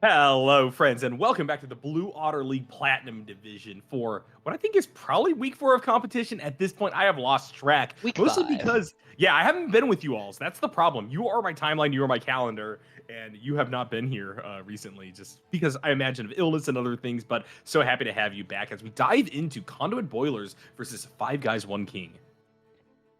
Hello, friends, and welcome back to the Blue Otter League Platinum Division for what I think is probably week 4 of competition. At this point, I have lost track, Week mostly 5. because, yeah, I haven't been with you all. So that's the problem. You are my timeline, you are my calendar, and you have not been here recently, just because I imagine of illness and other things. But so happy to have you back as we dive into Conduit Boilers versus Five Guys, One King.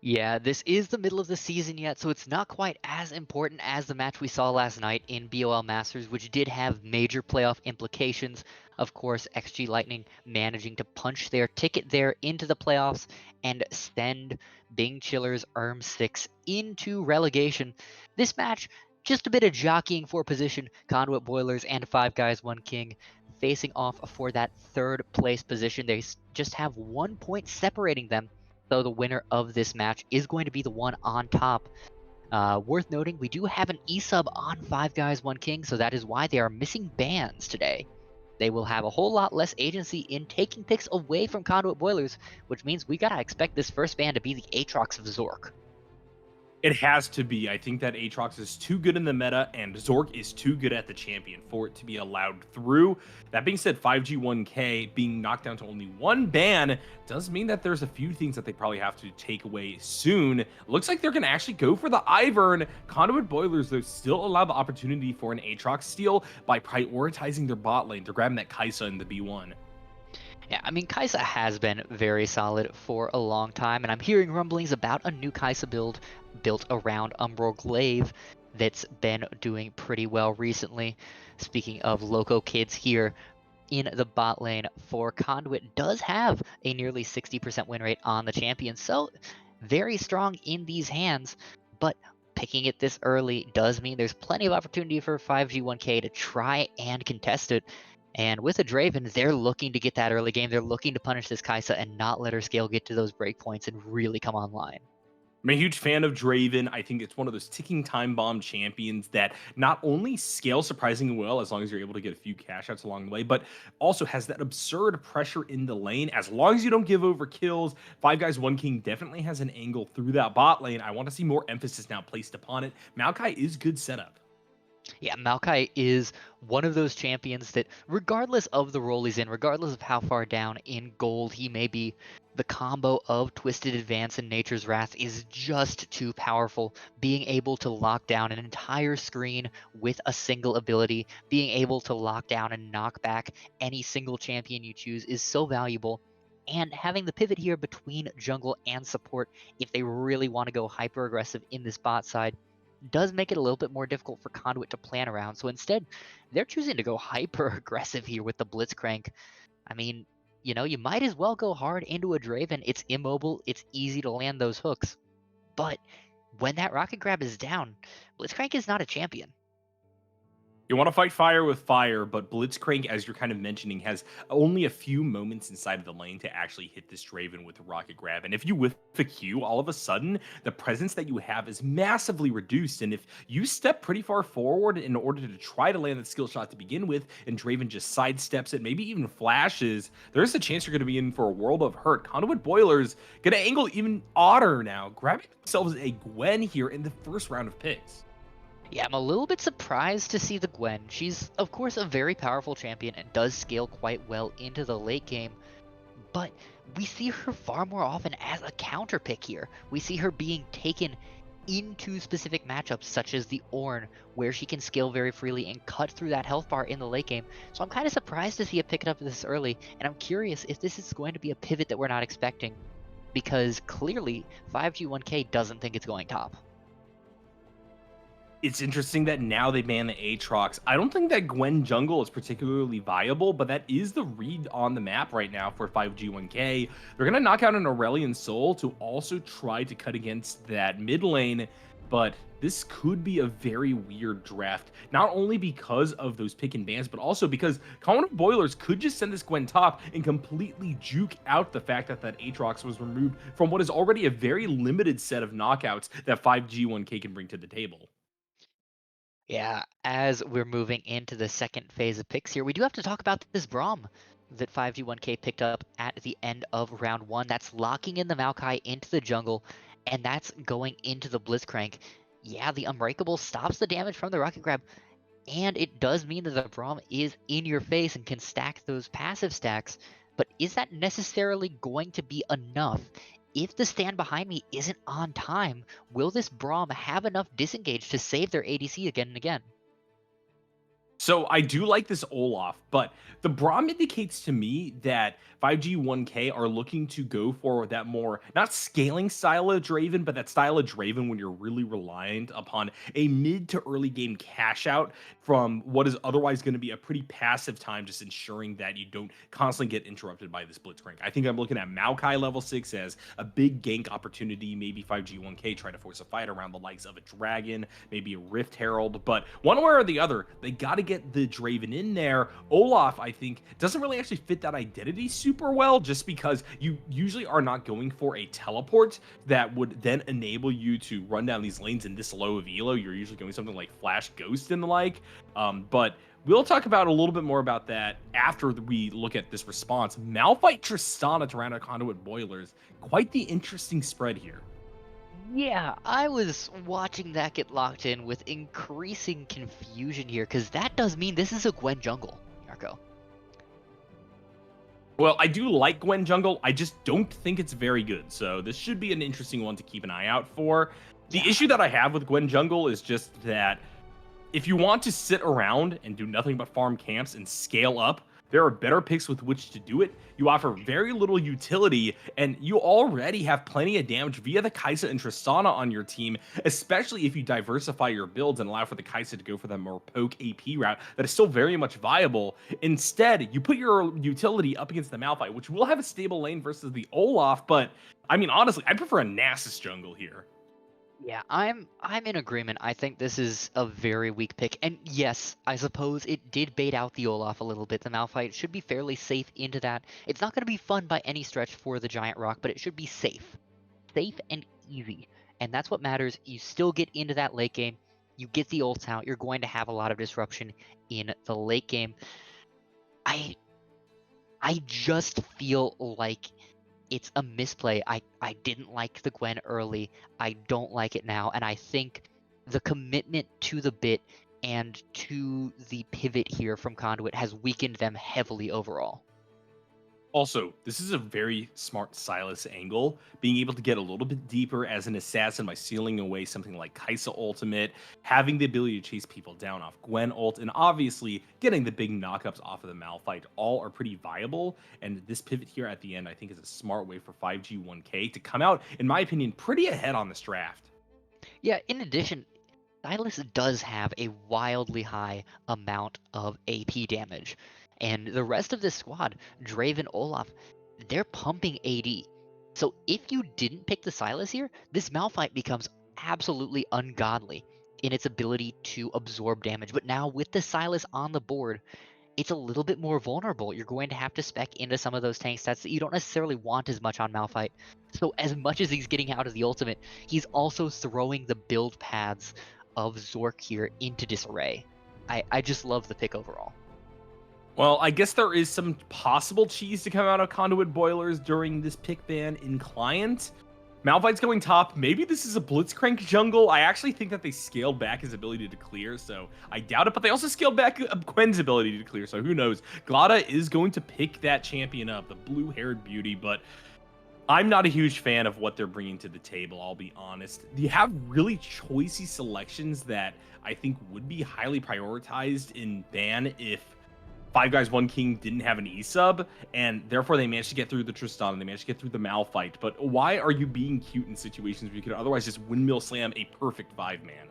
Yeah, this is the middle of the season yet, so it's not quite as important as the match we saw last night in BOL Masters, which did have major playoff implications. Of course, XG Lightning managing to punch their ticket there into the playoffs and send Bing Chiller's ERM6 into relegation. This match, just a bit of jockeying for position. Conduit Boilers and Five Guys, One King facing off for that third place position. They just have 1 point separating them, so the winner of this match is going to be the one on top. Worth noting, we do have an E-sub on Five Guys, One King, so that is why they are missing bans today. They will have a whole lot less agency in taking picks away from Conduit Boilers, which means we gotta expect this first ban to be the Aatrox of Zork. It has to be. I think that Aatrox is too good in the meta, and Zork is too good at the champion for it to be allowed through. That being said, 5G1K being knocked down to only one ban does mean that there's a few things that they probably have to take away soon. Looks like they're going to actually go for the Ivern. Conduit Boilers, though, still allow the opportunity for an Aatrox steal by prioritizing their bot lane. They're grabbing that Kaisa in the B1. Yeah, I mean, Kaisa has been very solid for a long time, and I'm hearing rumblings about a new Kaisa build built around Umbral Glaive that's been doing pretty well recently. Speaking of Loco Kids here in the bot lane for Conduit does have a nearly 60% win rate on the champion, so very strong in these hands, but picking it this early does mean there's plenty of opportunity for 5G1K to try and contest it. And with a Draven, they're looking to get that early game. They're looking to punish this Kaisa and not let her scale get to those breakpoints and really come online. I'm a huge fan of Draven. I think it's one of those ticking time bomb champions that not only scales surprisingly well as long as you're able to get a few cash outs along the way, but also has that absurd pressure in the lane. As long as you don't give over kills, Five Guys One King definitely has an angle through that bot lane. I want to see more emphasis now placed upon it. Maokai is good setup. Yeah, Maokai is one of those champions that, regardless of the role he's in, regardless of how far down in gold he may be, the combo of Twisted Advance and Nature's Wrath is just too powerful. Being able to lock down an entire screen with a single ability, being able to lock down and knock back any single champion you choose is so valuable. And having the pivot here between jungle and support, if they really want to go hyper aggressive in this bot side, does make it a little bit more difficult for Conduit to plan around. So instead, they're choosing to go hyper aggressive here with the Blitzcrank. I mean, you might as well go hard into a Draven. It's immobile, it's easy to land those hooks. But when that rocket grab is down, Blitzcrank is not a champion. You want to fight fire with fire, but Blitzcrank, as you're kind of mentioning, has only a few moments inside of the lane to actually hit this Draven with a rocket grab. And if you whiff a Q, all of a sudden, the presence that you have is massively reduced. And if you step pretty far forward in order to try to land that skill shot to begin with, and Draven just sidesteps it, maybe even flashes, there's a chance you're going to be in for a world of hurt. Conduit Boilers going to angle even odder now, grabbing themselves a Gwen here in the first round of picks. Yeah, I'm a little bit surprised to see the Gwen. She's, of course, a very powerful champion and does scale quite well into the late game. But we see her far more often as a counter pick here. We see her being taken into specific matchups such as the Ornn, where she can scale very freely and cut through that health bar in the late game. So I'm kind of surprised to see it pick it up this early, and I'm curious if this is going to be a pivot that we're not expecting, because clearly 5G1K doesn't think it's going top. It's interesting that now they ban the Aatrox. I don't think that Gwen jungle is particularly viable, but that is the read on the map right now for 5G1K. They're going to knock out an Aurelion Soul to also try to cut against that mid lane, but this could be a very weird draft, not only because of those pick and bans, but also because Conduit Boilers could just send this Gwen top and completely juke out the fact that that Aatrox was removed from what is already a very limited set of knockouts that 5G1K can bring to the table. Yeah, as we're moving into the second phase of picks here, we do have to talk about this Braum that 5G1K picked up at the end of round one. That's locking in the Maokai into the jungle, and that's going into the Blitzcrank. Yeah, the Unbreakable stops the damage from the Rocket Grab. and it does mean that the Braum is in your face and can stack those passive stacks, but is that necessarily going to be enough? If the stand behind me isn't on time, will this Braum have enough disengage to save their ADC again and again? So I do like this Olaf, but the Braum indicates to me that 5G 1K are looking to go for that more not scaling style of Draven, but that style of Draven when you're really reliant upon a mid to early game cash out from what is otherwise going to be a pretty passive time, just ensuring that you don't constantly get interrupted by this Blitzcrank. I think I'm looking at Maokai level 6 as a big gank opportunity, maybe 5G 1K try to force a fight around the likes of a Dragon, maybe a Rift Herald, but one way or the other, they got to get the Draven in there. Olaf, I think, doesn't really actually fit that identity super well, just because you usually are not going for a teleport that would then enable you to run down these lanes in this low of elo. You're usually going something like Flash Ghost and the like. But we'll talk about a little bit more about that after we look at this response. Malphite Tristana to round out Conduit Boilers. Quite the interesting spread here. Yeah, I was watching that get locked in with increasing confusion here, because that does mean this is a Gwen jungle, Yarko. Well, I do like Gwen Jungle. I just don't think it's very good. So this should be an interesting one to keep an eye out for. The Yeah, issue that I have with Gwen Jungle is just that if you want to sit around and do nothing but farm camps and scale up, there are better picks with which to do it. You offer very little utility, and you already have plenty of damage via the Kai'Sa and Tristana on your team, especially if you diversify your builds and allow for the Kai'Sa to go for that more poke AP route that is still very much viable. Instead, you put your utility up against the Malphite, which will have a stable lane versus the Olaf, but I mean, honestly, I prefer a Nasus jungle here. yeah, I'm in agreement. I think this is a very weak pick. And yes, I suppose it did bait out the Olaf a little bit. The Malphite should be fairly safe into that. It's not going to be fun by any stretch for the Giant Rock, but it should be safe. Safe and easy. And that's what matters. You still get into that late game. You get the ult out. You're going to have a lot of disruption in the late game. I I just feel like it's a misplay. I didn't like the Gwen early. I don't like it now. And I think the commitment to the bit and to the pivot here from Conduit has weakened them heavily overall. Also, this is a very smart Silas angle, being able to get a little bit deeper as an assassin by sealing away something like Kai'Sa ultimate, having the ability to chase people down off Gwen ult, and obviously getting the big knockups off of the Malphite all are pretty viable. And this pivot here at the end, I think, is a smart way for 5G 1K to come out, in my opinion, pretty ahead on this draft. Yeah, in addition, Silas does have a wildly high amount of AP damage. And the rest of this squad, Draven, Olaf, they're pumping AD. So if you didn't pick the Silas here, this Malphite becomes absolutely ungodly in its ability to absorb damage. But now with the Silas on the board, it's a little bit more vulnerable. You're going to have to spec into some of those tank stats that you don't necessarily want as much on Malphite. So as much as he's getting out of the ultimate, he's also throwing the build paths of Zork here into disarray. I just love the pick overall. Well, I guess there is some possible cheese to come out of Conduit Boilers during this pick ban in client. Malphite's going top. Maybe this is a Blitzcrank jungle. I actually think that they scaled back his ability to clear, so I doubt it. But they also scaled back Quen's ability to clear, so who knows? Glada is going to pick that champion up, the blue-haired beauty, but I'm not a huge fan of what they're bringing to the table, I'll be honest. You have really choicey selections that I think would be highly prioritized in ban if Five Guys One King didn't have an E sub, and therefore they managed to get through the Tristan, they managed to get through the Malphite. But why are you being cute in situations where you could otherwise just windmill slam a perfect 5-man?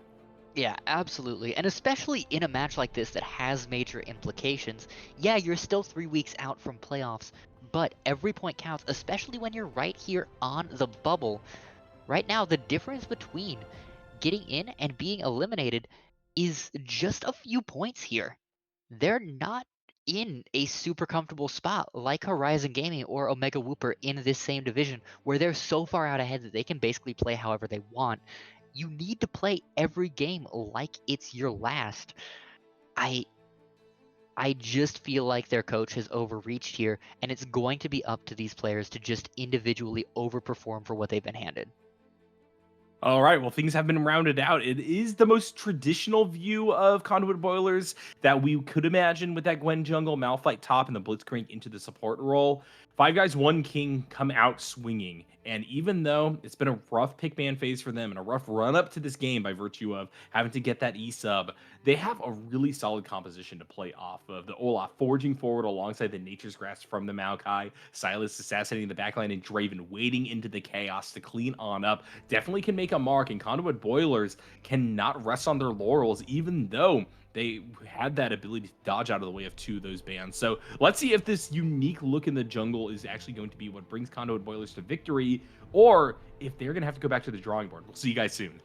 Yeah, absolutely. And especially in a match like this that has major implications. Yeah, you're still 3 weeks out from playoffs, but every point counts, especially when you're right here on the bubble. Right now, the difference between getting in and being eliminated is just a few points here. They're not in a super comfortable spot like Horizon Gaming or Omega Whooper in this same division where they're so far out ahead that they can basically play however they want. You need to play every game like it's your last. I I just feel like their coach has overreached here, and it's going to be up to these players to just individually overperform for what they've been handed. All right, well, things have been rounded out. It is the most traditional view of Conduit Boilers that we could imagine with that Gwen Jungle, Malphite top, and the Blitzcrank into the support role. Five guys, one king come out swinging. And even though it's been a rough pick ban phase for them and a rough run up to this game by virtue of having to get that E sub, they have a really solid composition to play off of. The Olaf forging forward alongside the Nature's Grasp from the Maokai, Silas assassinating the backline, and Draven wading into the chaos to clean on up definitely can make a mark. And Conduit Boilers cannot rest on their laurels, even though they had that ability to dodge out of the way of two of those bans. So let's see if this unique look in the jungle is actually going to be what brings Conduit Boilers to victory, or if they're going to have to go back to the drawing board. We'll see you guys soon.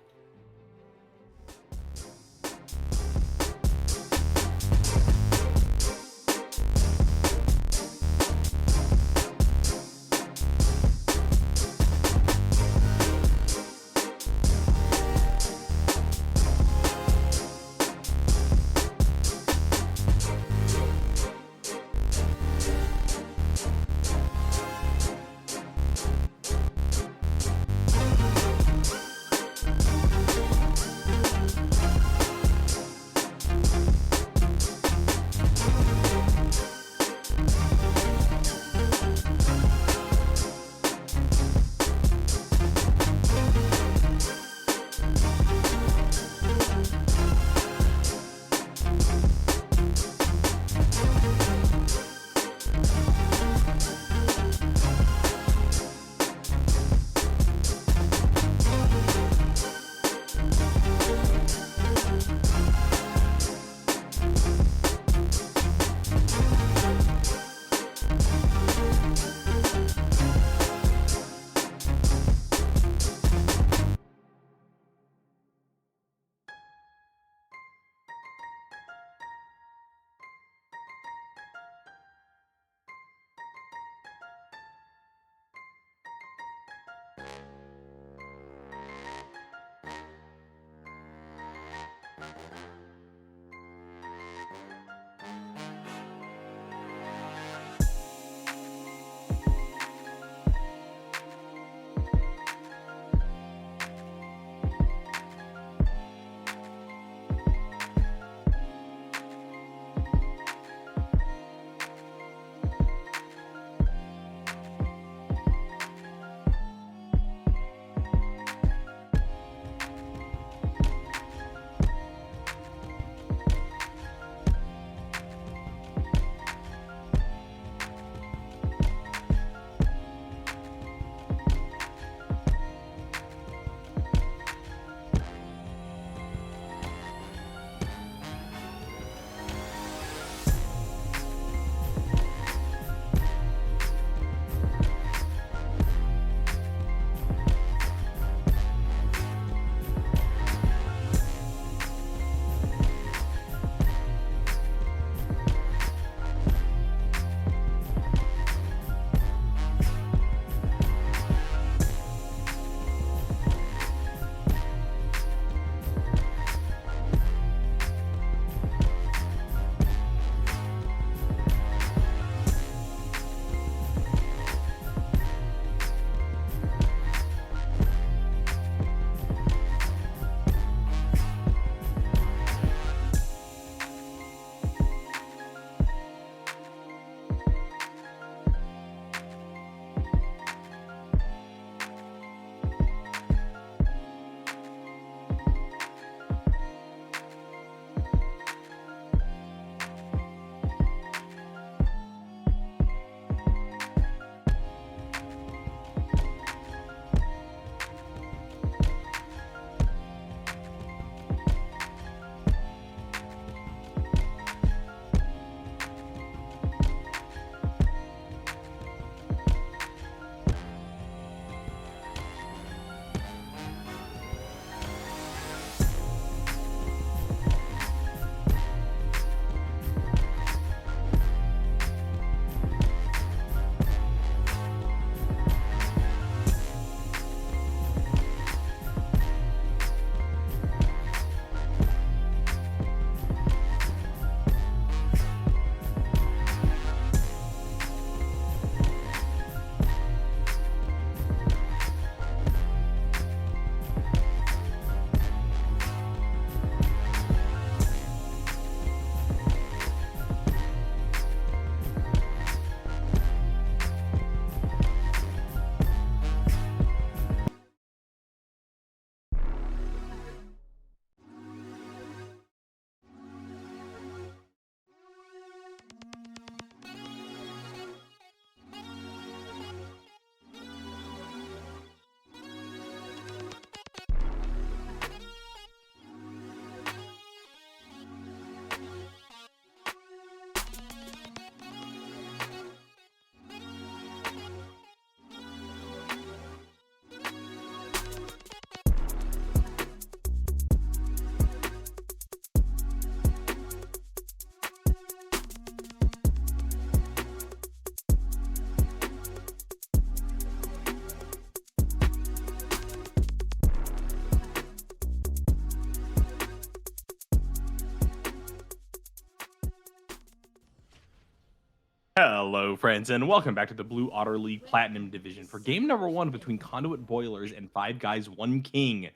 Hello, friends, and welcome back to the Blue Otter League Platinum Division for game number one between Conduit Boilers and Five Guys One King.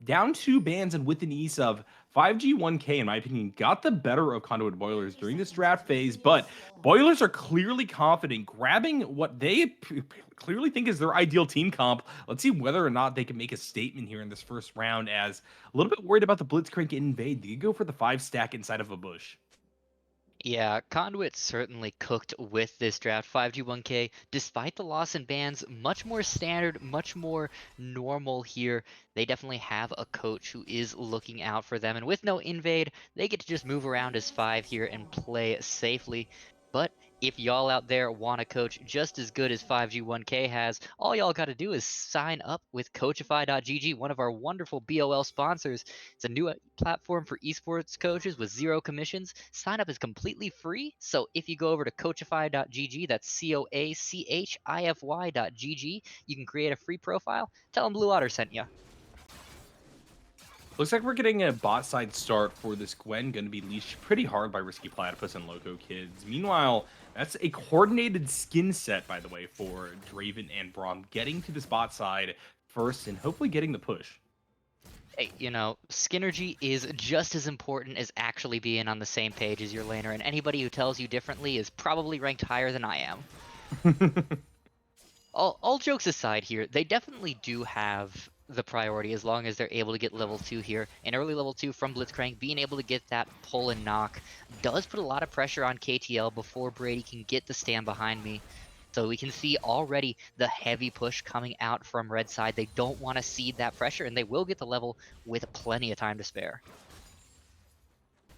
Down two bans and with an ease of 5G1K, in my opinion, got the better of Conduit Boilers during this draft phase, but Boilers are clearly confident, grabbing what they clearly think is their ideal team comp. Let's see whether or not they can make a statement here in this first round, as a little bit worried about the Blitzcrank invade. They could go for the 5 stack inside of a bush. Yeah, Conduit certainly cooked with this draft. 5G1K, despite the loss in bans, much more standard, much more normal here. They definitely have a coach who is looking out for them. And with no invade, they get to just move around as 5 here and play safely. But if y'all out there want a coach just as good as 5G1K has, all y'all got to do is sign up with Coachify.gg, one of our wonderful BOL sponsors. It's a new platform for esports coaches with zero commissions. Sign up is completely free. So if you go over to coachify.gg, that's coachify.gg, you can create a free profile. Tell them Blue Otter sent you. Looks like we're getting a bot side start for this Gwen, going to be leashed pretty hard by Risky Platypus and Loco Kids. Meanwhile, that's a coordinated skin set, by the way, for Draven and Braum getting to this bot side first and hopefully getting the push. Hey, Skinergy is just as important as actually being on the same page as your laner, and anybody who tells you differently is probably ranked higher than I am. All jokes aside here, they definitely do have the priority as long as they're able to get level 2 here. An early level 2 from Blitzcrank, being able to get that pull and knock does put a lot of pressure on KTL before Brady can get the stand behind me. So we can see already the heavy push coming out from red side. They don't want to cede that pressure, and they will get the level with plenty of time to spare.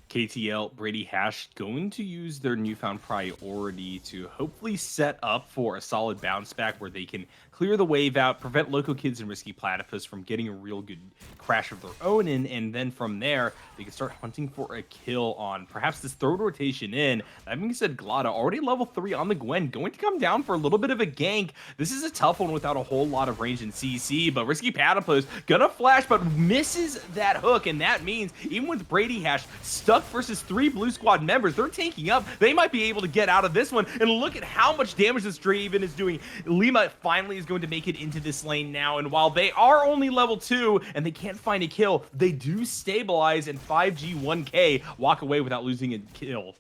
KTL, Brady Hash going to use their newfound priority to hopefully set up for a solid bounce back where they can clear the wave out, prevent Loco Kids and Risky Platypus from getting a real good crash of their own in, and then from there, they can start hunting for a kill on perhaps this third rotation in. That being said, Glada already level 3 on the Gwen, going to come down for a little bit of a gank. This is a tough one without a whole lot of range in CC, but Risky Platypus gonna flash, but misses that hook, and that means even with Brady Hash stuck versus 3 Blue Squad members, they're tanking up. They might be able to get out of this one, and look at how much damage this Draven is doing. Lima finally is going to make it into this lane now, and while they are only level 2 and they can't find a kill, they do stabilize, and 5G1K walk away without losing a kill.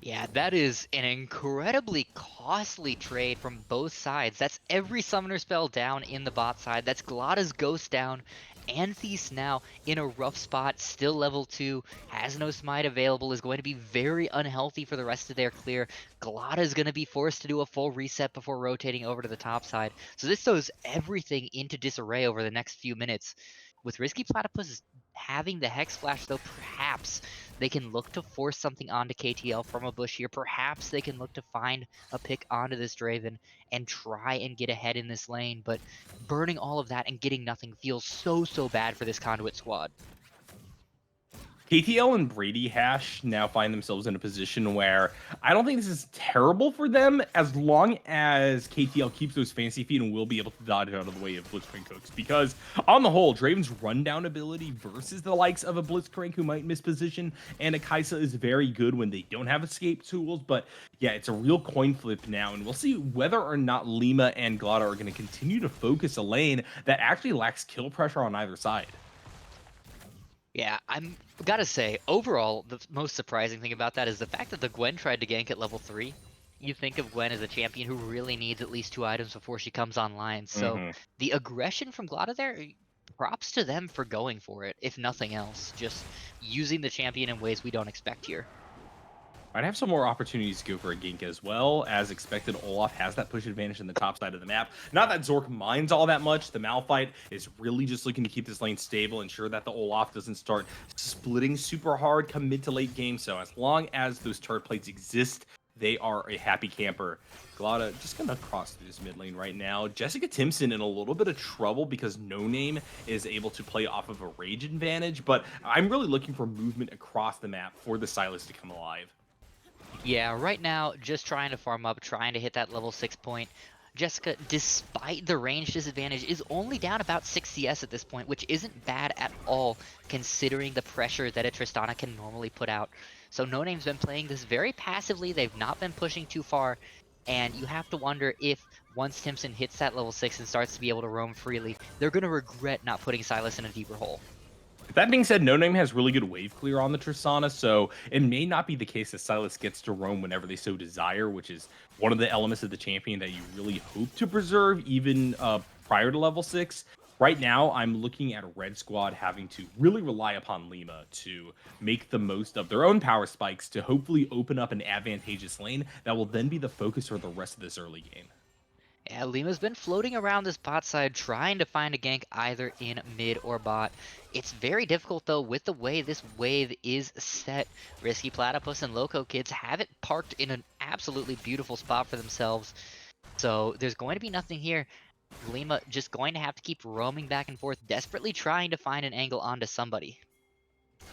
Yeah, that is an incredibly costly trade from both sides. That's every summoner spell down in the bot side. That's Glada's Ghost down. Anthes now in a rough spot, still level 2, has no smite available, is going to be very unhealthy for the rest of their clear. Glada is going to be forced to do a full reset before rotating over to the top side. So this throws everything into disarray over the next few minutes. With Risky Platypus having the Hex Flash, though, perhaps they can look to force something onto KTL from a bush here. Perhaps they can look to find a pick onto this Draven and try and get ahead in this lane. But burning all of that and getting nothing feels so bad for this Conduit squad. KTL and Brady Hash now find themselves in a position where I don't think this is terrible for them as long as KTL keeps those fancy feet and will be able to dodge out of the way of Blitzcrank hooks. Because on the whole, Draven's rundown ability versus the likes of a Blitzcrank who might miss position and a Kaisa is very good when they don't have escape tools. But yeah, it's a real coin flip now, and we'll see whether or not Lima and Glada are going to continue to focus a lane that actually lacks kill pressure on either side. Yeah, gotta say, overall, the most surprising thing about that is the fact that the Gwen tried to gank at level 3. You think of Gwen as a champion who really needs at least 2 items before she comes online. So the aggression from Glada there, props to them for going for it, if nothing else. Just using the champion in ways we don't expect here. Might have some more opportunities to go for a gank as well. As expected, Olaf has that push advantage in the top side of the map. Not that Zork minds all that much. The Malphite is really just looking to keep this lane stable, ensure that the Olaf doesn't start splitting super hard come mid to late game. So as long as those turret plates exist, they are a happy camper. Glada just gonna cross through this mid lane right now. Jessica Timpson in a little bit of trouble because No Name is able to play off of a rage advantage, but I'm really looking for movement across the map for the Sylas to come alive. Yeah, right now, just trying to farm up, trying to hit that level 6 point. Jessica, despite the range disadvantage, is only down about 6 CS at this point, which isn't bad at all, considering the pressure that a Tristana can normally put out. So No Name's been playing this very passively. They've not been pushing too far. And you have to wonder if once Timson hits that level 6 and starts to be able to roam freely, they're going to regret not putting Silas in a deeper hole. That being said, No Name has really good wave clear on the Tristana, so it may not be the case that Silas gets to roam whenever they so desire, which is one of the elements of the champion that you really hope to preserve even prior to level 6. Right now, I'm looking at Red Squad having to really rely upon Lima to make the most of their own power spikes to hopefully open up an advantageous lane that will then be the focus for the rest of this early game. Yeah, Lima's been floating around this bot side trying to find a gank either in mid or bot. It's very difficult though with the way this wave is set. Risky Platypus and Loco Kids have it parked in an absolutely beautiful spot for themselves. So there's going to be nothing here. Lima just going to have to keep roaming back and forth, desperately trying to find an angle onto somebody.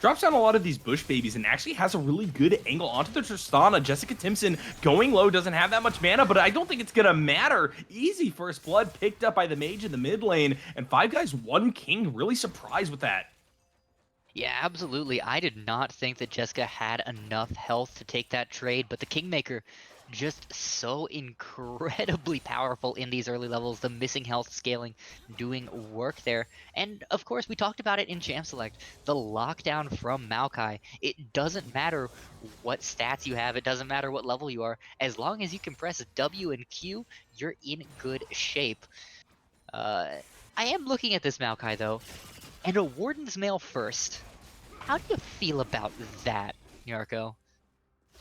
Drops down a lot of these Bush babies and actually has a really good angle onto the Tristana. Jessica Timpson going low, doesn't have that much mana, but I don't think it's going to matter. Easy first blood picked up by the mage in the mid lane, and 5 guys, 1 king. Really surprised with that. Yeah, absolutely. I did not think that Jessica had enough health to take that trade, but the Kingmaker just so incredibly powerful in these early levels. The missing health scaling doing work there. And of course, we talked about it in Champ Select. The lockdown from Maokai. It doesn't matter what stats you have, it doesn't matter what level you are. As long as you can press W and Q, you're in good shape. Uh, I am looking at this Maokai though, and a Warden's Mail first. How do you feel about that, Nyarko?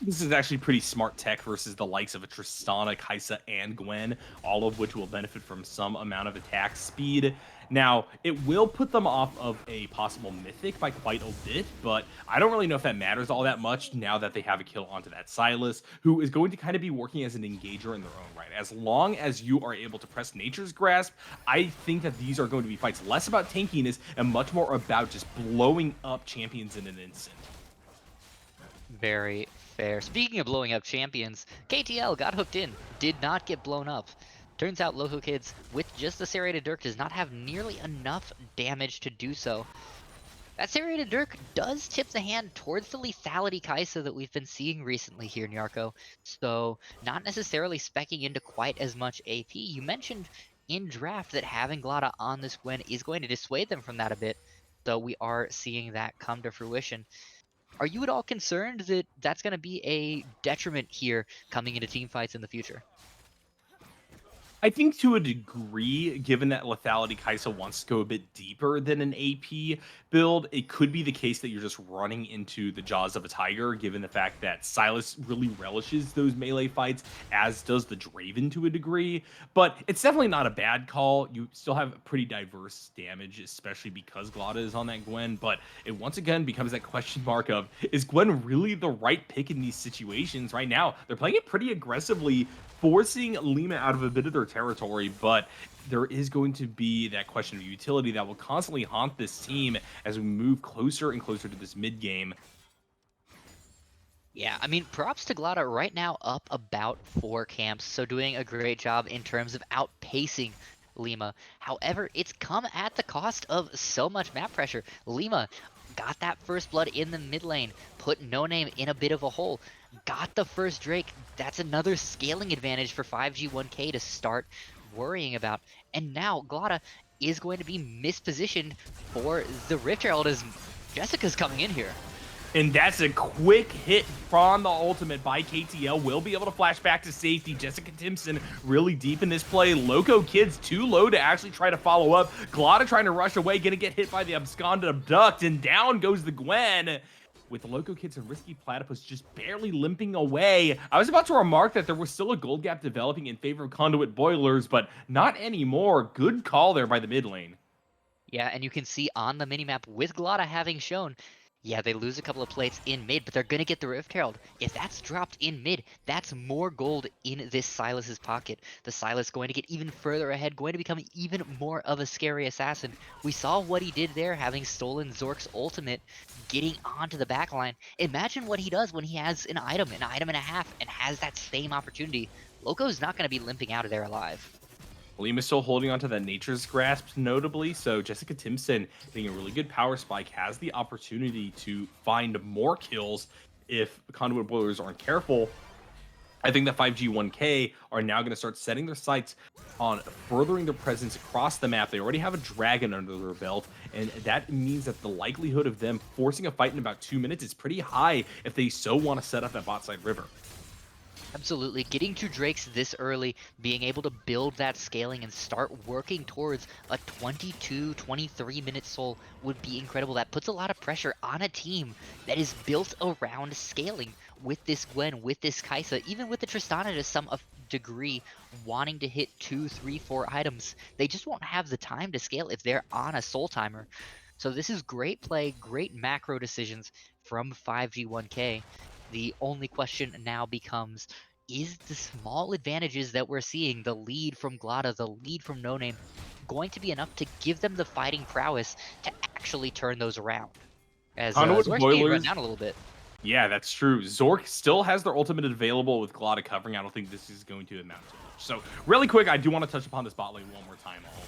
This is actually pretty smart tech versus the likes of a Tristana, Kaisa, and Gwen, all of which will benefit from some amount of attack speed. Now, it will put them off of a possible Mythic by quite a bit, but I don't really know if that matters all that much now that they have a kill onto that Silas, who is going to kind of be working as an engager in their own right. As long as you are able to press Nature's Grasp, I think that these are going to be fights less about tankiness and much more about just blowing up champions in an instant. Very fair. Speaking of blowing up champions, KTL got hooked in, did not get blown up. Turns out Loco Kids, with just the Serrated Dirk, does not have nearly enough damage to do so. That Serrated Dirk does tip the hand towards the lethality Kaisa that we've been seeing recently here, Nyarko. So, not necessarily specking into quite as much AP. You mentioned in draft that having Glada on this Gwen is going to dissuade them from that a bit. So we are seeing that come to fruition. Are you at all concerned that that's going to be a detriment here coming into team fights in the future? I think to a degree, given that Lethality Kaisa wants to go a bit deeper than an AP build, it could be the case that you're just running into the jaws of a tiger, given the fact that Silas really relishes those melee fights, as does the Draven to a degree. But it's definitely not a bad call. You still have pretty diverse damage, especially because Glada is on that Gwen. But it once again becomes that question mark of, is Gwen really the right pick in these situations right now? They're playing it pretty aggressively, forcing Lima out of a bit of their territory, but there is going to be that question of utility that will constantly haunt this team as we move closer and closer to this mid game. Yeah, I mean, props to Glada right now up about 4 camps, so doing a great job in terms of outpacing Lima. However, it's come at the cost of so much map pressure. Lima got that first blood in the mid lane, put No Name in a bit of a hole, got the first Drake. That's another scaling advantage for 5G1K to start worrying about. And now Glada is going to be mispositioned for the Rift Herald as Jessica's coming in here. And that's a quick hit from the ultimate by KTL. Will be able to flash back to safety. Jessica Timpson really deep in this play. Loco Kids too low to actually try to follow up. Glada trying to rush away, gonna get hit by the absconded abduct, and down goes the Gwen. With the Loco Kids and Risky Platypus just barely limping away. I was about to remark that there was still a gold gap developing in favor of Conduit Boilers, but not anymore. Good call there by the mid lane. Yeah, and you can see on the minimap with Glada having shown, yeah, they lose a couple of plates in mid, but they're going to get the Rift Herald. If that's dropped in mid, that's more gold in this Silas's pocket. The Silas going to get even further ahead, going to become even more of a scary assassin. We saw what he did there, having stolen Zork's ultimate, getting onto the backline. Imagine what he does when he has an item and a half, and has that same opportunity. Loco's not going to be limping out of there alive. Lima's still holding onto the Nature's Grasp, notably, so Jessica Timpson, being a really good power spike, has the opportunity to find more kills. if Conduit Boilers aren't careful, I think that 5G1K are now going to start setting their sights on furthering their presence across the map. They already have a dragon under their belt, and that means that the likelihood of them forcing a fight in about 2 minutes is pretty high if they so want to set up that bot side river. Absolutely. Getting to Drakes this early, being able to build that scaling and start working towards a 22, 23-minute soul would be incredible. That puts a lot of pressure on a team that is built around scaling with this Gwen, with this Kaisa, even with the Tristana to some degree, wanting to hit 2, 3, 4 items. They just won't have the time to scale if they're on a soul timer. So this is great play, great macro decisions from 5G1K. The only question now becomes, is the small advantages that we're seeing, the lead from Glada, the lead from No Name, going to be enough to give them the fighting prowess to actually turn those around? As Conduit Zork's being run Boilers, down a little bit. yeah, that's true. Zork still has their ultimate available with Glada covering. I don't think this is going to amount to much. So really quick, I do want to touch upon this bot lane one more time also.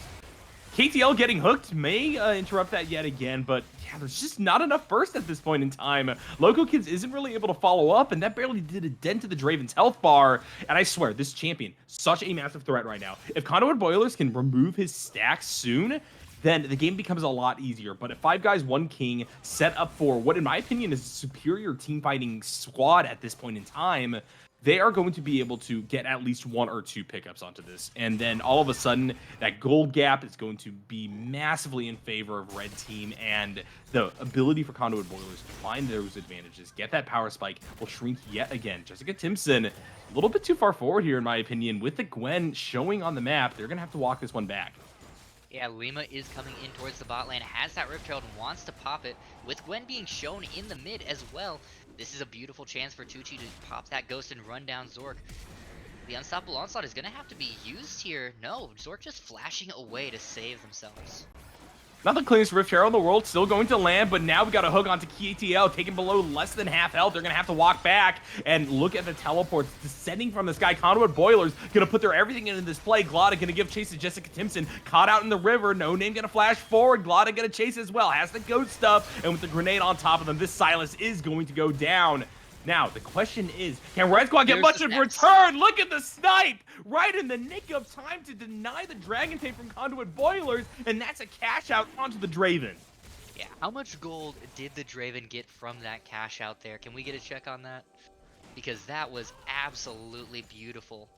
KTL getting hooked may interrupt that yet again, but yeah, there's just not enough burst at this point in time. Loco Kids isn't really able to follow up, and that barely did a dent to the Draven's health bar. And I swear, this champion, such a massive threat right now. If Conduit Boilers can remove his stacks soon, then the game becomes a lot easier. But if 5 guys, 1 king, set up for what, in my opinion, is a superior team fighting squad at this point in time, they are going to be able to get at least 1 or 2 pickups onto this. And then all of a sudden, that gold gap is going to be massively in favor of red team, and the ability for Conduit Boilers to find those advantages, get that power spike, will shrink yet again. Jessica Timpson, a little bit too far forward here, in my opinion. With the Gwen showing on the map, they're going to have to walk this one back. Yeah, Lima is coming in towards the bot lane, has that Rift Herald and wants to pop it, with Gwen being shown in the mid as well. This is a beautiful chance for Tucci to pop that Ghost and run down Zork. The Unstoppable Onslaught is going to have to be used here. No, Zork just flashing away to save themselves. Not the cleanest Rift Herald in the world, still going to land, but now we got a hook onto KTL, taking below less than half health. They're going to have to walk back, and look at the teleports descending from this guy. Conduit Boilers going to put their everything into this play. Glada going to give chase to Jessica Timpson, caught out in the river. No Name going to flash forward. Glada going to chase as well, has the ghost stuff, and with the grenade on top of them, this Silas is going to go down. Now, the question is, can Red Squad get much in return? Look at the snipe! Right in the nick of time to deny the Dragon Tape from Conduit Boilers, and that's a cash out onto the Draven. Yeah, how much gold did the Draven get from that cash out there? Can we get a check on that? Because that was absolutely beautiful.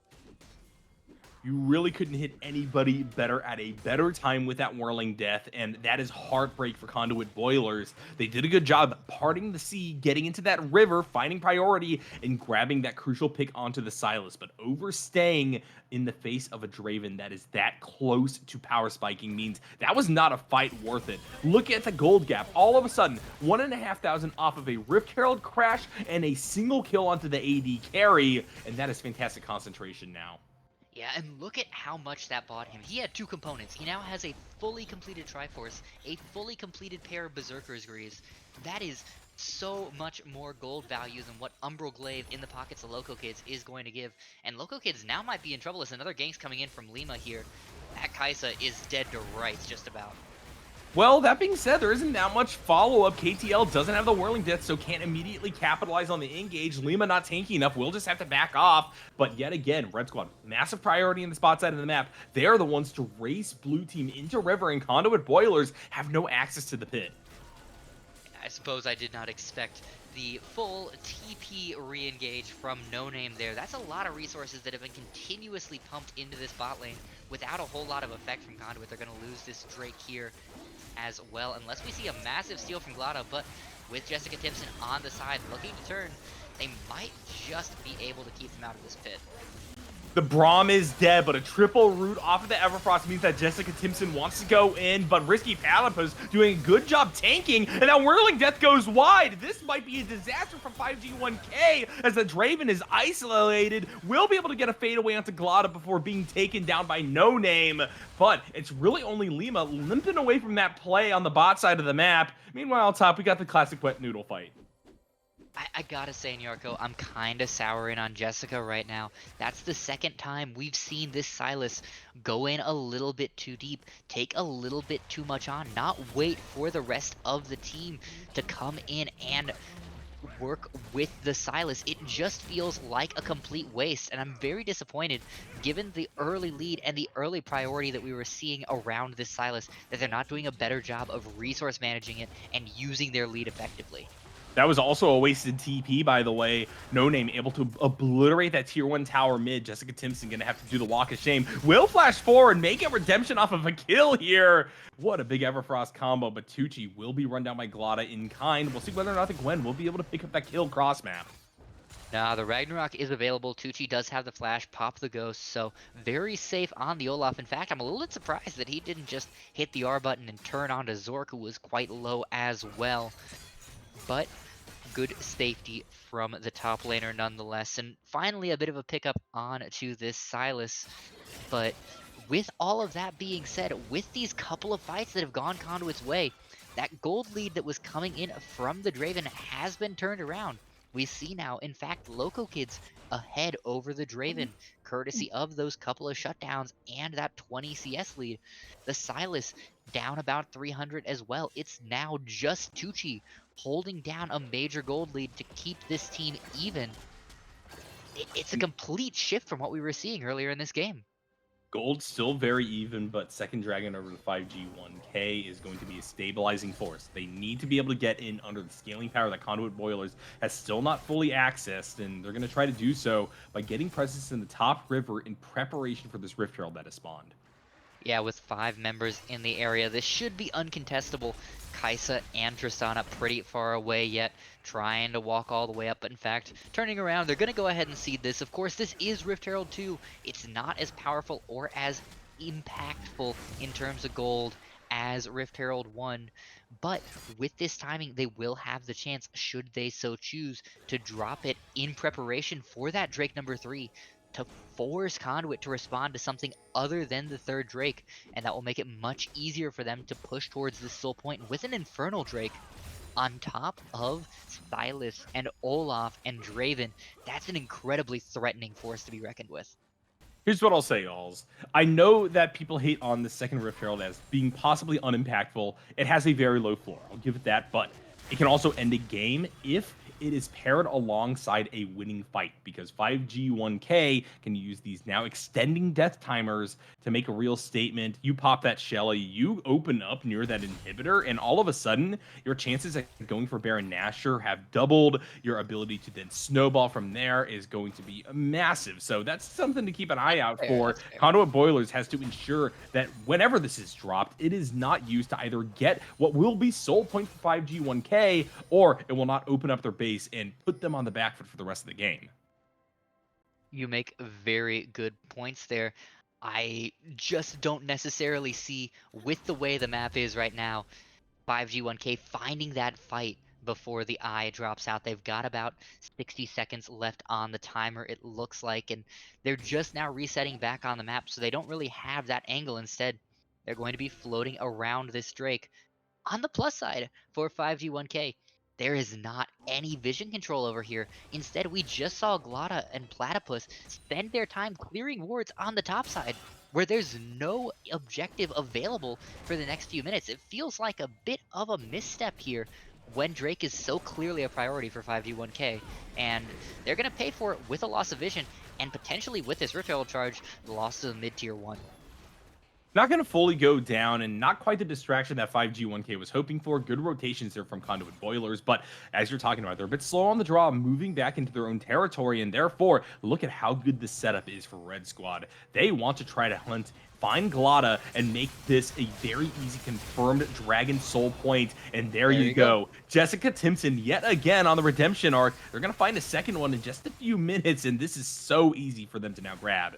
You really couldn't hit anybody better at a better time with that Whirling Death, and that is heartbreak for Conduit Boilers. They did a good job parting the sea, getting into that river, finding priority, and grabbing that crucial pick onto the Silas, but overstaying in the face of a Draven that is that close to power spiking means that was not a fight worth it. Look at the gold gap. All of a sudden, 1,500 off of a Rift Herald crash and a single kill onto the AD carry, and that is fantastic concentration now. Yeah, and look at how much that bought him. He had 2 components. He now has a fully completed Triforce, a fully completed pair of Berserker's Greaves. That is so much more gold value than what Umbral Glaive in the pockets of Loco Kids is going to give. And Loco Kids now might be in trouble as another gank's coming in from Lima here. That Kaisa is dead to rights just about. Well, that being said, there isn't that much follow-up. KTL doesn't have the Whirling Death, so can't immediately capitalize on the engage. Lima not tanky enough. We'll just have to back off. But yet again, Red Squad, massive priority in the spot side of the map. They are the ones to race blue team into river, and Conduit Boilers have no access to the pit. I suppose I did not expect the full TP re-engage from No Name there. That's a lot of resources that have been continuously pumped into this bot lane without a whole lot of effect from Conduit. They're going to lose this Drake here as well, unless we see a massive steal from Glada, but with Jessica Timpson on the side looking to turn, they might just be able to keep them out of this pit. The Braum is dead, but a triple root off of the Everfrost means that Jessica Timpson wants to go in, but Risky Platypus doing a good job tanking, and now Whirling Death goes wide. This might be a disaster for 5G1K, as the Draven is isolated. Will be able to get a fadeaway onto Glada before being taken down by No Name, but it's really only Lima limping away from that play on the bot side of the map. Meanwhile, on top, we got the classic wet noodle fight. I gotta say, Nyarko, I'm kinda souring on Jessica right now. That's the second time we've seen this Silas go in a little bit too deep, take a little bit too much on, not wait for the rest of the team to come in and work with the Silas. It just feels like a complete waste, and I'm very disappointed given the early lead and the early priority that we were seeing around this Silas, that they're not doing a better job of resource managing it and using their lead effectively. That was also a wasted TP, by the way. No Name able to obliterate that tier 1 tower mid. Jessica Timpson gonna have to do the walk of shame. Will flash forward, make a redemption off of a kill here. What a big Everfrost combo, but Tucci will be run down by Glotta in kind. We'll see whether or not the Gwen will be able to pick up that kill cross map. Nah, the Ragnarok is available. Tucci does have the flash, pop the ghost, so very safe on the Olaf. In fact, I'm a little bit surprised that he didn't just hit the R button and turn onto Zork, who was quite low as well. But good safety from the top laner nonetheless. And finally, a bit of a pickup on to this Silas. But with all of that being said, with these couple of fights that have gone Conduit's way, that gold lead that was coming in from the Draven has been turned around. We see now, in fact, Loco Kids ahead over the Draven, courtesy of those couple of shutdowns and that 20 CS lead. The Silas down about 300 as well. It's now just Tucci holding down a major gold lead to keep this team even. It's a complete shift from what we were seeing earlier in this game. Gold still very even, but second dragon over the 5G 1K is going to be a stabilizing force. They need to be able to get in under the scaling power that Conduit Boilers has still not fully accessed, and they're going to try to do so by getting presence in the top river in preparation for this Rift Herald that has spawned. Yeah, with 5 members in the area, this should be uncontestable. Kaisa and Tristana pretty far away yet, trying to walk all the way up, but in fact, turning around, they're going to go ahead and seed this. Of course, this is Rift Herald 2. It's not as powerful or as impactful in terms of gold as Rift Herald 1, but with this timing, they will have the chance, should they so choose, to drop it in preparation for that Drake number 3, to force Conduit to respond to something other than the third Drake, and that will make it much easier for them to push towards this soul point with an Infernal Drake on top of Silas and Olaf and Draven. That's an incredibly threatening force to be reckoned with. Here's what I'll say, y'alls. I know that people hate on the second Rift Herald as being possibly unimpactful. It has a very low floor. I'll give it that, but it can also end a game if it is paired alongside a winning fight, because 5G1K can use these now extending death timers to make a real statement. You pop that Shelly, you open up near that inhibitor, and all of a sudden, your chances of going for Baron Nashor have doubled. Your ability to then snowball from there is going to be massive. So that's something to keep an eye out for. That's fair. Conduit Boilers has to ensure that whenever this is dropped, it is not used to either get what will be soul point for 5G1K, or it will not open up their base and put them on the back foot for the rest of the game. You make very good points there. I just don't necessarily see, with the way the map is right now, 5G1K finding that fight before the eye drops out. They've got about 60 seconds left on the timer, it looks like, and they're just now resetting back on the map, so they don't really have that angle. Instead, they're going to be floating around this Drake. On the plus side for 5G1K, there is not any vision control over here. Instead, we just saw Glotta and Platypus spend their time clearing wards on the top side, where there's no objective available for the next few minutes. It feels like a bit of a misstep here when Drake is so clearly a priority for 5G1K, and they're going to pay for it with a loss of vision, and potentially with this Rift Herald charge, the loss to the mid-tier 1. Not going to fully go down, and not quite the distraction that 5G1K was hoping for. Good rotations there from Conduit Boilers, but as you're talking about, they're a bit slow on the draw, moving back into their own territory, and therefore, look at how good the setup is for Red Squad. They want to try to hunt, find Glotta, and make this a very easy confirmed Dragon Soul point, and there you go. Jessica Timpson, yet again on the redemption arc. They're going to find a second one in just a few minutes, and this is so easy for them to now grab.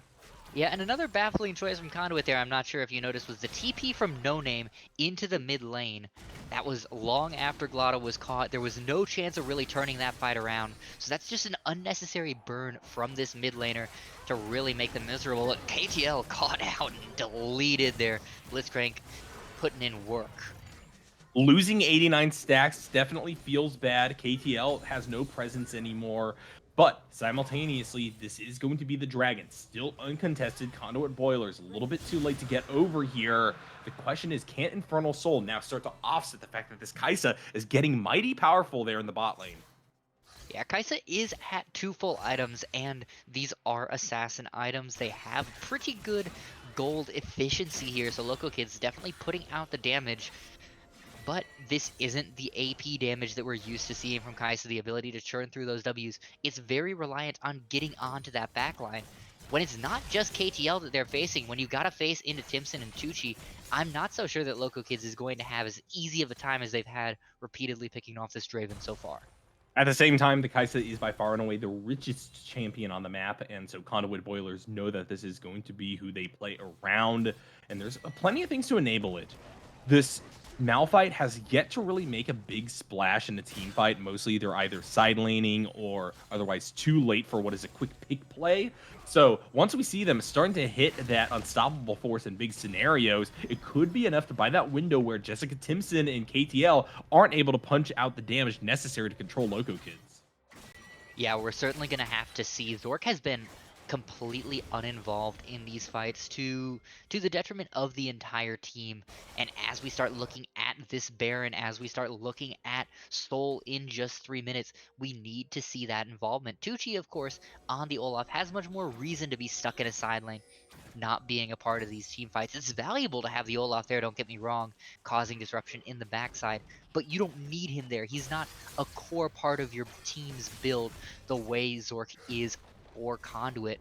Yeah, and another baffling choice from Conduit there, I'm not sure if you noticed, was the TP from No Name into the mid lane. That was long after Glotta was caught. There was no chance of really turning that fight around. So that's just an unnecessary burn from this mid laner to really make them miserable. Look, KTL caught out and deleted there. Blitzcrank putting in work. Losing 89 stacks definitely feels bad. KTL has no presence anymore. But simultaneously, this is going to be the Dragon. Still uncontested. Conduit Boilers a little bit too late to get over here. The question is, can Infernal Soul now start to offset the fact that this Kaisa is getting mighty powerful there in the bot lane? Yeah, Kaisa is at 2 full items, and these are assassin items. They have pretty good gold efficiency here, so Loco Kid's definitely putting out the damage. But this isn't the AP damage that we're used to seeing from Kaisa, the ability to churn through those Ws. It's very reliant on getting onto that backline. When it's not just KTL that they're facing, when you gotta face into Timson and Tucci, I'm not so sure that Loco Kids is going to have as easy of a time as they've had repeatedly picking off this Draven so far. At the same time, the Kai'Sa is by far and away the richest champion on the map, and so Conduit Boilers know that this is going to be who they play around, and there's plenty of things to enable it. This Malphite has yet to really make a big splash in the team fight. Mostly they're either side laning or otherwise too late for what is a quick pick play. So once we see them starting to hit that unstoppable force in big scenarios, it could be enough to buy that window where Jessica Timpson and KTL aren't able to punch out the damage necessary to control Loco Kids. Yeah, we're certainly going to have to see. Zork has been completely uninvolved in these fights to the detriment of the entire team. And as we start looking at this Baron, as we start looking at Soul in just 3 minutes, we need to see that involvement. Tucci, of course, on the Olaf has much more reason to be stuck in a side lane, not being a part of these team fights. It's valuable to have the Olaf there, don't get me wrong, causing disruption in the backside, but you don't need him there. He's not a core part of your team's build the way Zork is or Conduit.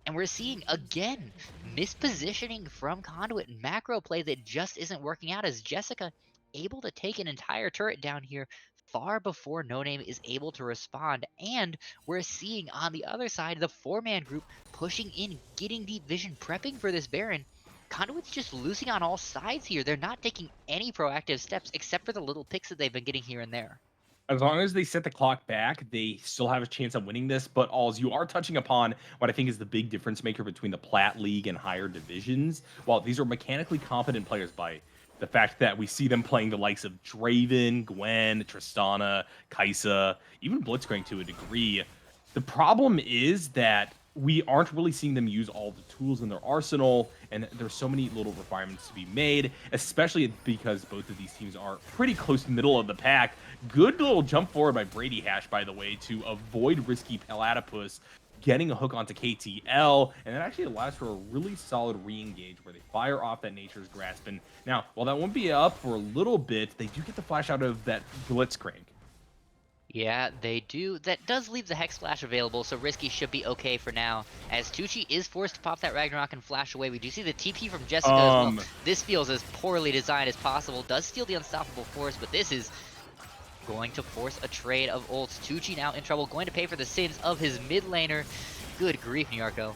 And we're seeing again mispositioning from Conduit, macro play that just isn't working out as Jessica able to take an entire turret down here far before No Name is able to respond. And we're seeing on the other side the 4-man group pushing in, getting deep vision, prepping for this Baron. Conduit's just losing on all sides here. They're not taking any proactive steps except for the little picks that they've been getting here and there. As long as they set the clock back, they still have a chance of winning this. But Alls, you are touching upon what I think is the big difference maker between the Plat League and higher divisions. While these are mechanically competent players by the fact that we see them playing the likes of Draven, Gwen, Tristana, Kaisa, even Blitzcrank to a degree. The problem is that we aren't really seeing them use all the tools in their arsenal, and there's so many little refinements to be made, especially because both of these teams are pretty close to middle of the pack. Good little jump forward by Brady Hash, by the way, to avoid risky Platypus getting a hook onto KTL, and that actually allows for a really solid re-engage where they fire off that Nature's Grasp. And now, while that won't be up for a little bit, they do get the flash out of that Blitzcrank. Yeah, they do. That does leave the Hex Flash available, so Risky should be okay for now. As Tucci is forced to pop that Ragnarok and flash away. We do see the TP from Jessica as well. This feels as poorly designed as possible. Does steal the Unstoppable Force, but this is going to force a trade of ults. Tucci now in trouble, going to pay for the sins of his mid laner. Good grief, Nyarko.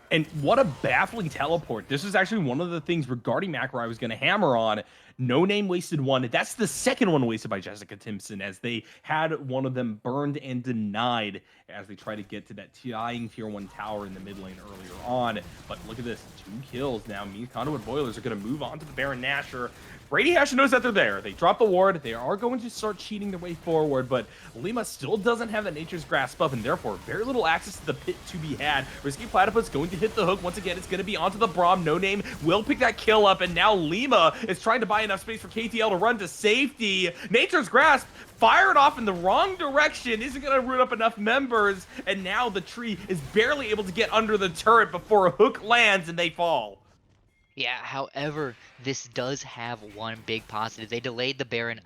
And what a baffling teleport. This is actually one of the things regarding Macro I was going to hammer on. No Name wasted one. That's the second one wasted by Jessica Timpson, as they had one of them burned and denied as they try to get to that dying tier 1 tower in the mid lane earlier on. But look at this. 2 kills now means Conduit Boilers are going to move on to the Baron Nashor. Brady Hash knows that they're there. They drop the ward. They are going to start cheating their way forward, but Lima still doesn't have that Nature's Grasp up, and therefore very little access to the pit to be had. Risky Platypus going to hit the hook. Once again, it's going to be onto the Braum. No Name will pick that kill up, and now Lima is trying to buy enough space for KTL to run to safety. Nature's Grasp fired off in the wrong direction, isn't going to root up enough members, and now the tree is barely able to get under the turret before a hook lands and they fall. Yeah, however, this does have one big positive. They delayed the Baron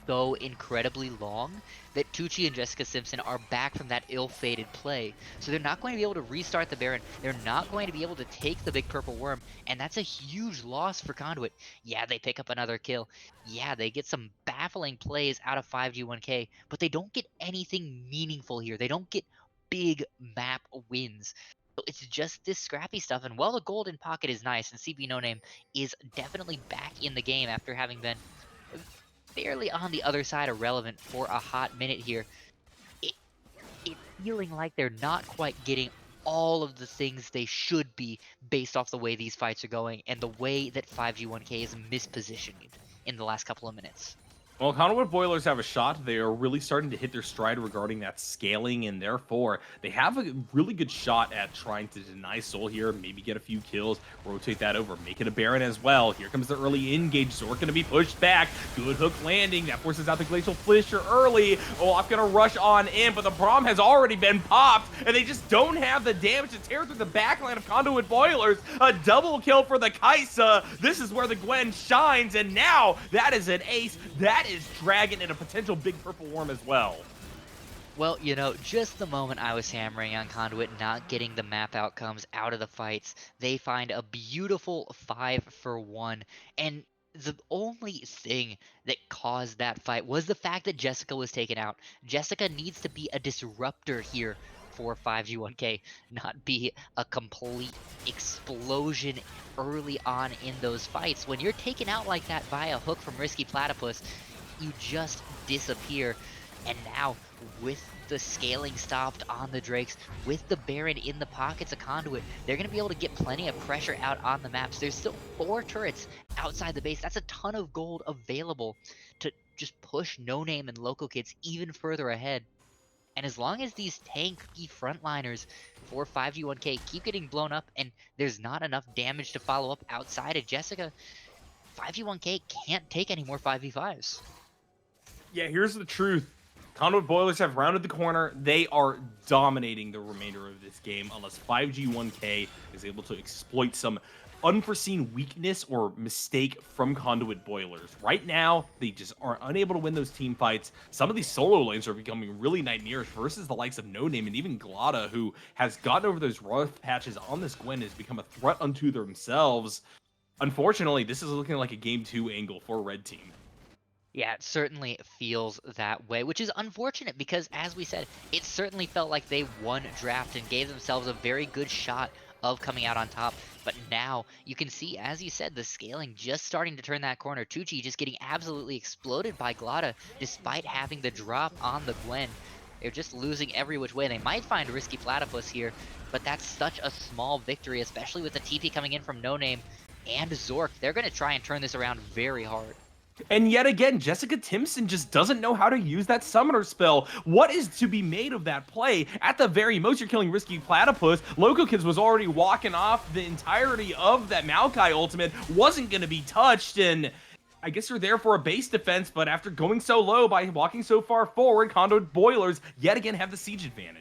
so incredibly long that Tucci and Jessica Simpson are back from that ill-fated play. So they're not going to be able to restart the Baron. They're not going to be able to take the big purple worm, and that's a huge loss for Conduit. Yeah, they pick up another kill. Yeah, they get some baffling plays out of 5G1K, but they don't get anything meaningful here. They don't get big map wins. So it's just this scrappy stuff, and while the golden pocket is nice, and CB No Name is definitely back in the game after having been fairly on the other side irrelevant for a hot minute here, it, it's feeling like they're not quite getting all of the things they should be based off the way these fights are going and the way that 5G1K is mispositioned in the last couple of minutes. Well, Conduit Boilers have a shot. They are really starting to hit their stride regarding that scaling, and therefore they have a really good shot at trying to deny Soul here, maybe get a few kills, rotate that over, make it a Baron as well. Here comes the early engage. Zork going to be pushed back. Good hook landing. That forces out the Glacial Fissure early. Olaf going to rush on in, but the Braum has already been popped, and they just don't have the damage to tear through the backline of Conduit Boilers. A double kill for the Kaisa. This is where the Gwen shines, and now that is an ace. That is Dragon and a potential big purple worm as well. Well, you know, just the moment I was hammering on Conduit not getting the map outcomes out of the fights, they find a beautiful 5-for-1. And the only thing that caused that fight was the fact that Jessica was taken out. Jessica needs to be a disruptor here for 5G1K, not be a complete explosion early on in those fights. When you're taken out like that by a hook from Risky Platypus, you just disappear. And now, with the scaling stopped on the Drakes, with the Baron in the pockets of Conduit, they're going to be able to get plenty of pressure out on the maps. There's still 4 turrets outside the base. That's a ton of gold available to just push No Name and Loco Kids even further ahead. And as long as these tanky frontliners for 5G1K keep getting blown up and there's not enough damage to follow up outside of Jessica, 5G1K can't take any more 5v5s. Yeah, here's the truth. Conduit Boilers have rounded the corner. They are dominating the remainder of this game unless 5G1K is able to exploit some unforeseen weakness or mistake from Conduit Boilers. Right now, they just are unable to win those team fights. Some of these solo lanes are becoming really nightmarish versus the likes of No Name and even Glada, who has gotten over those rough patches on this Gwen, has become a threat unto themselves. Unfortunately, this is looking like a game 2 angle for Red Team. Yeah, it certainly feels that way, which is unfortunate because, as we said, it certainly felt like they won draft and gave themselves a very good shot of coming out on top. But now you can see, as you said, the scaling just starting to turn that corner. Tucci just getting absolutely exploded by Glada despite having the drop on the Gwen. They're just losing every which way. They might find Risky Platypus here, but that's such a small victory, especially with the TP coming in from No Name and Zork. They're going to try and turn this around very hard. And yet again, Jessica Timpson just doesn't know how to use that summoner spell. What is to be made of that play? At the very most, you're killing Risky Platypus. Loco Kids was already walking off the entirety of that Maokai ultimate, wasn't going to be touched, and I guess you're there for a base defense, but after going so low by walking so far forward, Conduit Boilers yet again have the siege advantage.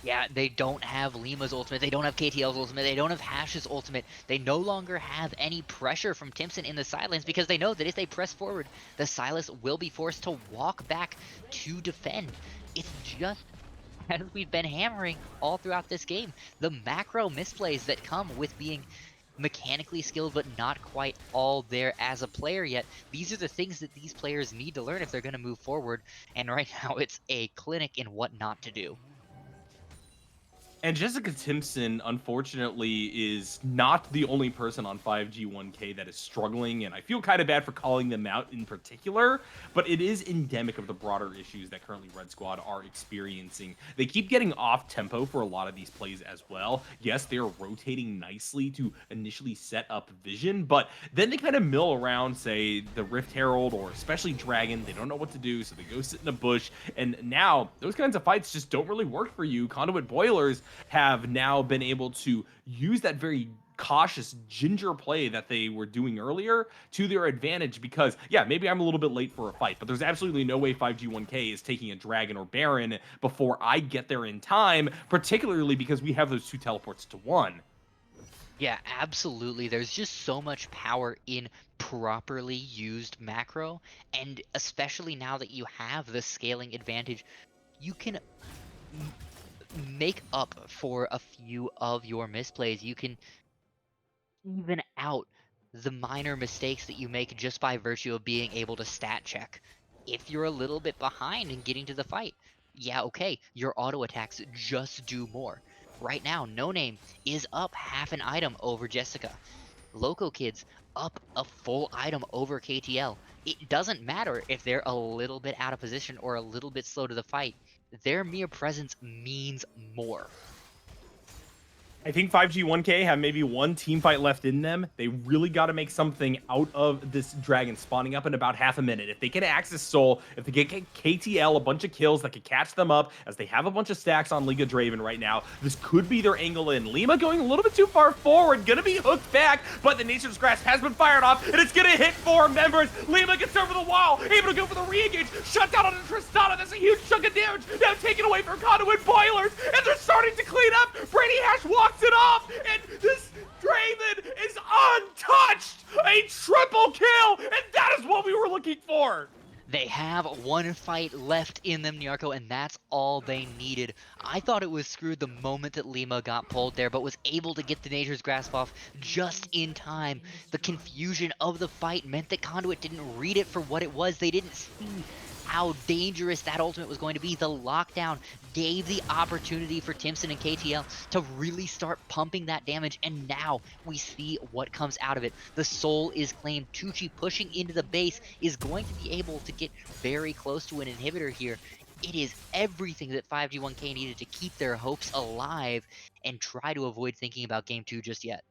Yeah, they don't have Lima's ultimate, they don't have KTL's ultimate, they don't have Hash's ultimate. They no longer have any pressure from Timpson in the sidelines because they know that if they press forward, the Sylas will be forced to walk back to defend. It's just as we've been hammering all throughout this game. The macro misplays that come with being mechanically skilled but not quite all there as a player yet. These are the things that these players need to learn if they're going to move forward. And right now it's a clinic in what not to do. And Jessica Timpson, unfortunately, is not the only person on 5G1K that is struggling, and I feel kind of bad for calling them out in particular, but it is endemic of the broader issues that currently Red Squad are experiencing. They keep getting off tempo for a lot of these plays as well. Yes, they're rotating nicely to initially set up vision, but then they kind of mill around, say, the Rift Herald or especially Dragon. They don't know what to do, so they go sit in a bush, and now those kinds of fights just don't really work for you. Conduit Boilers have now been able to use that very cautious ginger play that they were doing earlier to their advantage because, yeah, maybe I'm a little bit late for a fight, but there's absolutely no way 5G1K is taking a Dragon or Baron before I get there in time, particularly because we have those 2 teleports to 1. Yeah, absolutely. There's just so much power in properly used macro, and especially now that you have the scaling advantage, you can m- make up for a few of your misplays. You can even out the minor mistakes that you make just by virtue of being able to stat check. If you're a little bit behind in getting to the fight, yeah, okay, your auto attacks just do more. Right now, No Name is up half an item over Jessica. Loco Kids up a full item over KTL. It doesn't matter if they're a little bit out of position or a little bit slow to the fight. Their mere presence means more. I think 5G1K have maybe one team fight left in them. They really got to make something out of this dragon spawning up in about half a minute. If they can access Soul, if they get KTL a bunch of kills that could catch them up, as they have a bunch of stacks on League of Draven right now, this could be their angle in. Lima going a little bit too far forward, gonna be hooked back, but the Nature's Grasp has been fired off, and it's gonna hit 4 members. Lima gets over the wall, able to go for the re-engage, shut down on the Tristana. That's a huge chunk of damage, now taken away from Conduit Boilers, and they're starting to clean up. Brady Hash walks it off, and this Draven is untouched. A triple kill, and that is what we were looking for. They have one fight left in them, Nyarko, and that's all they needed. I thought it was screwed the moment that Lima got pulled there, but was able to get the Nature's Grasp off just in time. The confusion of the fight meant that Conduit didn't read it for what it was. They didn't see how dangerous that ultimate was going to be. The lockdown gave the opportunity for Timson and KTL to really start pumping that damage, and now we see what comes out of it. The soul is claimed. Tucci pushing into the base is going to be able to get very close to an inhibitor here. It is everything that 5G1K needed to keep their hopes alive and try to avoid thinking about game 2 just yet.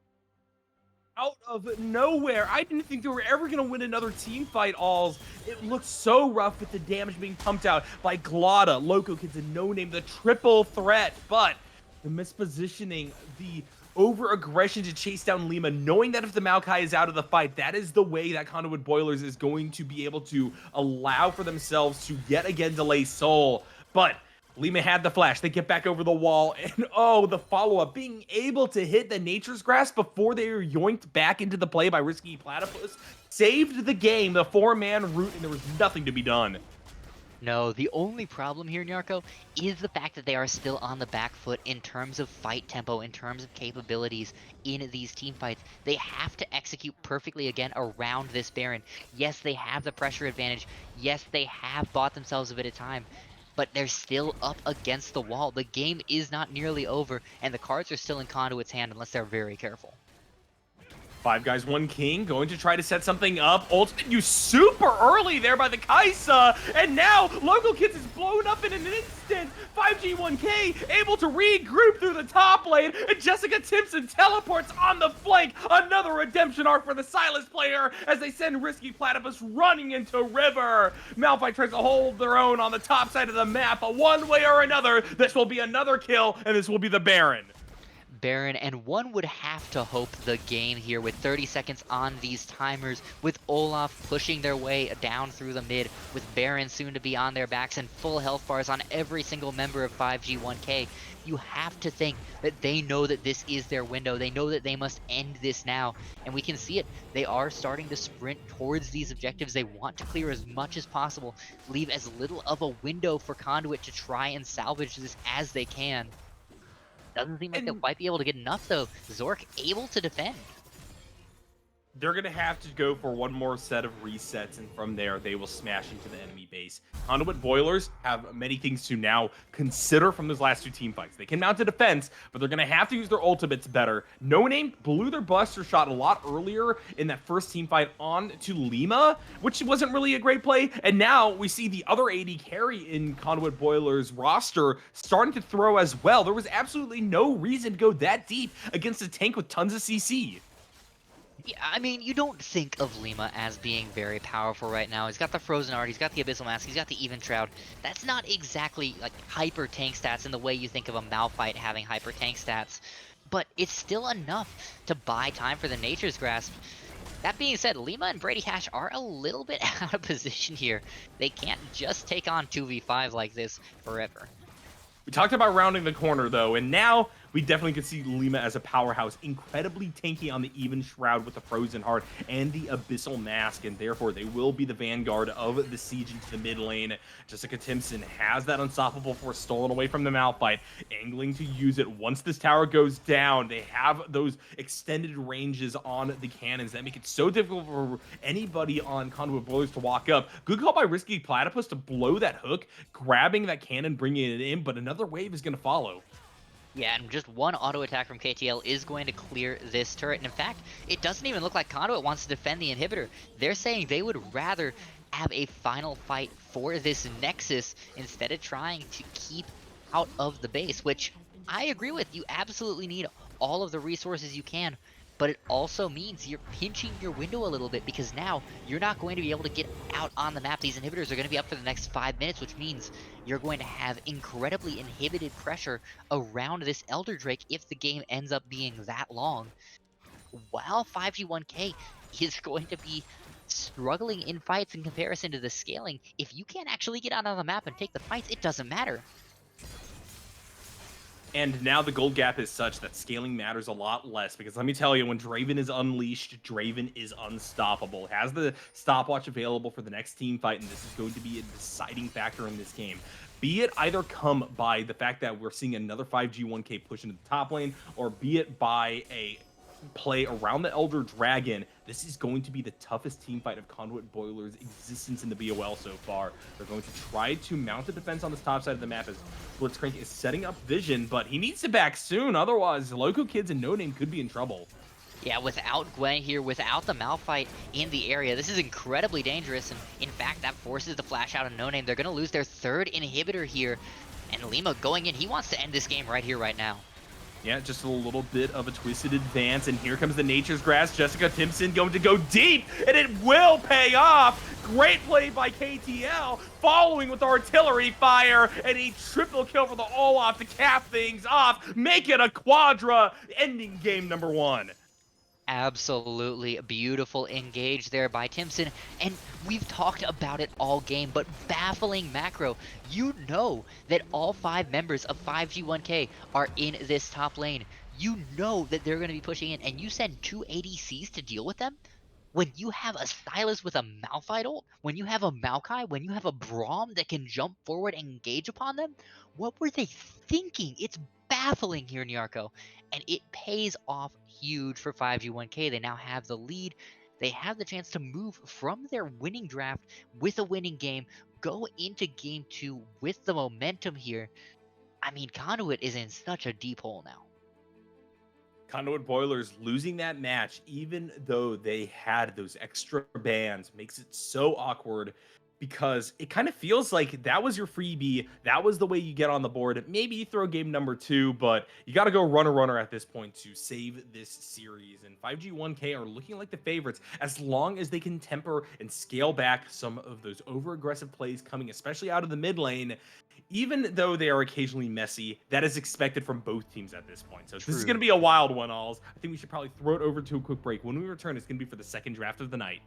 Out of nowhere. I didn't think they were ever going to win another team fight, Alls. It looked so rough with the damage being pumped out by Glotta, Loco Kids, and No Name, the triple threat. But the mispositioning, the over-aggression to chase down Lima, knowing that if the Maokai is out of the fight, that is the way that Conduit Boilers is going to be able to allow for themselves to yet again delay Soul. But Lima had the flash. They get back over the wall, and oh, the follow-up. Being able to hit the Nature's Grasp before they were yoinked back into the play by Risky Platypus saved the game, the 4-man route, and there was nothing to be done. No, the only problem here, Nyarko, is the fact that they are still on the back foot in terms of fight tempo, in terms of capabilities in these team fights. They have to execute perfectly again around this Baron. Yes, they have the pressure advantage. Yes, they have bought themselves a bit of time. But they're still up against the wall. The game is not nearly over, and the cards are still in Conduit's hand unless they're very careful. 5 guys, 1 king, going to try to set something up. Ultimate used super early there by the Kaisa, and now Local Kids is blown up in an instant. 5G1K able to regroup through the top lane, and Jessica Timpson teleports on the flank. Another redemption arc for the Silas player as they send Risky Platypus running into River. Malphite tries to hold their own on the top side of the map, but one way or another, this will be another kill, and this will be the Baron. Baron, and one would have to hope the game here with 30 seconds on these timers, with Olaf pushing their way down through the mid, with Baron soon to be on their backs and full health bars on every single member of 5G1K. You have to think that they know that this is their window. They know that they must end this now, and we can see it. They are starting to sprint towards these objectives. They want to clear as much as possible, leave as little of a window for Conduit to try and salvage this as they can. Doesn't seem like they might be able to get enough, though. Zork able to defend. They're going to have to go for one more set of resets, and from there, they will smash into the enemy base. Conduit Boilers have many things to now consider from those last 2 team fights. They can mount a defense, but they're going to have to use their ultimates better. No Name blew their Buster shot a lot earlier in that first team fight on to Lima, which wasn't really a great play. And now we see the other AD carry in Conduit Boilers roster starting to throw as well. There was absolutely no reason to go that deep against a tank with tons of CC. Yeah, I mean, you don't think of Lima as being very powerful right now. He's got the Frozen Art, he's got the Abyssal Mask, he's got the Even Shroud. That's not exactly like hyper tank stats in the way you think of a Malphite having hyper tank stats, but it's still enough to buy time for the Nature's Grasp. That being said, Lima and Brady Hash are a little bit out of position here. They can't just take on 2v5 like this forever. We talked about rounding the corner, though, and now we definitely could see Lima as a powerhouse, incredibly tanky on the Even Shroud with the Frozen Heart and the Abyssal Mask, and therefore they will be the vanguard of the siege into the mid lane. Jessica Timpson has that unstoppable force stolen away from the Malphite, angling to use it once this tower goes down. They have those extended ranges on the cannons that make it so difficult for anybody on Conduit Boilers to walk up. Good call by Risky Platypus to blow that hook, grabbing that cannon, bringing it in, but another wave is going to follow. Yeah, and just one auto attack from KTL is going to clear this turret. And in fact, it doesn't even look like Conduit wants to defend the inhibitor. They're saying they would rather have a final fight for this Nexus instead of trying to keep out of the base, which I agree with. You absolutely need all of the resources you can, but it also means you're pinching your window a little bit because now you're not going to be able to get out on the map. These inhibitors are going to be up for the next 5 minutes, which means you're going to have incredibly inhibited pressure around this Elder Drake if the game ends up being that long. While 5G1K is going to be struggling in fights in comparison to the scaling, if you can't actually get out on the map and take the fights, it doesn't matter. And now the gold gap is such that scaling matters a lot less, because let me tell you, when Draven is unleashed, Draven is unstoppable. Has the stopwatch available for the next team fight, and this is going to be a deciding factor in this game. Be it either come by the fact that we're seeing another 5G1K push into the top lane, or be it by a play around the Elder Dragon, this is going to be the toughest team fight of Conduit Boiler's existence in the BOL so far. They're going to try to mount a defense on this top side of the map as Blitzcrank is setting up vision, but he needs to back soon, otherwise Loco Kids and No Name could be in trouble. Yeah, without Gwen here, without the Malphite in the area, this is incredibly dangerous, and in fact, that forces the flash out of No Name. They're going to lose their third inhibitor here, and Lima going in, he wants to end this game right here, right now. Yeah, just a little bit of a twisted advance, and here comes the Nature's Grass. Jessica Timpson going to go deep, and it will pay off. Great play by KTL, following with artillery fire, and a triple kill for the Olaf to cap things off, make it a quadra, ending game number 1. Absolutely beautiful engage there by Timpson, and we've talked about it all game, but baffling macro. You know that all 5 members of 5G1K are in this top lane. You know that they're going to be pushing in, and you send 2 ADCs to deal with them? When you have a Stylus with a Malphite ult, when you have a Maokai, when you have a Braum that can jump forward and engage upon them, what were they thinking? It's baffling here in Yarko, and it pays off huge for 5G1K. They now have the lead. They have the chance to move from their winning draft with a winning game, go into game 2 with the momentum here. I mean, Conduit is in such a deep hole now. Conduit Boilers losing that match, even though they had those extra bans, makes it so awkward, because it kind of feels like that was your freebie. That was the way you get on the board. Maybe you throw game number 2, but you got to go runner at this point to save this series. And 5G1K are looking like the favorites as long as they can temper and scale back some of those over-aggressive plays coming, especially out of the mid lane. Even though they are occasionally messy, that is expected from both teams at this point. So This is going to be a wild one, Alls. I think we should probably throw it over to a quick break. When we return, it's going to be for the second draft of the night.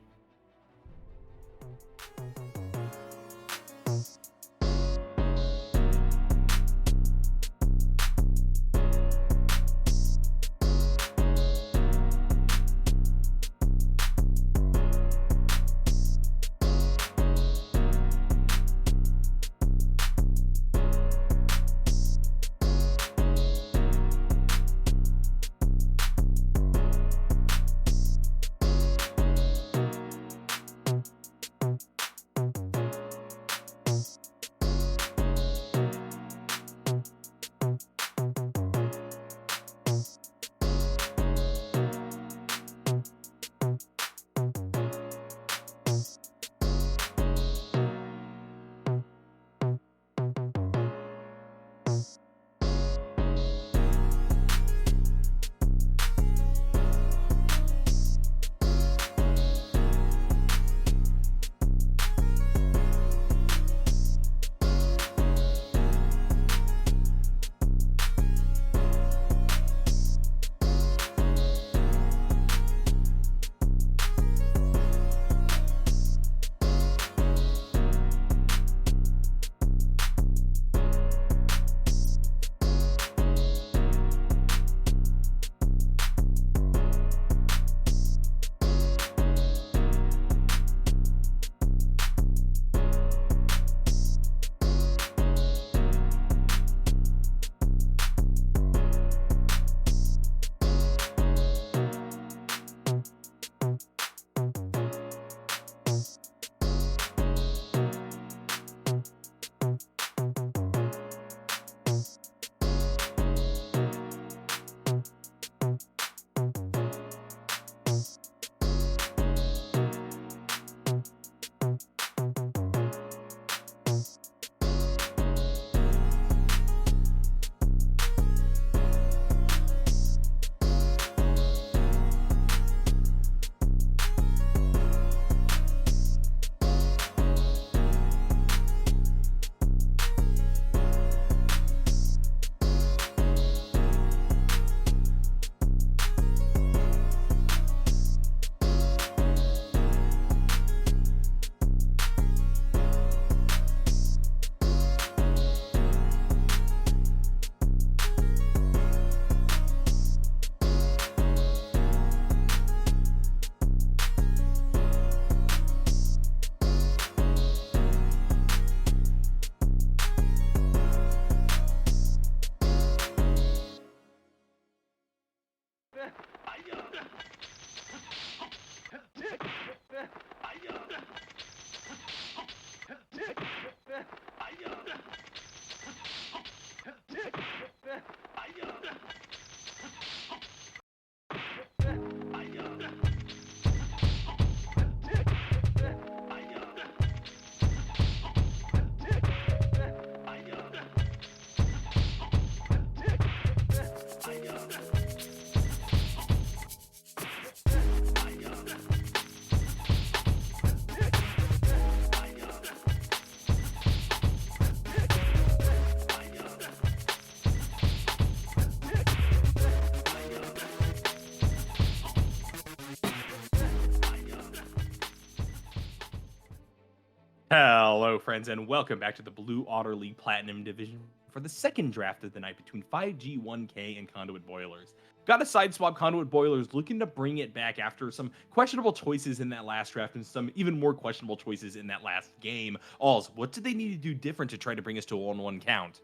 Hello, friends, and welcome back to the Blue Otter League Platinum Division for the second draft of the night between 5G1K and Conduit Boilers. Got a side swap Conduit Boilers looking to bring it back after some questionable choices in that last draft and some even more questionable choices in that last game. Alls, what do they need to do different to try to bring us to a 1-1 count?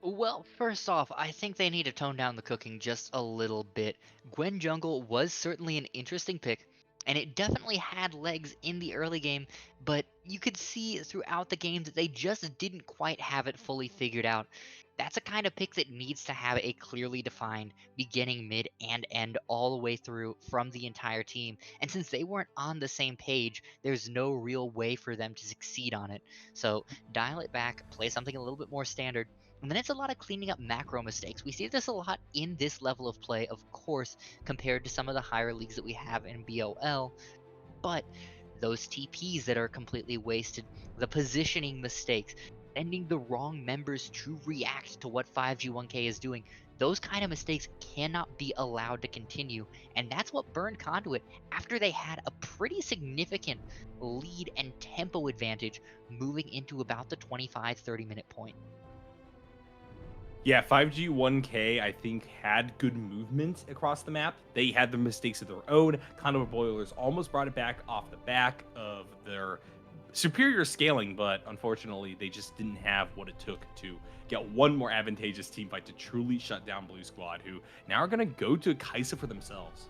Well, first off, I think they need to tone down the cooking just a little bit. Gwen Jungle was certainly an interesting pick, and it definitely had legs in the early game, but you could see throughout the game that they just didn't quite have it fully figured out. That's a kind of pick that needs to have a clearly defined beginning, mid, and end all the way through from the entire team. And since they weren't on the same page, there's no real way for them to succeed on it. So dial it back, play something a little bit more standard, and then it's a lot of cleaning up macro mistakes. We see this a lot in this level of play, of course, compared to some of the higher leagues that we have in BOL. But those TPs that are completely wasted, the positioning mistakes, sending the wrong members to react to what 5G1K is doing, those kind of mistakes cannot be allowed to continue. And that's what burned Conduit after they had a pretty significant lead and tempo advantage moving into about the 25-30 minute point. Yeah, 5G1K, I think, had good movement across the map. They had the mistakes of their own. Conduit Boilers almost brought it back off the back of their superior scaling, but unfortunately, they just didn't have what it took to get one more advantageous team fight to truly shut down Blue Squad, who now are going to go to Kaisa for themselves.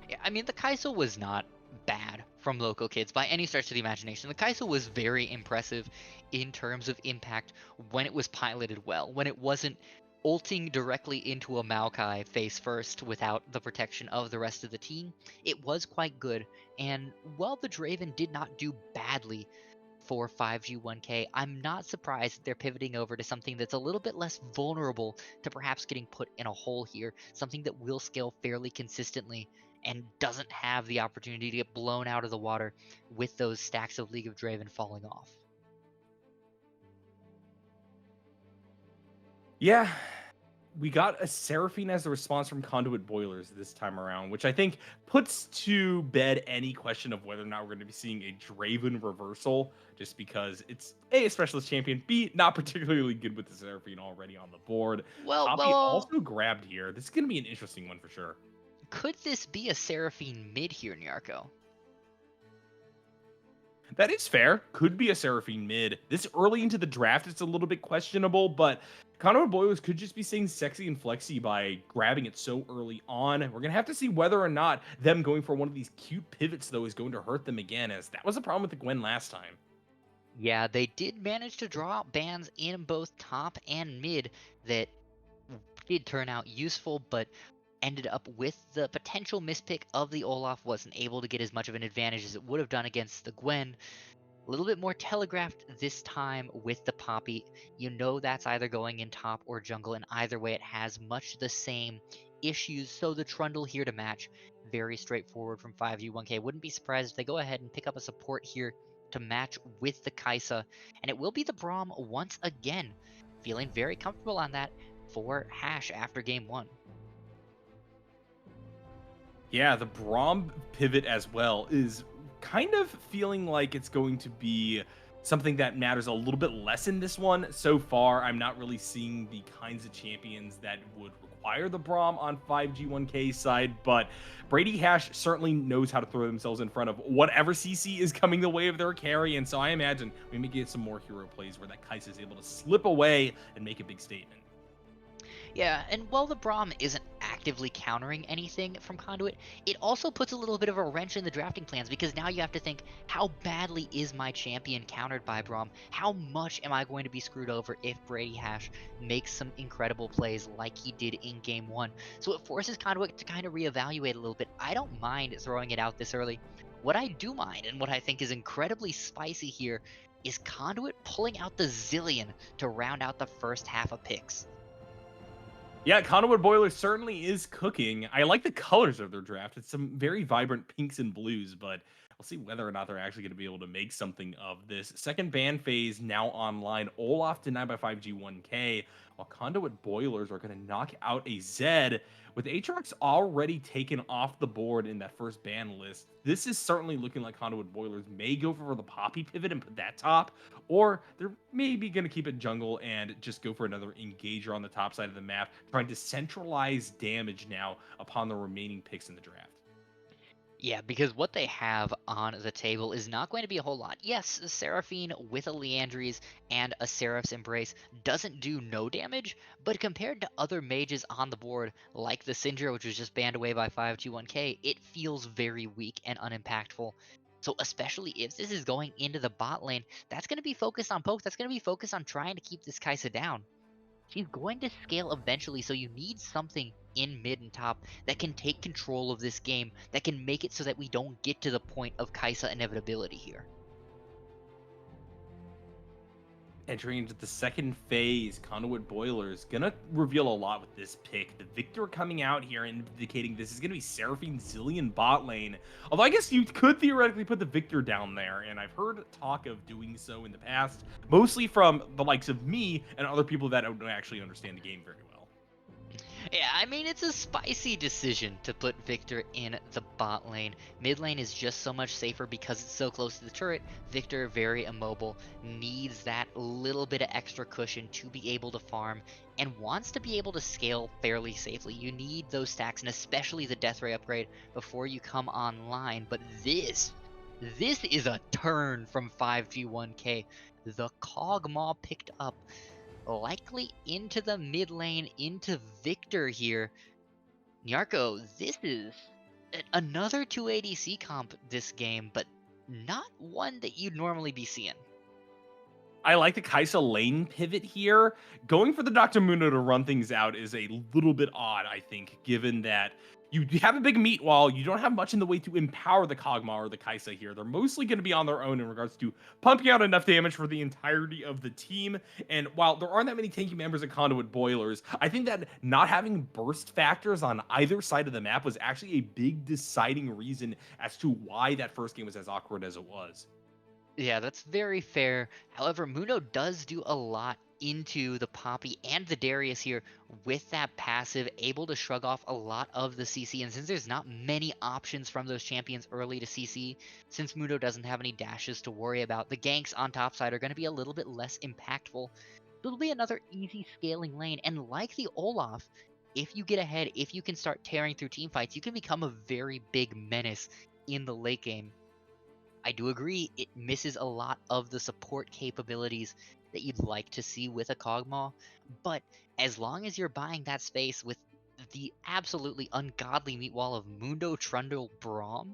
Yeah, I mean, the Kaiso was not bad from local kids by any stretch of the imagination. The Kaiso was very impressive in terms of impact when it was piloted well, when it wasn't ulting directly into a Maokai face first without the protection of the rest of the team. It was quite good, and while the Draven did not do badly for 5G1K, I'm not surprised that they're pivoting over to something that's a little bit less vulnerable to perhaps getting put in a hole here, something that will scale fairly consistently and doesn't have the opportunity to get blown out of the water with those stacks of League of Draven falling off. Yeah, we got a Seraphine as a response from Conduit Boilers this time around, which I think puts to bed any question of whether or not we're going to be seeing a Draven reversal, just because it's a specialist champion, B, not particularly good with the Seraphine already on the board. Well, Poppy well, also grabbed here. This is going to be an interesting one for sure. could this be a Seraphine mid here, Nyarko? That is fair. Could be a Seraphine mid. This early into the draft, it's a little bit questionable, but Conor Boilers could just be saying sexy and flexy by grabbing it so early on. We're going to have to see whether or not them going for one of these cute pivots, though, is going to hurt them again, as that was a problem with the Gwen last time. Yeah, they did manage to draw out bans in both top and mid that did turn out useful, but ended up with the potential mispick of the Olaf, wasn't able to get as much of an advantage as it would have done against the Gwen. A little bit more telegraphed this time with the Poppy. You know that's either going in top or jungle, and either way it has much the same issues. So the Trundle here to match, very straightforward from 5G1K. Wouldn't be surprised if they go ahead and pick up a support here to match with the Kaisa. And it will be the Braum once again. Feeling very comfortable on that for Hash after game one. Yeah, the Braum pivot as well is kind of feeling like it's going to be something that matters a little bit less in this one. So far, I'm not really seeing the kinds of champions that would require the Braum on 5G1K side, but Brady Hash certainly knows how to throw themselves in front of whatever CC is coming the way of their carry, and so I imagine we may get some more hero plays where that Kai'Sa is able to slip away and make a big statement. Yeah, and while the Braum isn't actively countering anything from Conduit, it also puts a little bit of a wrench in the drafting plans because now you have to think, how badly is my champion countered by Braum? How much am I going to be screwed over if Brady Hash makes some incredible plays like he did in game one? So it forces Conduit to kind of reevaluate a little bit. I don't mind throwing it out this early. What I do mind, and what I think is incredibly spicy here, is Conduit pulling out the Zillion to round out the first half of picks. Yeah, Conduit Boiler certainly is cooking. I like the colors of their draft. It's some very vibrant pinks and blues, but We'll see whether or not they're actually going to be able to make something of this. Second ban phase now online. Olaf denied by 5G1K, while Conduit Boilers are going to knock out a Zed. With Aatrox already taken off the board in that first ban list, this is certainly looking like Conduit Boilers may go for the Poppy pivot and put that top, or they're maybe going to keep it jungle and just go for another engager on the top side of the map, trying to centralize damage now upon the remaining picks in the draft. Yeah, because what they have on the table is not going to be a whole lot. Yes, Seraphine with a Leandries and a Seraph's Embrace doesn't do no damage, but compared to other mages on the board, like the Syndra, which was just banned away by 5G1K, it feels very weak and unimpactful. So especially if this is going into the bot lane, that's going to be focused on poke. That's going to be focused on trying to keep this Kai'Sa down. She's going to scale eventually, so you need something in mid and top that can take control of this game, that can make it so that we don't get to the point of Kai'Sa inevitability here. Entering into the second phase, Conduit Boilers gonna reveal a lot with this pick. The Victor coming out here and indicating this is gonna be Seraphine Zillion bot lane. Although I guess you could theoretically put the Victor down there, and I've heard talk of doing so in the past, mostly from the likes of me and other people that don't actually understand the game very well. Yeah, I mean, it's a spicy decision to put Victor in the bot lane. Mid lane is just so much safer because it's so close to the turret. Victor, very immobile, needs that little bit of extra cushion to be able to farm and wants to be able to scale fairly safely. You need those stacks, and especially the Death Ray upgrade before you come online. But this is a turn from 5G1K. The Kog'Maw picked up likely into the mid lane, into Victor here. Nyarko, this is another 280C comp this game, but not one that you'd normally be seeing. I like the Kai'Sa lane pivot here. Going for the Dr. Mundo to run things out is a little bit odd, I think, given that you have a big meat wall. You don't have much in the way to empower the Kog'Maw or the Kai'Sa here. They're mostly going to be on their own in regards to pumping out enough damage for the entirety of the team. And while there aren't that many tanky members of Conduit Boilers, I think that not having burst factors on either side of the map was actually a big deciding reason as to why that first game was as awkward as it was. Yeah, that's very fair. However, Muno does do a lot into the Poppy and the Darius here with that passive, able to shrug off a lot of the CC. And since there's not many options from those champions early to CC, since Muno doesn't have any dashes to worry about, the ganks on top side are going to be a little bit less impactful. It'll be another easy scaling lane. And like the Olaf, if you get ahead, if you can start tearing through team fights, you can become a very big menace in the late game. I do agree it misses a lot of the support capabilities that you'd like to see with a Kog'Maw, but as long as you're buying that space with the absolutely ungodly meat wall of Mundo Trundle Braum,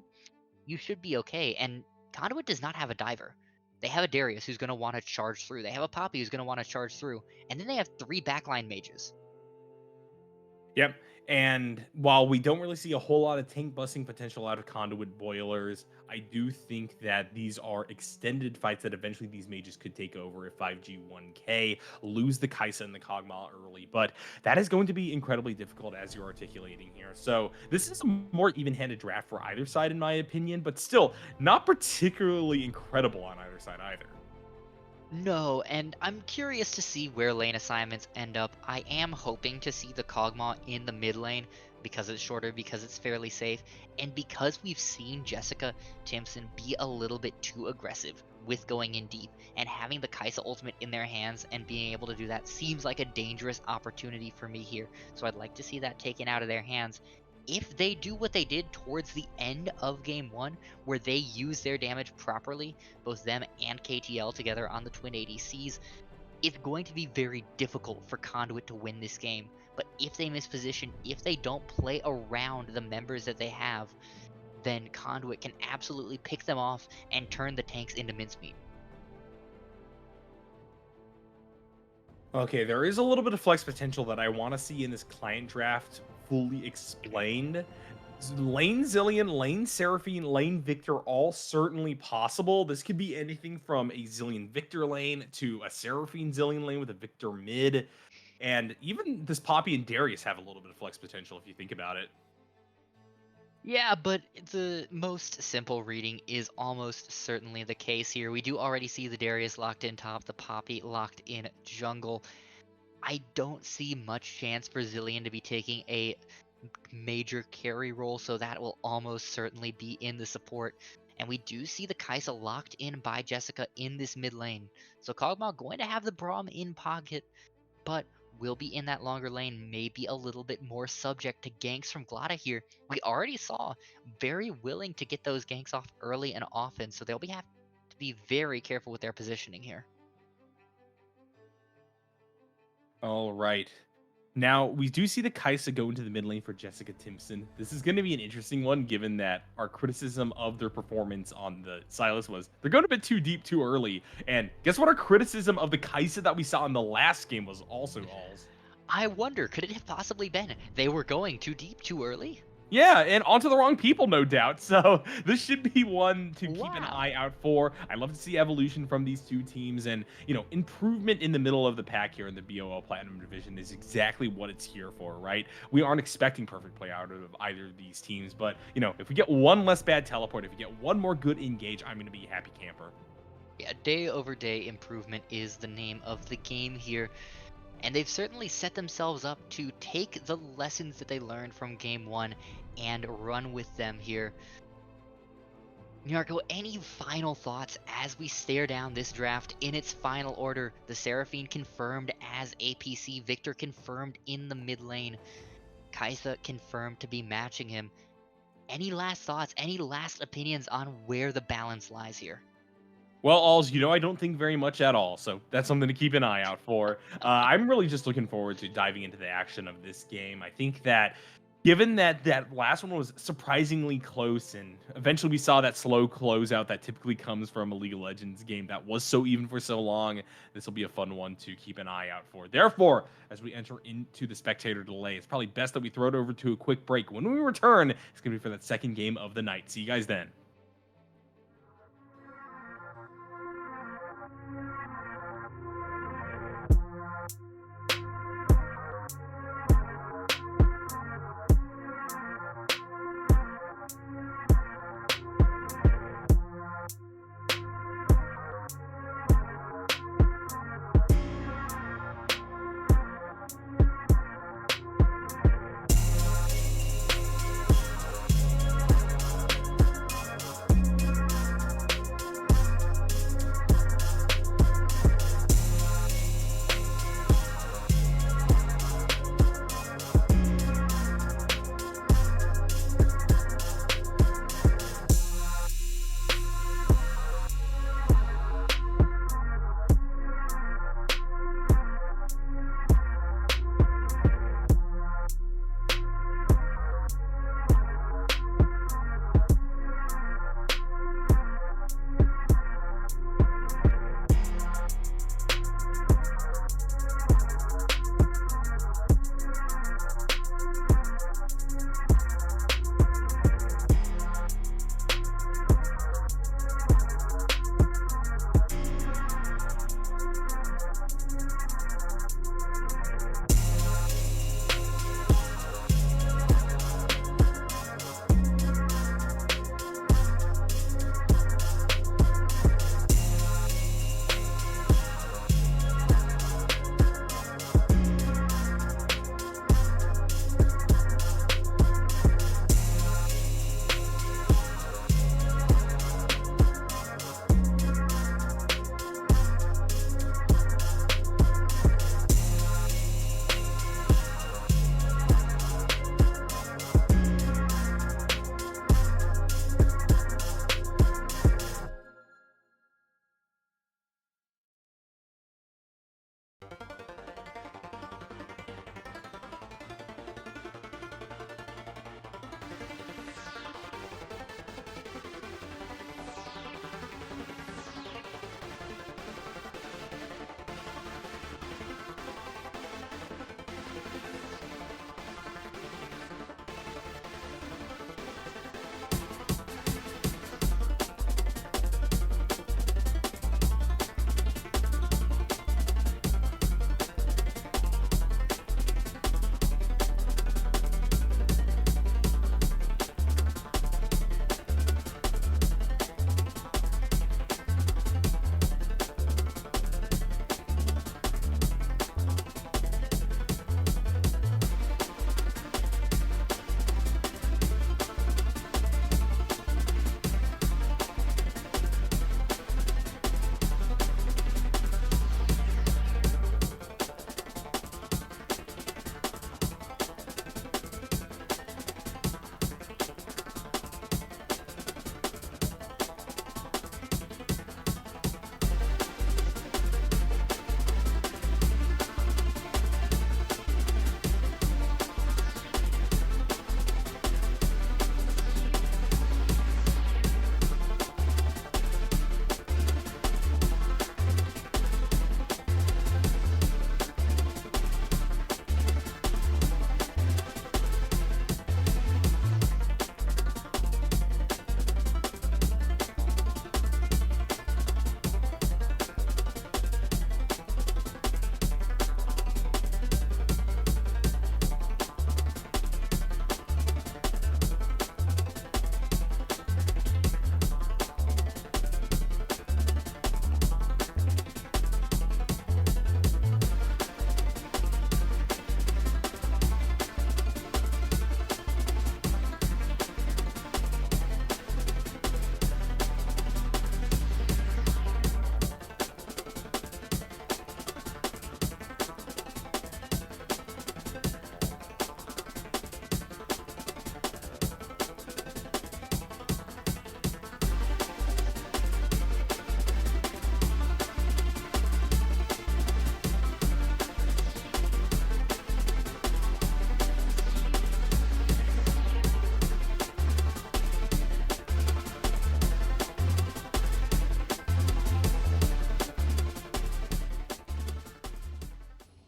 you should be okay. And Conduit does not have a diver. They have a Darius who's going to want to charge through. They have a Poppy who's going to want to charge through. And then they have 3 backline mages. Yep. And while we don't really see a whole lot of tank busting potential out of Conduit Boilers, I do think that these are extended fights that eventually these mages could take over if 5G1K lose the Kai'Sa and the Kog'Maw early. But that is going to be incredibly difficult as you're articulating here. So this is a more even-handed draft for either side, in my opinion, but still not particularly incredible on either side either. No, and I'm curious to see where lane assignments end up. I am hoping to see the Kog'Maw in the mid lane because it's shorter, because it's fairly safe, and because we've seen Jessica Timpson be a little bit too aggressive with going in deep, and having the Kai'Sa ultimate in their hands and being able to do that seems like a dangerous opportunity for me here. So I'd like to see that taken out of their hands. If they do what they did towards the end of game 1, where they use their damage properly, both them and KTL together on the twin ADCs, it's going to be very difficult for Conduit to win this game. But if they miss position, if they don't play around the members that they have, then Conduit can absolutely pick them off and turn the tanks into mincemeat. Okay, there is a little bit of flex potential that I want to see in this client draft fully explained. Lane Zillion, Lane Seraphine, Lane Victor, all certainly possible. This could be anything from a Zillion Victor lane to a Seraphine Zillion lane with a Victor mid. And even this Poppy and Darius have a little bit of flex potential if you think about it. Yeah, but the most simple reading is almost certainly the case here. We do already see the Darius locked in top, the Poppy locked in jungle. I don't see much chance for Zillion to be taking a major carry role, so that will almost certainly be in the support. And we do see the Kai'Sa locked in by Jessica in this mid lane. So Kog'Maw going to have the Braum in pocket, but will be in that longer lane, maybe a little bit more subject to ganks from Glada here. We already saw very willing to get those ganks off early and often, so they'll have to be very careful with their positioning here. All right. Now, we do see the Kai'Sa go into the mid lane for Jessica Timpson. This is going to be an interesting one, given that our criticism of their performance on the Sylas was they're going a bit too deep too early. And guess what? Our criticism of the Kai'Sa that we saw in the last game was also alls. I wonder, could it have possibly been they were going too deep too early? Yeah, and onto the wrong people, no doubt. So this should be one to keep an Wow. eye out for. I love to see evolution from these two teams, and improvement in the middle of the pack here in the BOL Platinum Division is exactly what it's here for, right? We aren't expecting perfect play out of either of these teams, but if we get one less bad teleport, if we get one more good engage, I'm gonna be a happy camper. Yeah, day over day improvement is the name of the game here. And they've certainly set themselves up to take the lessons that they learned from game one and run with them here. Nyarko, any final thoughts as we stare down this draft in its final order? The Seraphine confirmed as APC, Victor confirmed in the mid lane, Kai'Sa confirmed to be matching him. Any last thoughts, any last opinions on where the balance lies here? Well, Alls, I don't think very much at all, so that's something to keep an eye out for. I'm really just looking forward to diving into the action of this game. I think that given that that last one was surprisingly close, and eventually we saw that slow closeout that typically comes from a League of Legends game that was so even for so long, this will be a fun one to keep an eye out for. Therefore, as we enter into the spectator delay, it's probably best that we throw it over to a quick break. When we return, it's going to be for that second game of the night. See you guys then.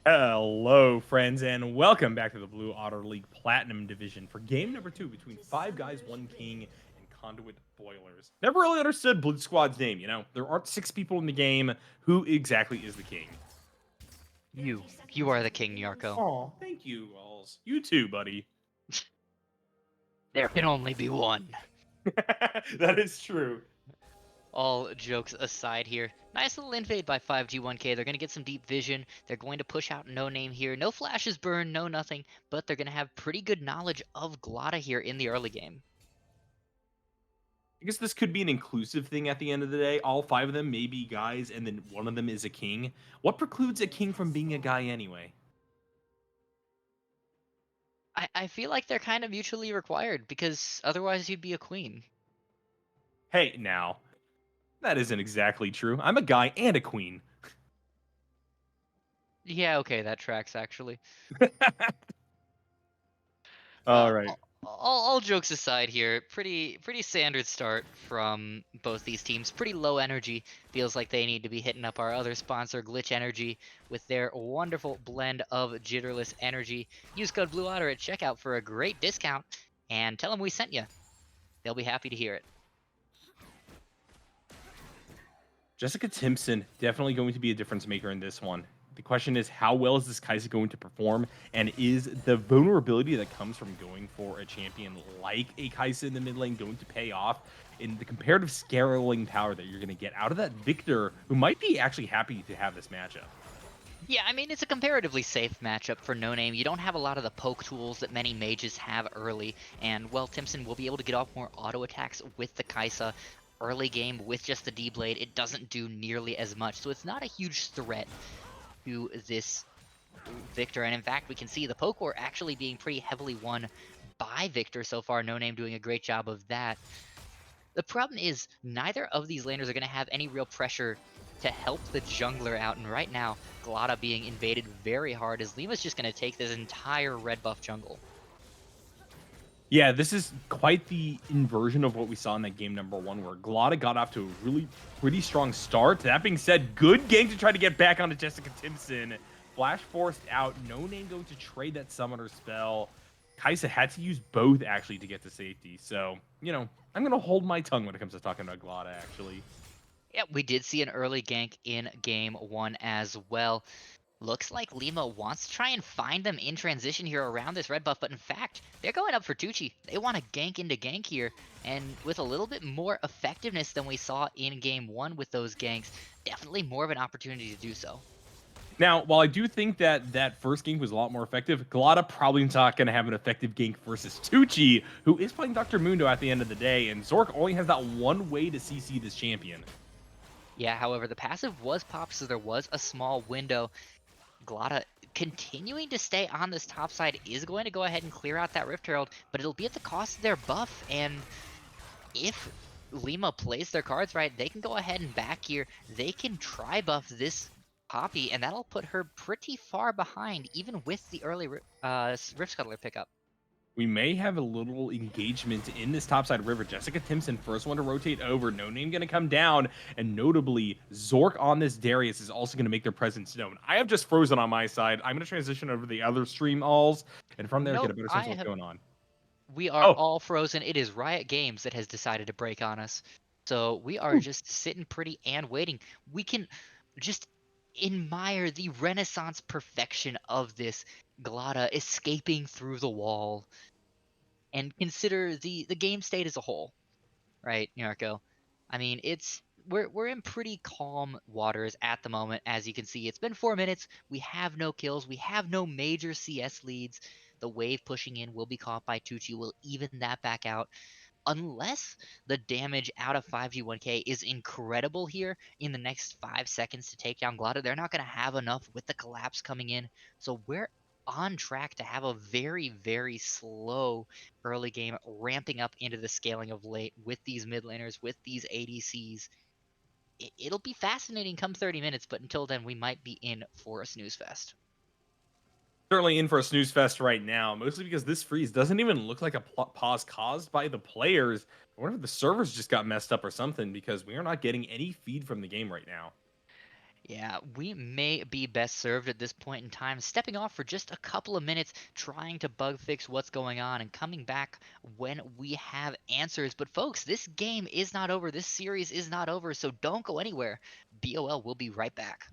Hello, friends, and welcome back to the Blue Otter League Platinum Division for game number 2 between Five Guys, One King, and Conduit Boilers. Never really understood Blue Squad's name, you know? There aren't 6 people in the game. Who exactly is the king? You are the king, Yarko. Oh, thank you, Walls. You too, buddy. There can only be one. That is true. All jokes aside here, nice little invade by 5G1K. They're going to get some deep vision. They're going to push out no name here. No flashes burn, no nothing, but they're going to have pretty good knowledge of Glotta here in the early game. I guess this could be an inclusive thing at the end of the day. All 5 of them may be guys, and then one of them is a king. What precludes a king from being a guy anyway? I feel like they're kind of mutually required because otherwise you'd be a queen. Hey, now, that isn't exactly true. I'm a guy and a queen. Yeah, okay, that tracks actually. All right. All jokes aside here, pretty standard start from both these teams. Pretty low energy. Feels like they need to be hitting up our other sponsor, Glitch Energy, with their wonderful blend of jitterless energy. Use code BlueOtter at checkout for a great discount, and tell them we sent you. They'll be happy to hear it. Jessica Timpson definitely going to be a difference maker in this one. The question is, how well is this Kai'Sa going to perform? And is the vulnerability that comes from going for a champion like a Kai'Sa in the mid lane going to pay off in the comparative scaling power that you're going to get out of that Victor, who might be actually happy to have this matchup? Yeah, I mean, it's a comparatively safe matchup for No Name. You don't have a lot of the poke tools that many mages have early, and, well, Timpson will be able to get off more auto attacks with the Kai'Sa. Early game with just the D-Blade, it doesn't do nearly as much, so it's not a huge threat to this Victor. And in fact, we can see the poke war actually being pretty heavily won by Victor so far. No Name doing a great job of that. The problem is neither of these laners are going to have any real pressure to help the jungler out, and right now, Glotta being invaded very hard as Lima's just going to take this entire red buff jungle. Yeah, this is quite the inversion of what we saw in that game number 1, where Glotta got off to a really pretty strong start. That being said, good gank to try to get back onto Jessica Timpson. Flash forced out, no name going to trade that summoner spell. Kai'Sa had to use both actually to get to safety. So, you know, I'm going to hold my tongue when it comes to talking about Glotta actually. Yeah, we did see an early gank in game 1 as well. Looks like Lima wants to try and find them in transition here around this red buff, but in fact, they're going up for Tucci. They want to gank into gank here, and with a little bit more effectiveness than we saw in game 1 with those ganks, definitely more of an opportunity to do so. Now, while I do think that that first gank was a lot more effective, Glotta probably not going to have an effective gank versus Tucci, who is playing Dr. Mundo at the end of the day, and Zork only has that one way to CC this champion. Yeah, however, the passive was popped, so there was a small window. Glotta continuing to stay on this top side is going to go ahead and clear out that Rift Herald, but it'll be at the cost of their buff, and if Lima plays their cards right, they can go ahead and back here. They can try buff this Poppy, and that'll put her pretty far behind, even with the early Rift Scuttler pickup. We may have a little engagement in this topside river. Jessica Timpson, first one to rotate over. No name going to come down. And notably, Zork on this Darius is also going to make their presence known. I have just frozen on my side. I'm going to transition over to the other stream alls. And from there, get a Nope, better sense of what's going on. we are Oh, all frozen. It is Riot Games that has decided to break on us. So we are just sitting pretty and waiting. We can just admire the renaissance perfection of this Glotta escaping through the wall and consider the game state as a whole, right, Yarko? I mean, we're in pretty calm waters at the moment, as you can see. It's been 4 minutes. We have no kills. We have no major CS leads. The wave pushing in will be caught by Tucci. Will even that back out. Unless the damage out of 5G1K is incredible here in the next 5 seconds to take down Glotta, they're not going to have enough with the collapse coming in. So we're on track to have a very, very slow early game, ramping up into the scaling of late with these mid laners, with these ADCs. It'll be fascinating come 30 minutes, but until then, we might be in for a snooze fest. certainly in for a snooze fest right now, mostly because this freeze doesn't even look like a pause caused by the players. I wonder if the servers just got messed up or something, because we are not getting any feed from the game right now. Yeah, we may be best served at this point in time, stepping off for just a couple of minutes, trying to bug fix what's going on, and coming back when we have answers. But folks, this game is not over. This series is not over, so don't go anywhere. BOL will be right back.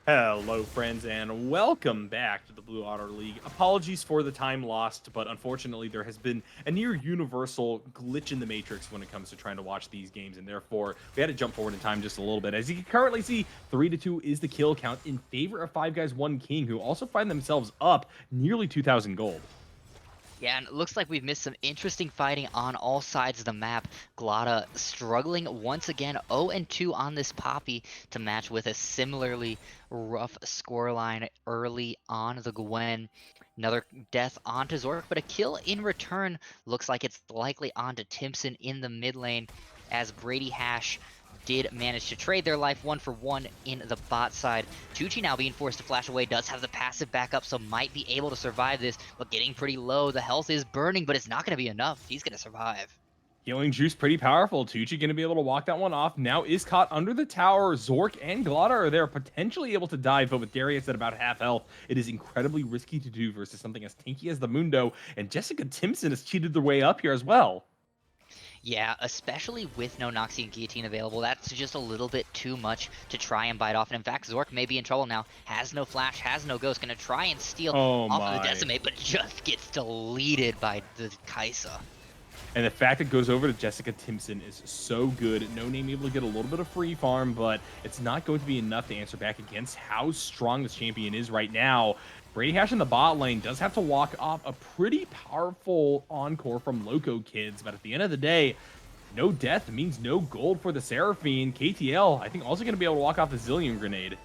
Hello, friends, and welcome back to the Blue Otter League. Apologies for the time lost, but unfortunately, there has been a near universal glitch in the matrix when it comes to trying to watch these games, and therefore we had to jump forward in time just a little bit. As you can currently see, 3-2 is the kill count in favor of Five Guys One King, who also find themselves up nearly 2,000 gold. Yeah, and it looks like we've missed some interesting fighting on all sides of the map. Glotta struggling once again, 0-2 on this Poppy to match with a similarly rough scoreline early on the Gwen. Another death onto Zork, but a kill in return. Looks like it's likely onto Timpson in the mid lane as Brady Hash did manage to trade their life 1-for-1 in the bot side. Tucci now being forced to flash away, does have the passive backup, so might be able to survive this, but getting pretty low. The health is burning, but it's not going to be enough. He's going to survive. Healing Juice pretty powerful. Tucci going to be able to walk that one off. Now is caught under the tower. Zork and Glotta are there, potentially able to dive, but with Darius at about half health, it is incredibly risky to do versus something as tanky as the Mundo. And Jessica Timpson has cheated their way up here as well. Yeah, especially with no Noxian Guillotine available, that's just a little bit too much to try and bite off. And in fact, Zork may be in trouble now. Has no flash, has no ghost, gonna try and steal Oh off of the my. Decimate, but just gets deleted by the Kaisa. And the fact it goes over to Jessica Timpson is so good. No Name able to get a little bit of free farm, but it's not going to be enough to answer back against how strong this champion is right now. Brady Hash in the bot lane does have to walk off a pretty powerful encore from Loco Kids, but at the end of the day, no death means no gold for the Seraphine. KTL, I think, also going to be able to walk off the Zillion Grenade.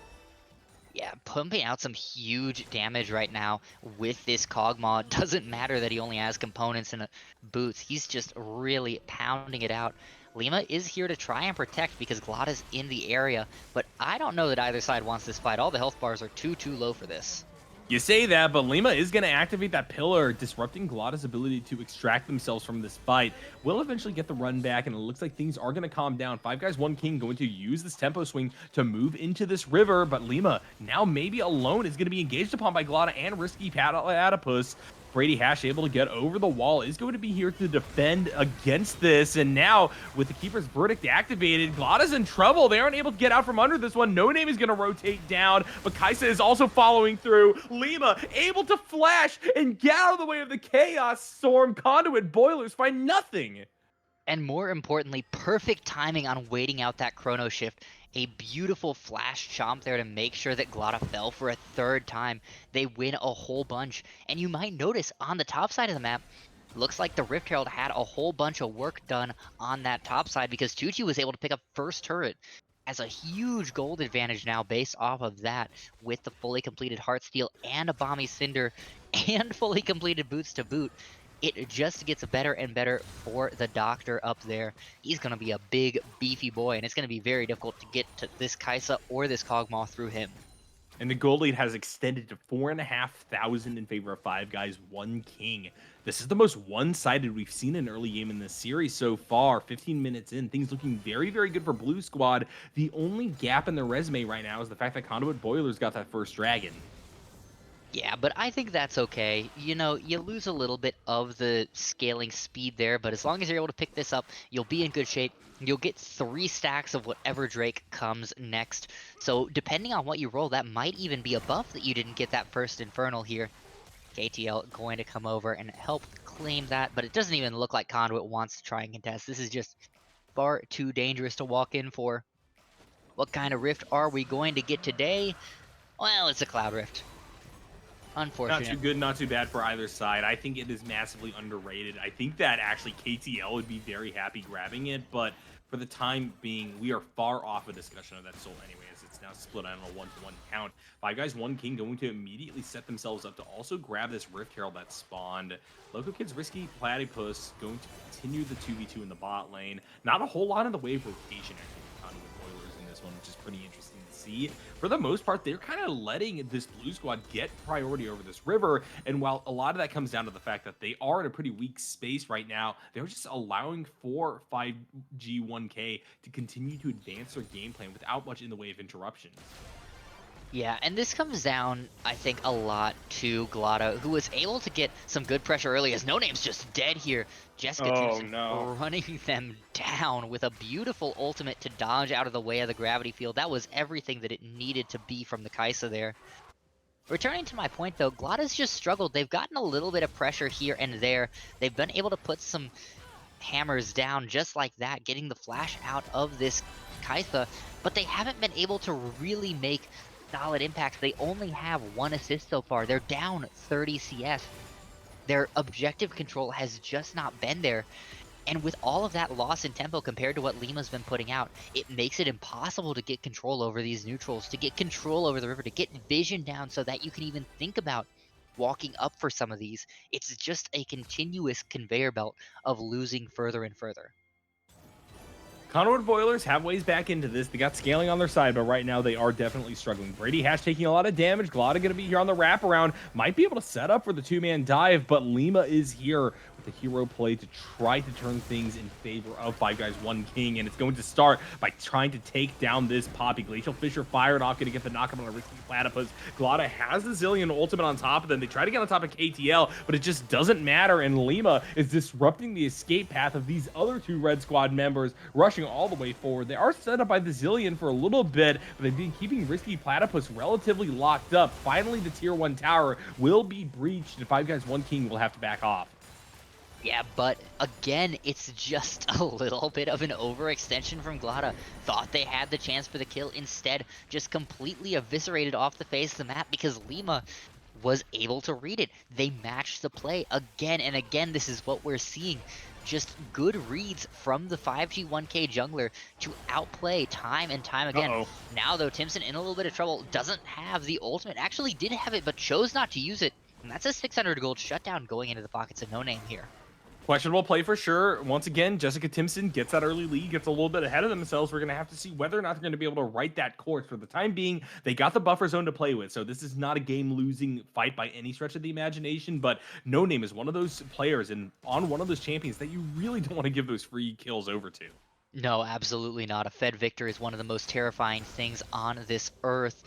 Yeah, pumping out some huge damage right now with this Kog'Maw. It doesn't matter that he only has components and boots. He's just really pounding it out. Lima is here to try and protect because Glotta's in the area, but I don't know that either side wants this fight. All the health bars are too low for this. You say that, but Lima is going to activate that pillar, disrupting Glotta's ability to extract themselves from this fight. Will eventually get the run back, and it looks like things are going to calm down. Five Guys, One King going to use this tempo swing to move into this river, but Lima, now maybe alone, is going to be engaged upon by Glotta and Risky Platypus. Brady Hash able to get over the wall, is going to be here to defend against this. And now, with the Keeper's Verdict activated, Glotta's in trouble. They aren't able to get out from under this one. No Name is going to rotate down, but Kaisa is also following through. Lima able to flash and get out of the way of the Chaos Storm. Conduit Boilers find nothing. And more importantly, perfect timing on waiting out that chrono shift. A beautiful flash chomp there to make sure that Glotta fell for a third time. They win a whole bunch. And you might notice on the top side of the map, looks like the Rift Herald had a whole bunch of work done on that top side because Tucci was able to pick up first turret as a huge gold advantage now based off of that with the fully completed Heartsteel and a Bomby Cinder and fully completed Boots to boot. It just gets better and better for the Doctor up there. He's going to be a big, beefy boy, and it's going to be very difficult to get to this Kaisa or this Kog'Maw through him. And the gold lead has extended to 4,500 in favor of Five Guys, One King. This is the most one-sided we've seen in early game in this series so far. 15 minutes in, things looking very, very good for Blue Squad. The only gap in their resume right now is the fact that Conduit Boilers got that first dragon. Yeah, but I think that's okay. You know, you lose a little bit of the scaling speed there, but as long as you're able to pick this up, you'll be in good shape. You'll get 3 stacks of whatever Drake comes next. So depending on what you roll, that might even be a buff that you didn't get that first Infernal here. KTL going to come over and help claim that, but it doesn't even look like Conduit wants to try and contest. This is just far too dangerous to walk in for. What kind of rift are we going to get today? Well, it's a Cloud Rift. Not too Unfortunate. good, not too bad for either side. I think it is massively underrated. I think that actually KTL would be very happy grabbing it, but for the time being, we are far off a discussion of that soul anyways. It's now split on a 1-to-1 count. Five Guys, One King going to immediately set themselves up to also grab this Rift Herald that spawned. Loco Kids Risky Platypus going to continue the 2v2 in the bot lane. Not a whole lot in the wave rotation actually with Boilers in this one, which is pretty interesting to see. For the most part, they're kind of letting this Blue Squad get priority over this river. And while a lot of that comes down to the fact that they are in a pretty weak space right now, they're just allowing for 5G1K to continue to advance their game plan without much in the way of interruptions. Yeah, and this comes down, I think, a lot to Glada, who was able to get some good pressure early as No Name's just dead here. Jessica Oh Timpson no. running them down with a beautiful ultimate to dodge out of the way of the gravity field. That was everything that it needed to be from the Kaisa there. Returning to my point though, Glada's just struggled. They've gotten a little bit of pressure here and there. They've been able to put some hammers down just like that, getting the flash out of this Kaitha, but they haven't been able to really make solid impacts. They only have one assist so far. They're down 30 CS. Their objective control has just not been there. And with all of that loss in tempo compared to what Lima's been putting out, it makes it impossible to get control over these neutrals, to get control over the river, to get vision down so that you can even think about walking up for some of these. It's just a continuous conveyor belt of losing further and further. Conduit Boilers have ways back into this. They got scaling on their side, but right now they are definitely struggling. Brady Hash taking a lot of damage. Glada going to be here on the wraparound. Might be able to set up for the two-man dive, but Lima is here with the hero play to try to turn things in favor of Five Guys One King, and it's going to start by trying to take down this Poppy. Glacial Fisher fired off, going to get the knockup on a risky Platypus. Glada has the Zillion ultimate on top of them. They try to get on top of KTL, but it just doesn't matter, and Lima is disrupting the escape path of these other two Red Squad members, rushing all the way forward. They are set up by the Zillion for a little bit, but they've been keeping Risky Platypus relatively locked up. Finally, the tier 1 tower will be breached, and Five Guys One King will have to back off. Yeah, but again, it's just a little bit of an overextension from Glada. Thought they had the chance for the kill, instead just completely eviscerated off the face of the map because Lima was able to read it. They matched the play again and again. This is what we're seeing. Just good reads from the 5G1K jungler to outplay time and time again. Uh-oh. Now though, Timson in a little bit of trouble, doesn't have the ultimate. Actually did have it, but chose not to use it. And that's a 600 gold shutdown going into the pockets of No Name here. Questionable play for sure. Once again, Jessica Timpson gets that early lead, gets a little bit ahead of themselves. We're going to have to see whether or not they're going to be able to right that course. For the time being, they got the buffer zone to play with, so this is not a game-losing fight by any stretch of the imagination, but No Name is one of those players and on one of those champions that you really don't want to give those free kills over to. No, absolutely not. A Fed Victor is one of the most terrifying things on this earth.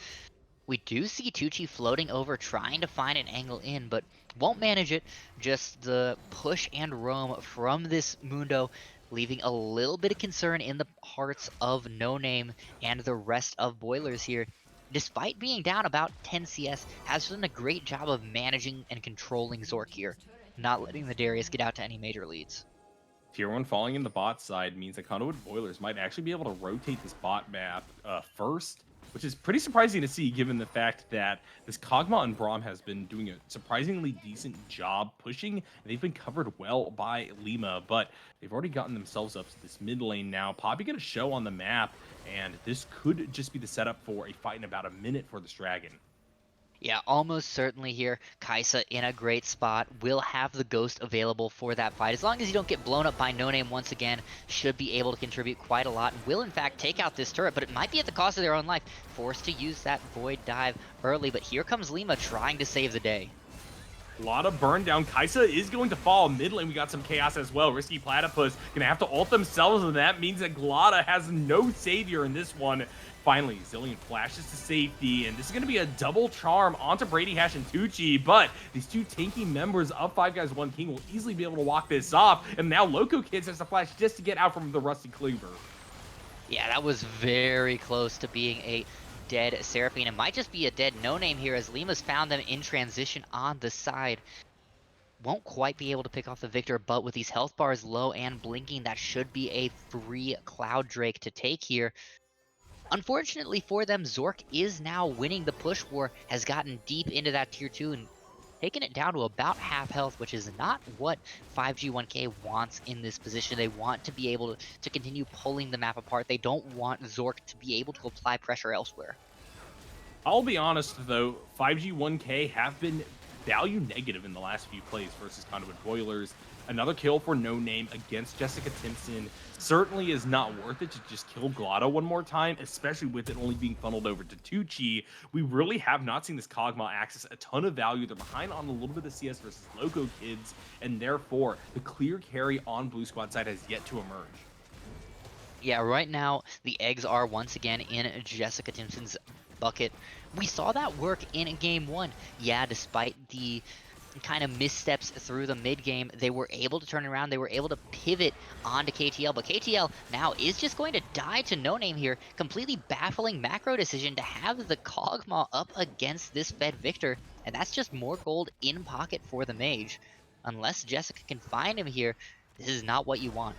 We do see Tucci floating over, trying to find an angle in, but won't manage it. Just the push and roam from this Mundo, leaving a little bit of concern in the hearts of No Name and the rest of Boilers here. Despite being down about 10 CS, has done a great job of managing and controlling Zork here, not letting the Darius get out to any major leads. Tier 1 falling in the bot side means that Conduit Boilers might actually be able to rotate this bot map first, which is pretty surprising to see given the fact that this Kog'Maw and Braum has been doing a surprisingly decent job pushing, and they've been covered well by Lima, but they've already gotten themselves up to this mid lane now. Poppy going to show on the map, and this could just be the setup for a fight in about a minute for this Dragon. Yeah, almost certainly here. Kaisa in a great spot. Will have the Ghost available for that fight. As long as you don't get blown up by No Name once again, should be able to contribute quite a lot. And will, in fact, take out this turret, but it might be at the cost of their own life. Forced to use that Void Dive early, but here comes Lima trying to save the day. A lot of burn down. Kaisa is going to fall. Mid lane, we got some chaos as well. Risky Platypus gonna have to ult themselves, and that means that Glada has no savior in this one. Finally, Zillion flashes to safety, and this is going to be a double charm onto Brady Hash and Tucci, but these two tanky members of Five Guys One King will easily be able to walk this off, and now Loco Kids has to flash just to get out from the Rusty Cleaver. Yeah, that was very close to being a dead Seraphine. It might just be a dead No Name here as Lima's found them in transition on the side. Won't quite be able to pick off the Victor, but with these health bars low and blinking, that should be a free Cloud Drake to take here. Unfortunately for them, Zork is now winning the push war, has gotten deep into that tier 2 and taken it down to about half health, which is not what 5G1K wants in this position. They want to be able to continue pulling the map apart. They don't want Zork to be able to apply pressure elsewhere. I'll be honest, though, 5G1K have been value negative in the last few plays versus Conduit Boilers. Another kill for No Name against Jessica Timpson certainly is not worth it to just kill Glada one more time, especially with it only being funneled over to Tucci. We really have not seen this Kog'Maw access a ton of value. They're behind on a little bit of CS versus Loco Kids, and therefore the clear carry on Blue Squad side has yet to emerge. Yeah, right now the eggs are once again in Jessica Timpson's bucket. We saw that work in game one. Yeah, despite the kind of missteps through the mid game, they were able to turn around. They were able to pivot onto KTL, but KTL now is just going to die to No Name here. Completely baffling macro decision to have the Kog'Maw up against this Fed Victor, and that's just more gold in pocket for the Mage. Unless Jessica can find him here, this is not what you want.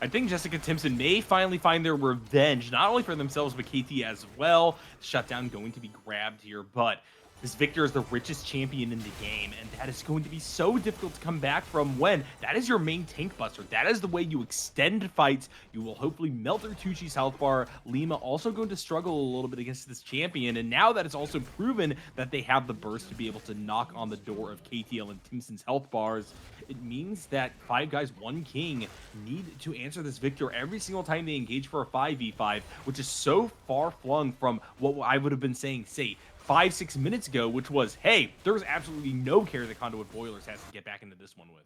I think Jessica Timpson may finally find their revenge, not only for themselves, but KT as well. Shutdown going to be grabbed here, but this Victor is the richest champion in the game, and that is going to be so difficult to come back from when that is your main tank buster. That is the way you extend fights. You will hopefully melt their Tucci's health bar. Lima also going to struggle a little bit against this champion, and now that it's also proven that they have the burst to be able to knock on the door of KTL and Timpson's health bars, it means that 5 guys, 1 king need to answer this Victor every single time they engage for a 5v5, which is so far flung from what I would have been saying, say, 5-6 minutes ago, which was, hey, there's absolutely no care that Conduit Boilers has to get back into this one with.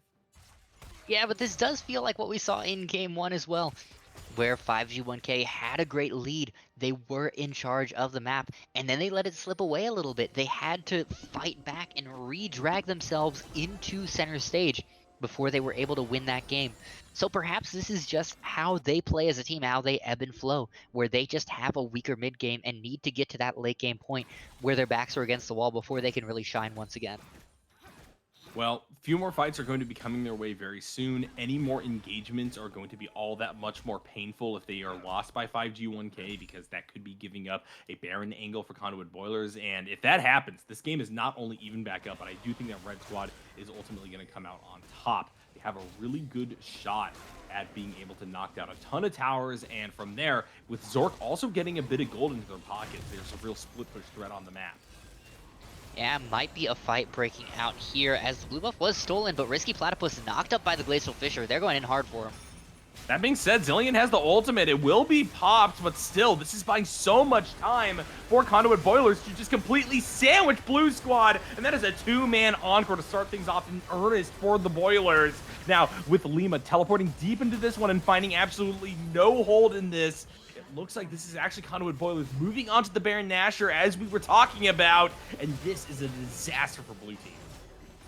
Yeah, but this does feel like what we saw in game one as well, where 5G1K had a great lead. They were in charge of the map, and then they let it slip away a little bit. They had to fight back and re-drag themselves into center stage before they were able to win that game. So perhaps this is just how they play as a team, how they ebb and flow, where they just have a weaker mid game and need to get to that late game point where their backs are against the wall before they can really shine once again. Well, few more fights are going to be coming their way very soon. Any more engagements are going to be all that much more painful if they are lost by 5G1K, because that could be giving up a Baron angle for Conduit Boilers. And if that happens, this game is not only even back up, but I do think that Red Squad is ultimately going to come out on top. They have a really good shot at being able to knock down a ton of towers, and from there, with Zork also getting a bit of gold into their pockets, there's a real split push threat on the map. Yeah, might be a fight breaking out here as the blue buff was stolen, but Risky Platypus knocked up by the Glacial Fissure. They're going in hard for him. That being said, Zilean has the ultimate. It will be popped, but still, this is buying so much time for Conduit Boilers to just completely sandwich Blue Squad, and that is a 2-man encore to start things off in earnest for the Boilers. Now, with Lima teleporting deep into this one and finding absolutely no hold in this, it looks like this is actually Conduit Boilers moving on to the Baron Nashor as we were talking about, and this is a disaster for Blue Team.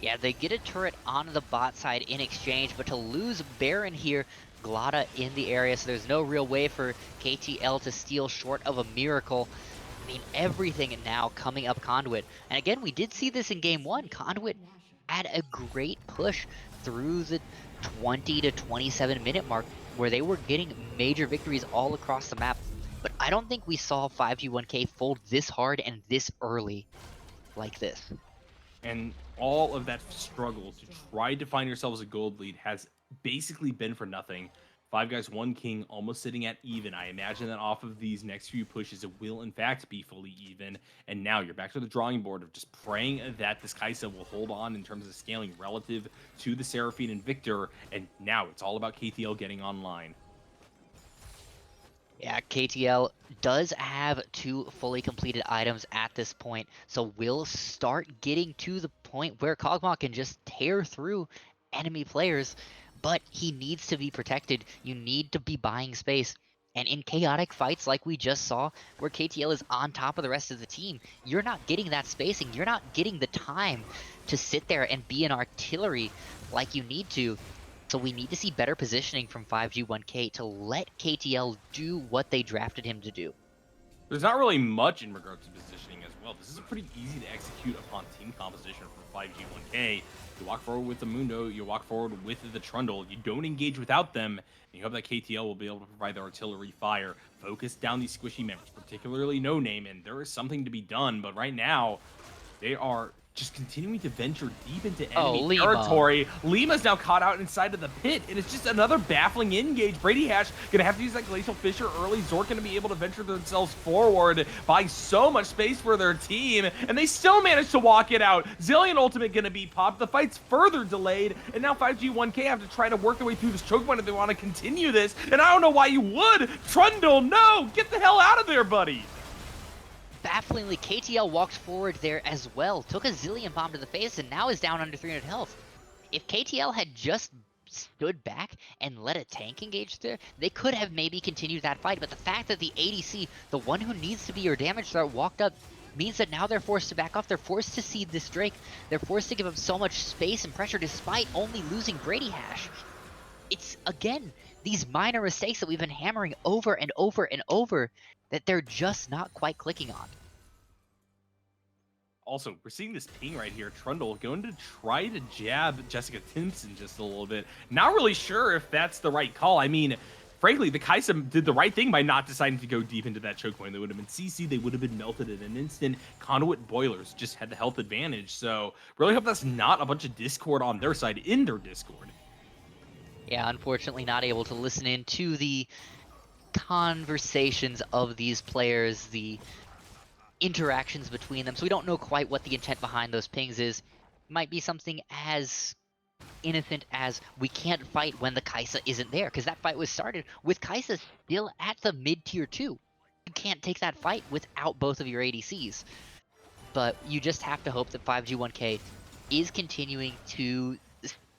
Yeah, they get a turret on the bot side in exchange, but to lose Baron here, Glada in the area, so there's no real way for KTL to steal short of a miracle. I mean, everything now coming up Conduit. And again, we did see this in game one. Conduit had a great push through the 20 to 27 minute mark where they were getting major victories all across the map. But I don't think we saw 5G1K fold this hard and this early like this. And all of that struggle to try to find yourselves a gold lead has basically been for nothing. 5 guys, 1 king, almost sitting at even. I imagine that off of these next few pushes, it will in fact be fully even. And now you're back to the drawing board of just praying that this Kaisa will hold on in terms of scaling relative to the Seraphine and Victor. And now it's all about KTL getting online. Yeah, KTL does have 2 fully completed items at this point, so we'll start getting to the point where Kog'Maw can just tear through enemy players, but he needs to be protected. You need to be buying space. And in chaotic fights like we just saw, where KTL is on top of the rest of the team, you're not getting that spacing. You're not getting the time to sit there and be an artillery like you need to. So we need to see better positioning from 5G1K to let KTL do what they drafted him to do. There's not really much in regards to positioning as well. This is pretty easy to execute upon team composition for 5G1K. You walk forward with the Mundo, you walk forward with the Trundle, you don't engage without them, and you hope that KTL will be able to provide their artillery fire, focus down these squishy members, particularly No Name, and there is something to be done, but right now, they are just continuing to venture deep into enemy territory. Lima's now caught out inside of the pit, and it's just another baffling engage. Brady Hash gonna have to use that Glacial Fissure early. Zork gonna be able to venture themselves forward, buying so much space for their team, and they still manage to walk it out. Zilean ultimate gonna be popped. The fight's further delayed, and now 5G1K have to try to work their way through this choke point if they want to continue this, and I don't know why you would. Trundle, no! Get the hell out of there, buddy! Bafflingly, KTL walked forward there as well, took a Zilean bomb to the face, and now is down under 300 health. If KTL had just stood back and let a tank engage there, they could have maybe continued that fight, but the fact that the ADC, the one who needs to be your damage threat, walked up means that now they're forced to back off. They're forced to seed this Drake. They're forced to give up so much space and pressure despite only losing Brady Hash. It's, again, these minor mistakes that we've been hammering over and over and over that they're just not quite clicking on. Also, we're seeing this ping right here. Trundle going to try to jab Jessica Timpson just a little bit. Not really sure if that's the right call. I mean, frankly, the Kaisa did the right thing by not deciding to go deep into that choke point. They would have been CC, they would have been melted in an instant. Conduit Boilers just had the health advantage. So really hope that's not a bunch of Discord on their side in their Discord. Yeah, unfortunately not able to listen in to the conversations of these players, the interactions between them. So we don't know quite what the intent behind those pings is. Might be something as innocent as we can't fight when the Kaisa isn't there, because that fight was started with Kaisa still at the mid-tier 2. You can't take that fight without both of your ADCs. But you just have to hope that 5G1K is continuing to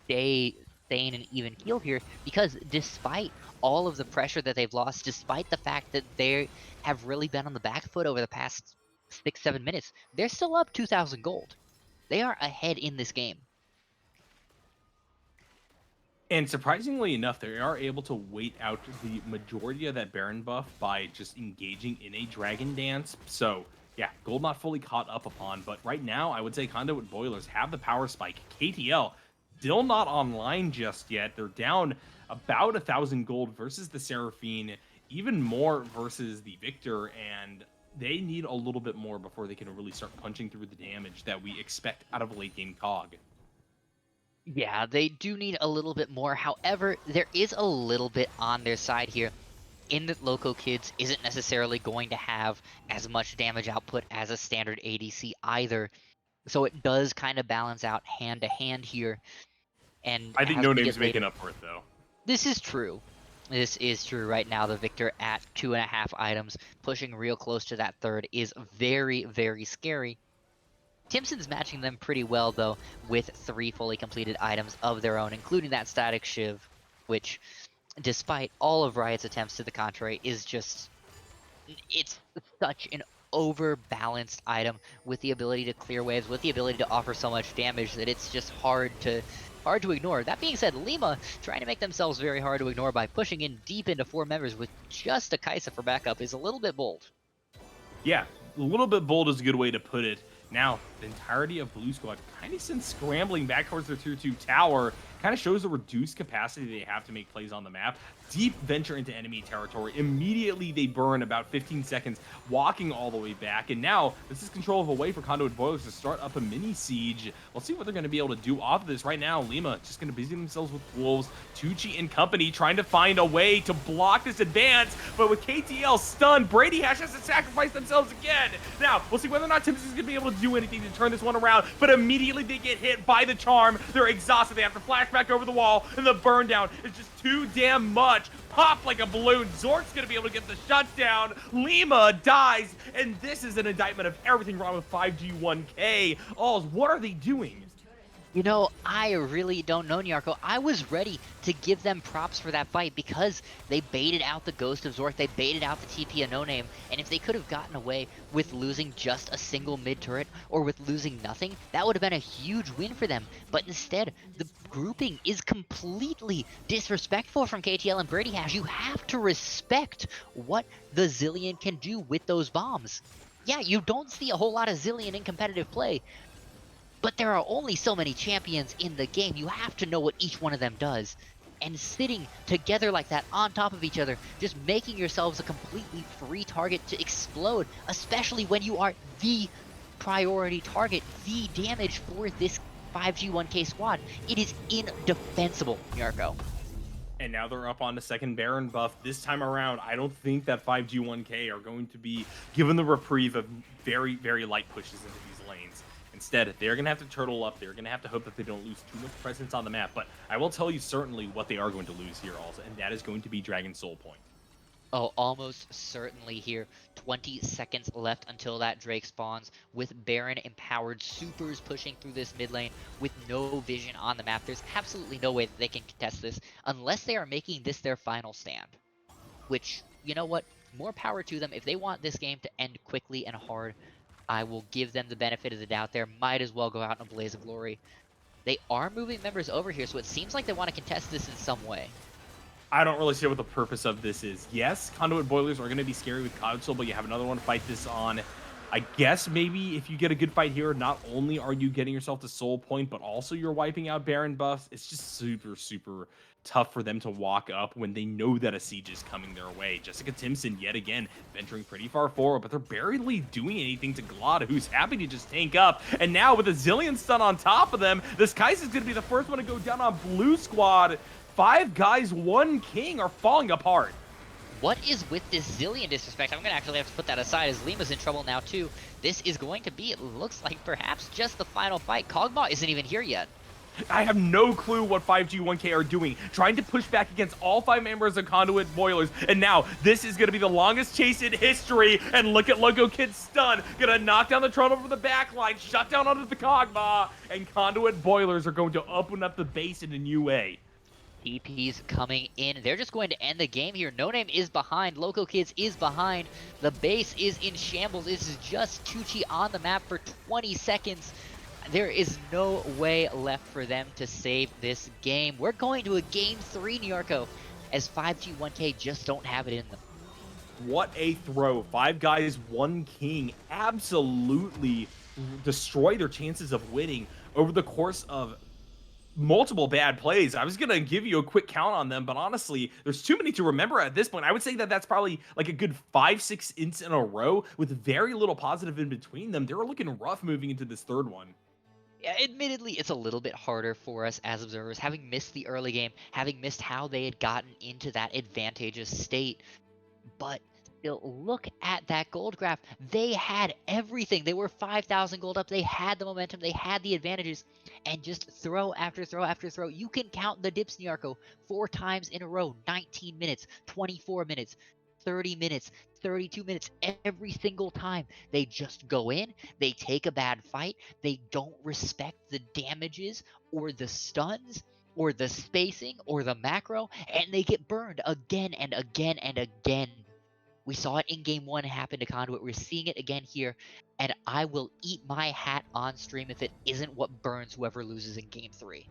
stay sane and even keel here, because despite all of the pressure that they've lost, despite the fact that they have really been on the back foot over the past 6-7 minutes, they're still up 2,000 gold. They are ahead in this game. And surprisingly enough, they are able to wait out the majority of that Baron buff by just engaging in a Dragon Dance. So, yeah, gold not fully caught up upon. But right now, I would say Conduit Boilers have the power spike. KTL still not online just yet. They're down about 1,000 gold versus the Seraphine, even more versus the Victor. And they need a little bit more before they can really start punching through the damage that we expect out of a late game COG. Yeah, they do need a little bit more. However, there is a little bit on their side here, in that Loco Kids isn't necessarily going to have as much damage output as a standard ADC either. So it does kind of balance out hand to hand here. And I think as No we Name's get making later, up for it, though. this is true. This is true right now. The Victor at 2.5 items, pushing real close to that third, is very, very scary. Timpson's matching them pretty well, though, with 3 fully completed items of their own, including that Static Shiv, which, despite all of Riot's attempts to the contrary, is just... it's such an overbalanced item with the ability to clear waves, with the ability to offer so much damage that it's just hard to ignore. That being said, Lima trying to make themselves very hard to ignore by pushing in deep into 4 members with just a Kaisa for backup is a little bit bold. Yeah, a little bit bold is a good way to put it. Now, the entirety of Blue Squad kind of since scrambling back towards their tier 2 tower kind of shows the reduced capacity they have to make plays on the map. Deep venture into enemy territory. Immediately they burn about 15 seconds walking all the way back. And now this is control of a way for Conduit Boilers to start up a mini siege. We'll see what they're going to be able to do off of this. Right now, Lima just going to busy themselves with Wolves. Tucci and company trying to find a way to block this advance. But with KTL stunned, Brady Hash has to sacrifice themselves again. Now, we'll see whether or not Timpson's going to be able to do anything to turn this one around. But immediately they get hit by the charm. They're exhausted. They have to flash back over the wall. And the burn down is just too damn much. Pop like a balloon. Zork's going to be able to get the shutdown. Lima dies. And this is an indictment of everything wrong with 5G1K. Alls, what are they doing? You know, I really don't know, Nyarko. I was ready to give them props for that fight because they baited out the Ghost of Zork, they baited out the TP of No Name, and if they could have gotten away with losing just a single mid-turret or with losing nothing, that would have been a huge win for them. But instead, the grouping is completely disrespectful from KTL and Brady Hash. You have to respect what the Zillion can do with those bombs. Yeah, you don't see a whole lot of Zillion in competitive play, but there are only so many champions in the game. You have to know what each one of them does. And sitting together like that on top of each other, just making yourselves a completely free target to explode, especially when you are the priority target, the damage for this 5G1K squad. It is indefensible, Nyarko. And now they're up on the second Baron buff. This time around, I don't think that 5G1K are going to be given the reprieve of very, very light pushes into these lanes. Instead, they're going to have to turtle up. They're going to have to hope that they don't lose too much presence on the map. But I will tell you certainly what they are going to lose here also, and that is going to be Dragon Soul Point. Oh, almost certainly here. 20 seconds left until that Drake spawns, with Baron empowered supers pushing through this mid lane with no vision on the map. There's absolutely no way that they can contest this unless they are making this their final stand. Which, you know what? More power to them. If they want this game to end quickly and hard, I will give them the benefit of the doubt there. Might as well go out in a blaze of glory. They are moving members over here, so it seems like they want to contest this in some way. I don't really see what the purpose of this is. Yes, Conduit Boilers are going to be scary with Console, but you have another one to fight this on. I guess maybe if you get a good fight here, not only are you getting yourself to Soul Point, but also you're wiping out Baron buffs. It's just super, super tough for them to walk up when they know that a siege is coming their way. Jessica Timpson, yet again, venturing pretty far forward, but they're barely doing anything to Glad, who's happy to just tank up. And now with a Zillion stun on top of them, this Kaiser's going to be the first one to go down on Blue Squad. 5 guys, 1 king are falling apart. What is with this Zillion disrespect? I'm going to actually have to put that aside as Lima's in trouble now too. This is going to be, it looks like perhaps just the final fight. Kog'Maw isn't even here yet. I have no clue what 5G1K are doing, trying to push back against all 5 members of Conduit Boilers, and now this is going to be the longest chase in history, and look at Loco Kid stun, gonna knock down the Tron over the back line, shut down onto the Kog'Maw, and Conduit Boilers are going to open up the base in a new way. TP's coming in. They're just going to end the game here. No Name is behind. Loco Kids is behind. The base is in shambles. This is just Tucci on the map for 20 seconds. There is no way left for them to save this game. We're going to a game 3, Nyarko, as 5G1K just don't have it in them. What a throw. 5 guys, 1 king. Absolutely destroy their chances of winning over the course of multiple bad plays. I was going to give you a quick count on them, but honestly, there's too many to remember at this point. I would say that that's probably like a good 5-6 ints in a row with very little positive in between them. They were looking rough moving into this third one. Yeah, admittedly, it's a little bit harder for us as observers, having missed the early game, having missed how they had gotten into that advantageous state. But still, look at that gold graph. They had everything. They were 5,000 gold up. They had the momentum. They had the advantages. And just throw after throw after throw. You can count the dips, Nyarko, 4 times in a row. 19 minutes, 24 minutes, 30 minutes, 32 minutes. Every single time. They just go in. They take a bad fight. They don't respect the damages or the stuns or the spacing or the macro, and they get burned again and again and again. We saw it in game 1 happen to Conduit. We're seeing it again here, and I will eat my hat on stream if it isn't what burns whoever loses in game 3.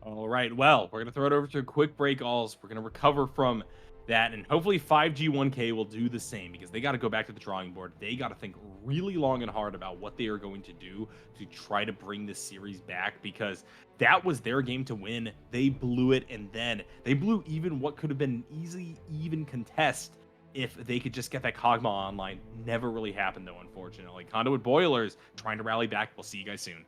All right, well, we're going to throw it over to a quick break, alls. We're going to recover from that, and hopefully 5G1K will do the same, because they got to go back to the drawing board. They got to think really long and hard about what they are going to do to try to bring this series back, because that was their game to win. They blew it, and then they blew even what could have been an easy, even contest if they could just get that Kog'Maw online. Never really happened, though, unfortunately. Conduit Boilers trying to rally back. We'll see you guys soon.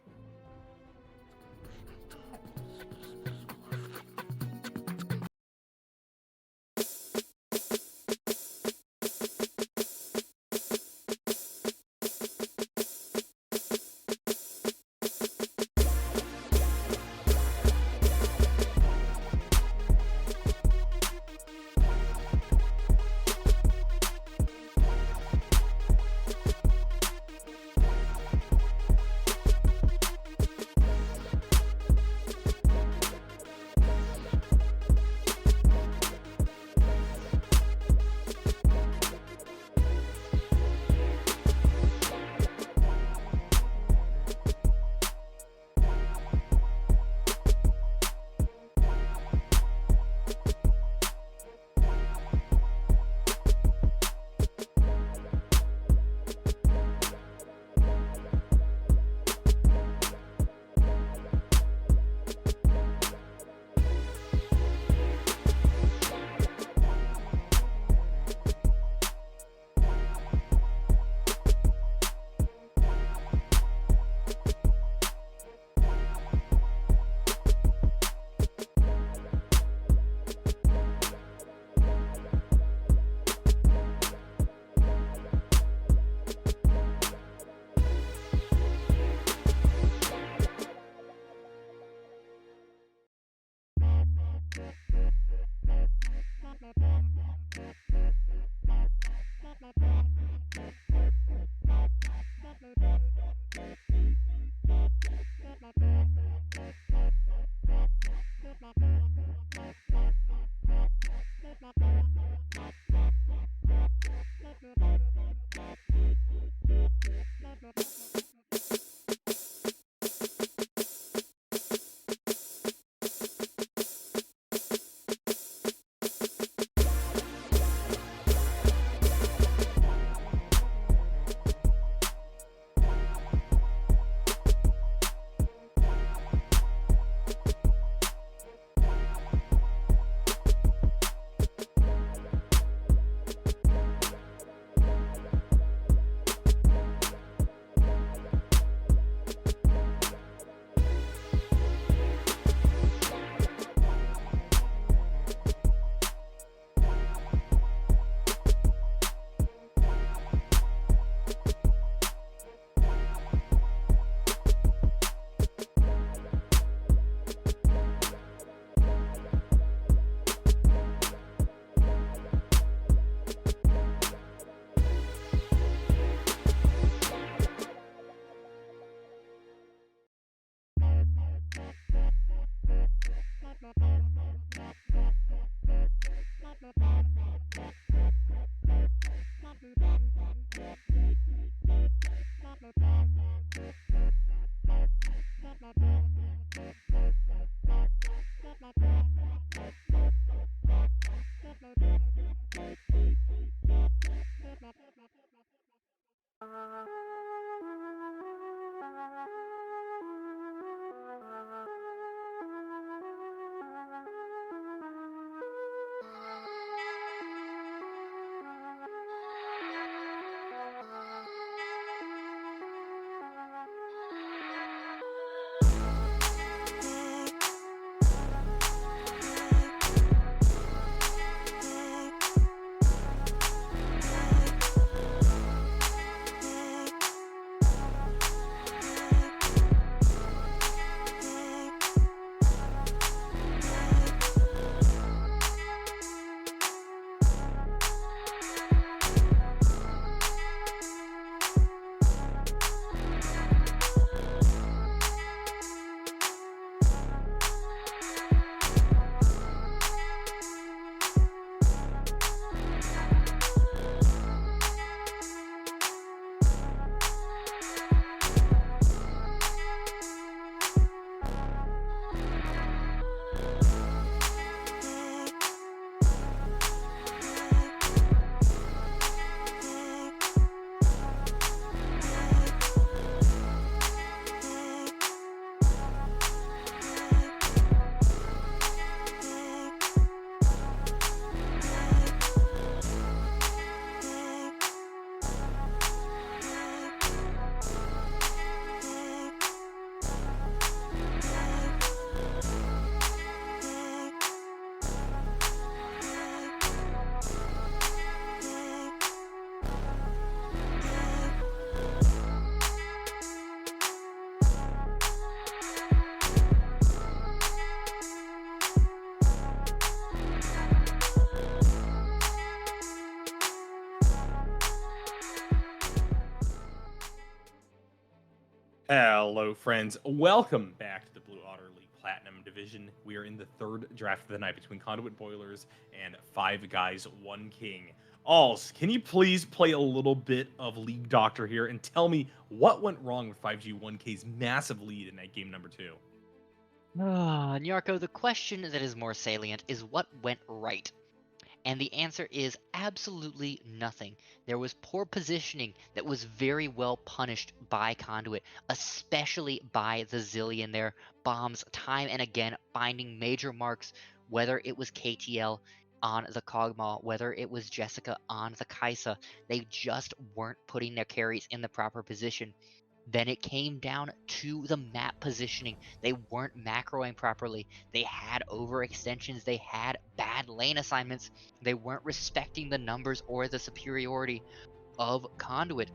Hello, friends. Welcome back to the Blue Otter League Platinum Division. We are in the third draft of the night between Conduit Boilers and Five Guys, One King. Alls, can you please play a little bit of League Doctor here and tell me what went wrong with 5G1K's massive lead in that game number two? Nyarko, the question that is more salient is what went right? And the answer is absolutely nothing. There was poor positioning that was very well punished by Conduit, especially by the Zillion there. Bombs time and again finding major marks, whether it was KTL on the Kog'Maw, whether it was Jessica on the Kaisa. They just weren't putting their carries in the proper position. Then it came down to the map positioning. They weren't macroing properly. They had overextensions. They had bad lane assignments. They weren't respecting the numbers or the superiority of Conduit.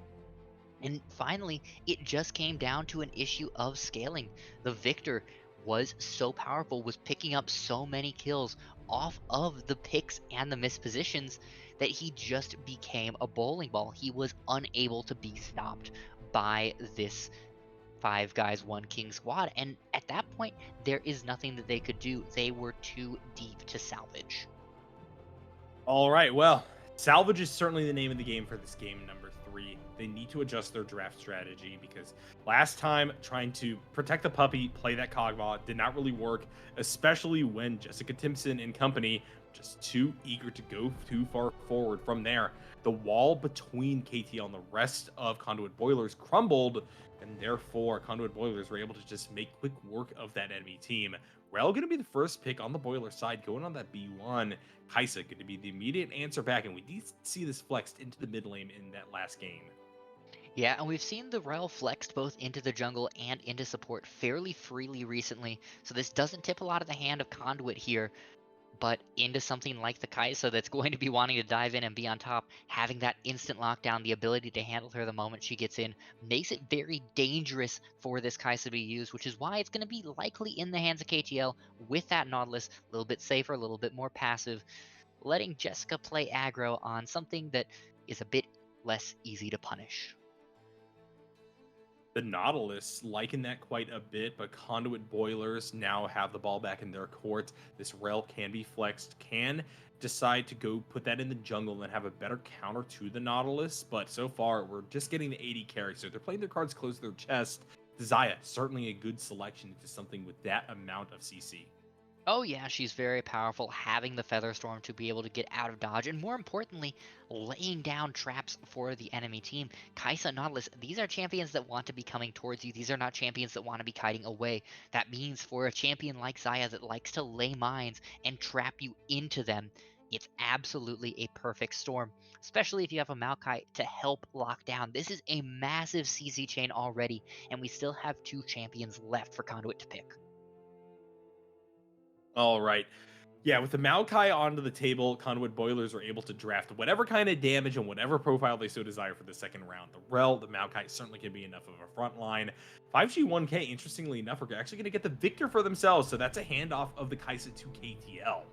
And finally, it just came down to an issue of scaling. The Victor was so powerful, was picking up so many kills off of the picks and the mispositions that he just became a bowling ball. He was unable to be stopped by this Five Guys, One King squad. And at that point, there is nothing that they could do. They were too deep to salvage. All right, well, salvage is certainly the name of the game for this game number three. They need to adjust their draft strategy because last time trying to protect the puppy, play that Kog'Maw did not really work, especially when Jessica Timpson and company just too eager to go too far forward from there. The wall between KTL and the rest of Conduit Boilers crumbled, and therefore Conduit Boilers were able to just make quick work of that enemy team. Rel going to be the first pick on the Boiler side going on that B1. Kaisa going to be the immediate answer back, and we did see this flexed into the mid lane in that last game. Yeah, and we've seen the Rel flexed both into the jungle and into support fairly freely recently, so this doesn't tip a lot of the hand of Conduit here, but into something like the Kaisa that's going to be wanting to dive in and be on top, having that instant lockdown, the ability to handle her the moment she gets in, makes it very dangerous for this Kaisa to be used, which is why it's going to be likely in the hands of KTL with that Nautilus, a little bit safer, a little bit more passive, letting Jessica play aggro on something that is a bit less easy to punish. The Nautilus liking that quite a bit, but Conduit Boilers now have the ball back in their court. This Rel can be flexed, can decide to go put that in the jungle and have a better counter to the Nautilus, but so far we're just getting the 80 carry, so they're playing their cards close to their chest. Zaya, certainly a good selection into something with that amount of CC. Oh yeah, she's very powerful, having the Feather Storm to be able to get out of dodge, and more importantly, laying down traps for the enemy team. Kaisa, Nautilus, these are champions that want to be coming towards you. These are not champions that want to be kiting away. That means for a champion like Zaya that likes to lay mines and trap you into them, it's absolutely a perfect storm, especially if you have a Maokai to help lock down. This is a massive CC chain already, and we still have two champions left for Conduit to pick. All right. Yeah, with the Maokai onto the table, Conduit Boilers are able to draft whatever kind of damage and whatever profile they so desire for the second round. The Rel, the Maokai certainly can be enough of a front line. 5G1K, interestingly enough, are actually going to get the victor for themselves, so that's a handoff of the Kaisa to KTL.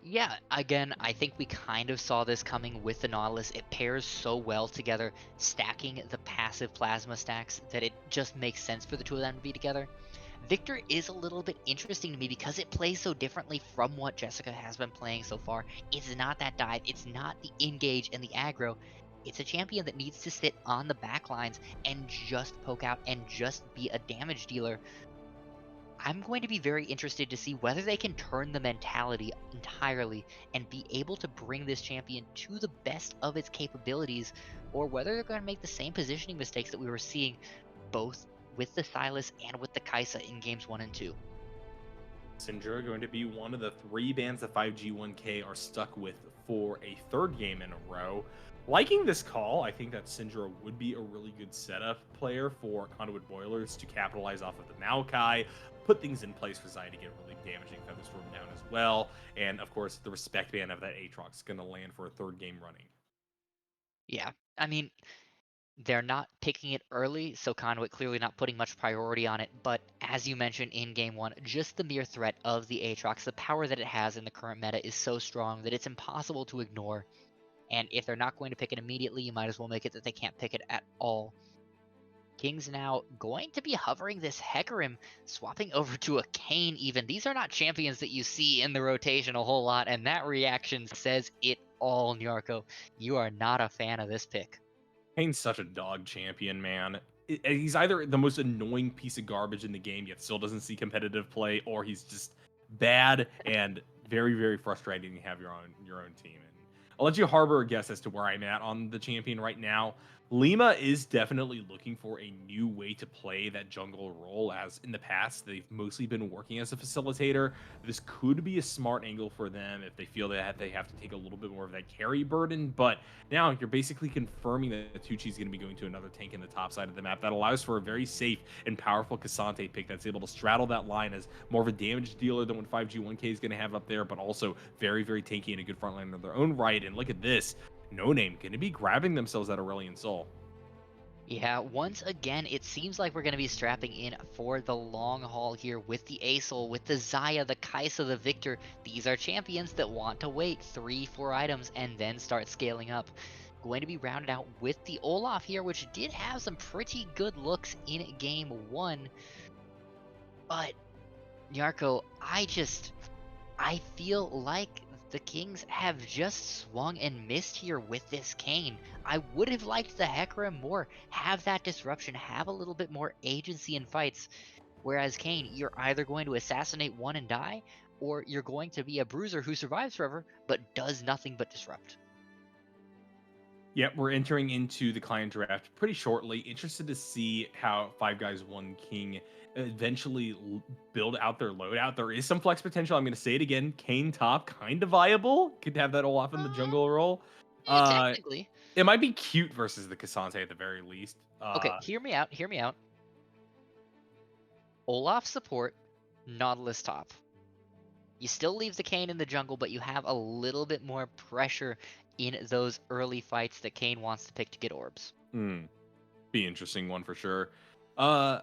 Yeah, again, I think we kind of saw this coming with the Nautilus. It pairs so well together, stacking the passive plasma stacks, that it just makes sense for the two of them to be together. Victor is a little bit interesting to me because it plays so differently from what Jessica has been playing so far. It's not that dive, it's not the engage and the aggro. It's a champion that needs to sit on the back lines and just poke out and just be a damage dealer. I'm going to be very interested to see whether they can turn the mentality entirely and be able to bring this champion to the best of its capabilities, or whether they're going to make the same positioning mistakes that we were seeing both with the Silas and with the Kaisa in games 1 and 2. Syndra going to be one of the three bans that 5G1K are stuck with for a third game in a row. Liking this call, I think that Syndra would be a really good setup player for Conduit Boilers to capitalize off of the Maokai, put things in place for Zai to get really damaging Feather Storm down as well, and of course the respect ban of that Aatrox is going to land for a third game running. Yeah, I mean, they're not picking it early, so Conduit clearly not putting much priority on it, but as you mentioned in game 1, just the mere threat of the Aatrox, the power that it has in the current meta is so strong that it's impossible to ignore. And if they're not going to pick it immediately, you might as well make it that they can't pick it at all. King's now going to be hovering this Hecarim, swapping over to a Kayn even. These are not champions that you see in the rotation a whole lot, and that reaction says it all, Nyarko. You are not a fan of this pick. Kane's such a dog champion, man. He's either the most annoying piece of garbage in the game, yet still doesn't see competitive play, or he's just bad and very, very frustrating to have your own team. And I'll let you harbor a guess as to where I'm at on the champion right now. Lima is definitely looking for a new way to play that jungle role, as in the past they've mostly been working as a facilitator. This could be a smart angle for them if they feel that they have to take a little bit more of that carry burden, but now you're basically confirming that Tucci is going to be going to another tank in the top side of the map. That allows for a very safe and powerful Cassante pick that's able to straddle that line as more of a damage dealer than what 5G1K is going to have up there, but also very, very tanky and a good front line of their own right. And look at this. No Name going to be grabbing themselves that Aurelion Soul. Yeah, once again, it seems like we're going to be strapping in for the long haul here with the Asol, with the Xayah, the Kaisa, the Victor. These are champions that want to wait 3-4 items and then start scaling up. Going to be rounded out with the Olaf here, which did have some pretty good looks in game 1. But, Nyarko, I feel like the Kings have just swung and missed here with this Kayn. I would have liked the Hecarim more, have that disruption, have a little bit more agency in fights. Whereas Kayn, you're either going to assassinate one and die, or you're going to be a bruiser who survives forever, but does nothing but disrupt. Yep, we're entering into the client draft pretty shortly. Interested to see how Five Guys One King eventually build out their loadout. There is some flex potential. I'm going to say it again. Kane top, kind of viable. Could have that Olaf in the Uh, jungle role. yeah, Uh, technically. it might be cute versus the Cassante at the very least. Okay, hear me out, hear me out. Olaf support, Nautilus top. You still leave the Kayn in the jungle, but you have a little bit more pressure in those early fights that Kayn wants to pick to get orbs. Be interesting one for sure. Uh,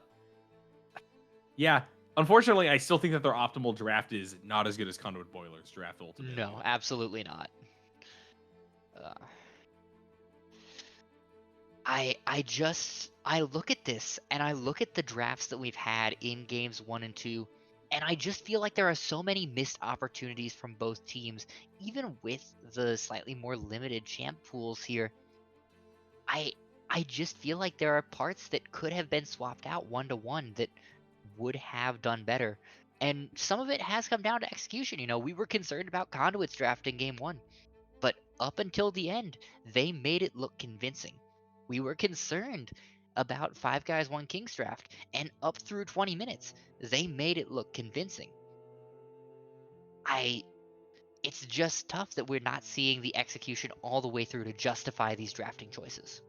yeah. Unfortunately, I still think that their optimal draft is not as good as Conduit Boiler's draft ultimately. No, absolutely not. Uh, I look at this and I look at the drafts that we've had in games 1 and 2, and I just feel like there are so many missed opportunities from both teams, even with the slightly more limited champ pools here. I I just feel like there are parts that could have been swapped out 1-to-1 that would have done better. And some of it has come down to execution. We were concerned about Conduit's draft in game 1. But up until the end, they made it look convincing. We were concerned about Five Guys One King's draft, and up through 20 minutes, they made it look convincing. I It's just tough that we're not seeing the execution all the way through to justify these drafting choices.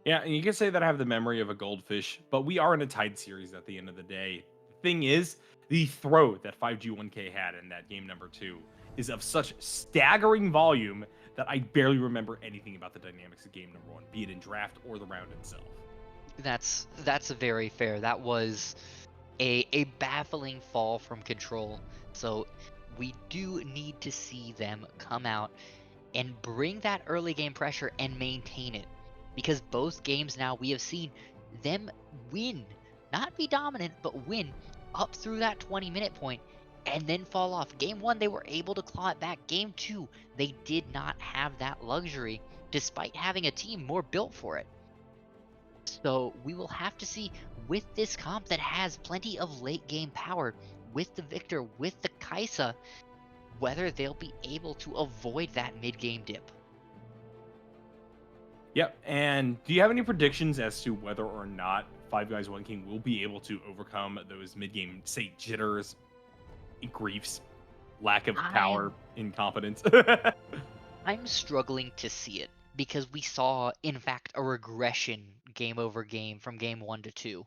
Yeah, and you can say that I have the memory of a goldfish, but we are in a tied series at the end of the day. The thing is, the throw that 5G1K had in that game number 2 is of such staggering volume that I barely remember anything about the dynamics of game number 1, be it in draft or the round itself. That's very fair. That was a baffling fall from control. So we do need to see them come out and bring that early game pressure and maintain it. Because both games now we have seen them win, not be dominant, but win up through that 20-minute point and then fall off. Game 1, they were able to claw it back. Game 2, they did not have that luxury, despite having a team more built for it. So we will have to see with this comp that has plenty of late game power, with the Victor, with the Kaisa, whether they'll be able to avoid that mid game dip. Yep, and do you have any predictions as to whether or not Five Guys One King will be able to overcome those mid-game, say, jitters, griefs, lack of power, I'm incompetence? I'm struggling to see it because we saw, in fact, a regression game over game from game 1 to 2,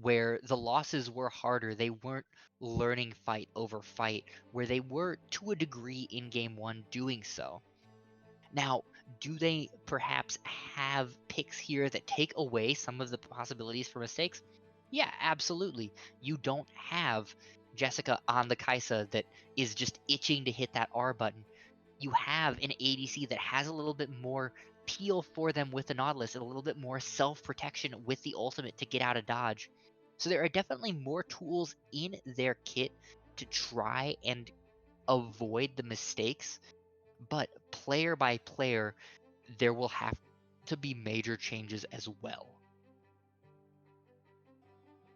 where the losses were harder. They weren't learning fight over fight, where they were to a degree in game 1 doing so. Now, do they perhaps have picks here that take away some of the possibilities for mistakes? Yeah, absolutely. You don't have Jessica on the Kaisa that is just itching to hit that R button. You have an ADC that has a little bit more peel for them with the Nautilus and a little bit more self-protection with the ultimate to get out of dodge. So there are definitely more tools in their kit to try and avoid the mistakes, but player by player, there will have to be major changes as well.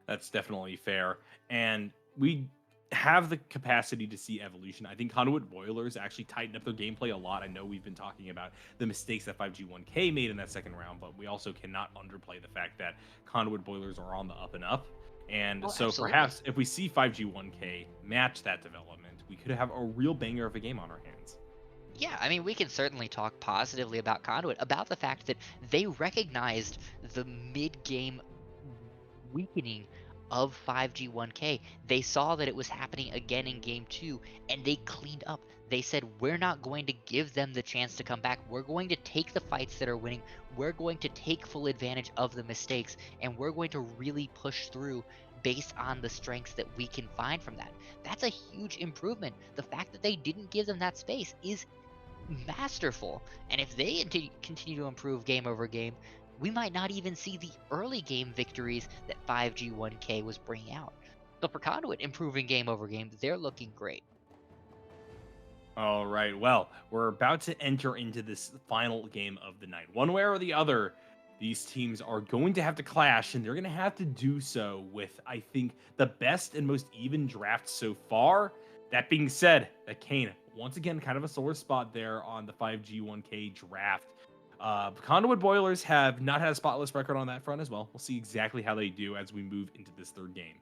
That's definitely fair. And we have the capacity to see evolution. I think Conduit Boilers actually tightened up their gameplay a lot. I know we've been talking about the mistakes that 5G1K made in that second round, but we also cannot underplay the fact that Conduit Boilers are on the up and up. And Oh, so absolutely. perhaps if we see 5G1K match that development, we could have a real banger of a game on our hands. Yeah, I mean, we can certainly talk positively about Conduit, about the fact that they recognized the mid-game weakening of 5G1K. They saw that it was happening again in game 2, and they cleaned up. They said, we're not going to give them the chance to come back. We're going to take the fights that are winning. We're going to take full advantage of the mistakes, and we're going to really push through based on the strengths that we can find from that. That's a huge improvement. The fact that they didn't give them that space is masterful. And if they continue to improve game over game, we might not even see the early game victories that 5G1K was bringing out. So for Conduit improving game over game, they're looking great. All right. Well, we're about to enter into this final game of the night. One way or the other, these teams are going to have to clash, and they're going to have to do so with, I think, the best and most even draft so far. That being said, that Kane, once again, kind of a sore spot there on the 5G1K draft. Conduit Boilers have not had a spotless record on that front as well. We'll see exactly how they do as we move into this third game.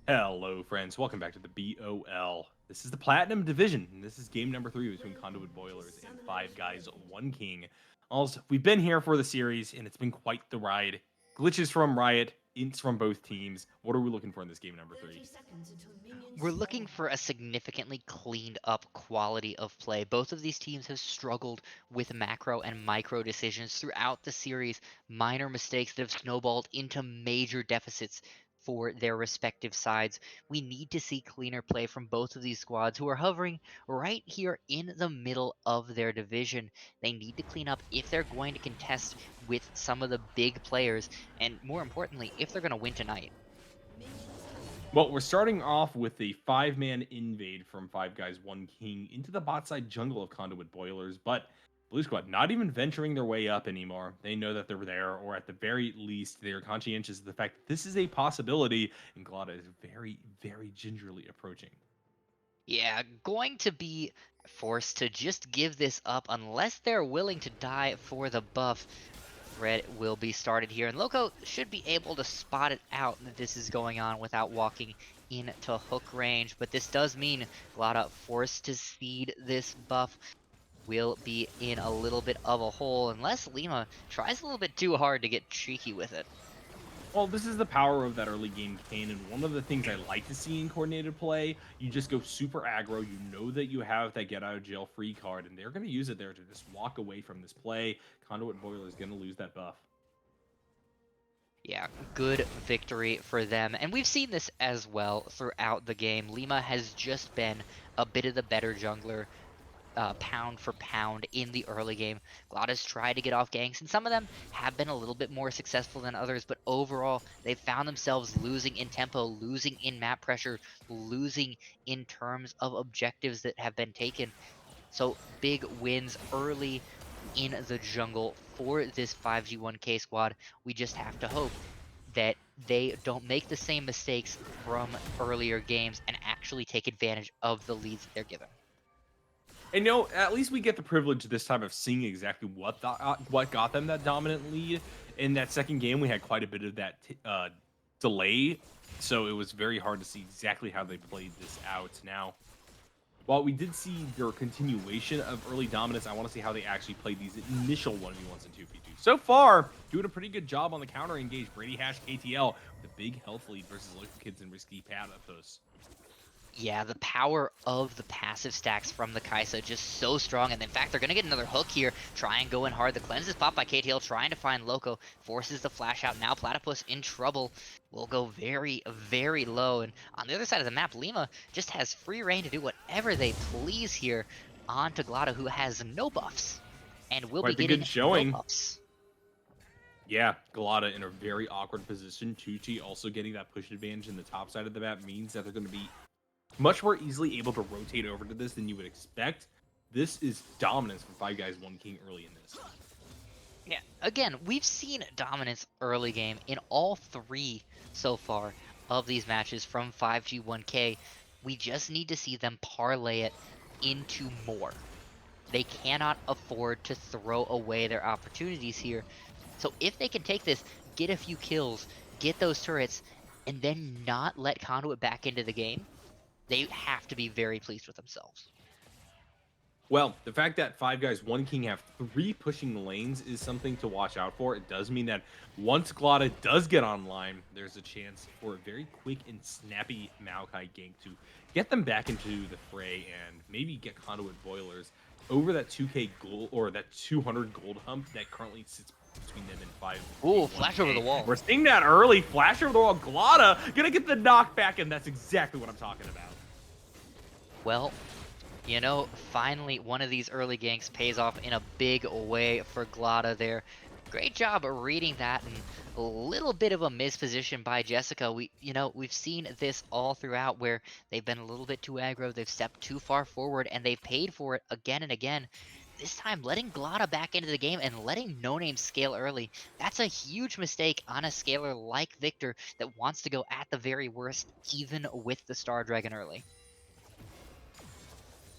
Hello, friends. Welcome back to the BOL. This is the Platinum Division, and this is game number 3 between Conduit Boilers and Five Guys, One King. Also, we've been here for the series, and it's been quite the ride. Glitches from Riot, ints from both teams. What are we looking for in this game number 3? We're looking for a significantly cleaned up quality of play. Both of these teams have struggled with macro and micro decisions throughout the series, minor mistakes that have snowballed into major deficits for their respective sides. We need to see cleaner play from both of these squads who are hovering right here in the middle of their division. They need to clean up if they're going to contest with some of the big players, and more importantly, if they're going to win tonight. Well, we're starting off with a 5-man invade from Five Guys, One King into the bot side jungle of Conduit Boilers, but Blue Squad not even venturing their way up anymore. They know that they're there, or at the very least, they are conscientious of the fact that this is a possibility, and Glada is very, very gingerly approaching. Yeah, going to be forced to just give this up unless they're willing to die for the buff. Red will be started here, and Loco should be able to spot it out that this is going on without walking into hook range. But this does mean Glada forced to cede this buff will be in a little bit of a hole unless Lima tries a little bit too hard to get cheeky with it. Well, this is the power of that early game Kane, and one of the things I like to see in coordinated play, you just go super aggro. You know that you have that get out of jail free card, and they're going to use it there to just walk away from this play. Conduit Boiler is going to lose that buff. Yeah, good victory for them. And we've seen this as well throughout the game. Lima has just been a bit of the better jungler, pound for pound in the early game. Glada's tried to get off ganks, and some of them have been a little bit more successful than others, but overall, they've found themselves losing in tempo, losing in map pressure, losing in terms of objectives that have been taken. So big wins early in the jungle for this 5G1K squad. We just have to hope that they don't make the same mistakes from earlier games and actually take advantage of the leads that they're given. And at least we get the privilege this time of seeing exactly what got them that dominant lead. In that second game, we had quite a bit of that delay, so it was very hard to see exactly how they played this out. Now, while we did see their continuation of early dominance, I want to see how they actually played these initial 1v1s and 2v2s. So far, doing a pretty good job on the counter engage. Brady Hash KTL with a big health lead versus local kids and risky Pathos. Yeah, the power of the passive stacks from the Kaisa just so strong, and in fact, they're going to get another hook here, try and go in hard. The cleanse is popped by KTL, trying to find Loco, forces the flash out. Now Platypus in trouble, will go very, very low, and on the other side of the map, Lima just has free reign to do whatever they please here onto Glada, who has no buffs, and will be Quite the getting good no showing. buffs. Yeah, Galata in a very awkward position. Tucci also getting that push advantage in the top side of the map means that they're going to be much more easily able to rotate over to this than you would expect. This is dominance for Five Guys, One King early in this. Yeah, again, we've seen dominance early game in all three so far of these matches from 5G1K. We just need to see them parlay it into more. They cannot afford to throw away their opportunities here. So if they can take this, get a few kills, get those turrets, and then not let Conduit back into the game, they have to be very pleased with themselves. Well, the fact that Five Guys, One King have 3 pushing lanes is something to watch out for. It does mean that once Glada does get online, there's a chance for a very quick and snappy Maokai gank to get them back into the fray and maybe get Conduit Boilers over that 2k gold or that 200 gold hump that currently sits between them and 5. Ooh, flash over the wall. We're seeing that early flash over the wall. Glada gonna get the knockback, and that's exactly what I'm talking about. Well, you know, finally one of these early ganks pays off in a big way for Glada there. Great job of reading that, and a little bit of a misposition by Jessica. We've seen this all throughout where they've been a little bit too aggro, they've stepped too far forward, and they've paid for it again and again. This time, letting Glada back into the game and letting No Name scale early, that's a huge mistake on a scaler like Victor that wants to go at the very worst, even with the Star Dragon early.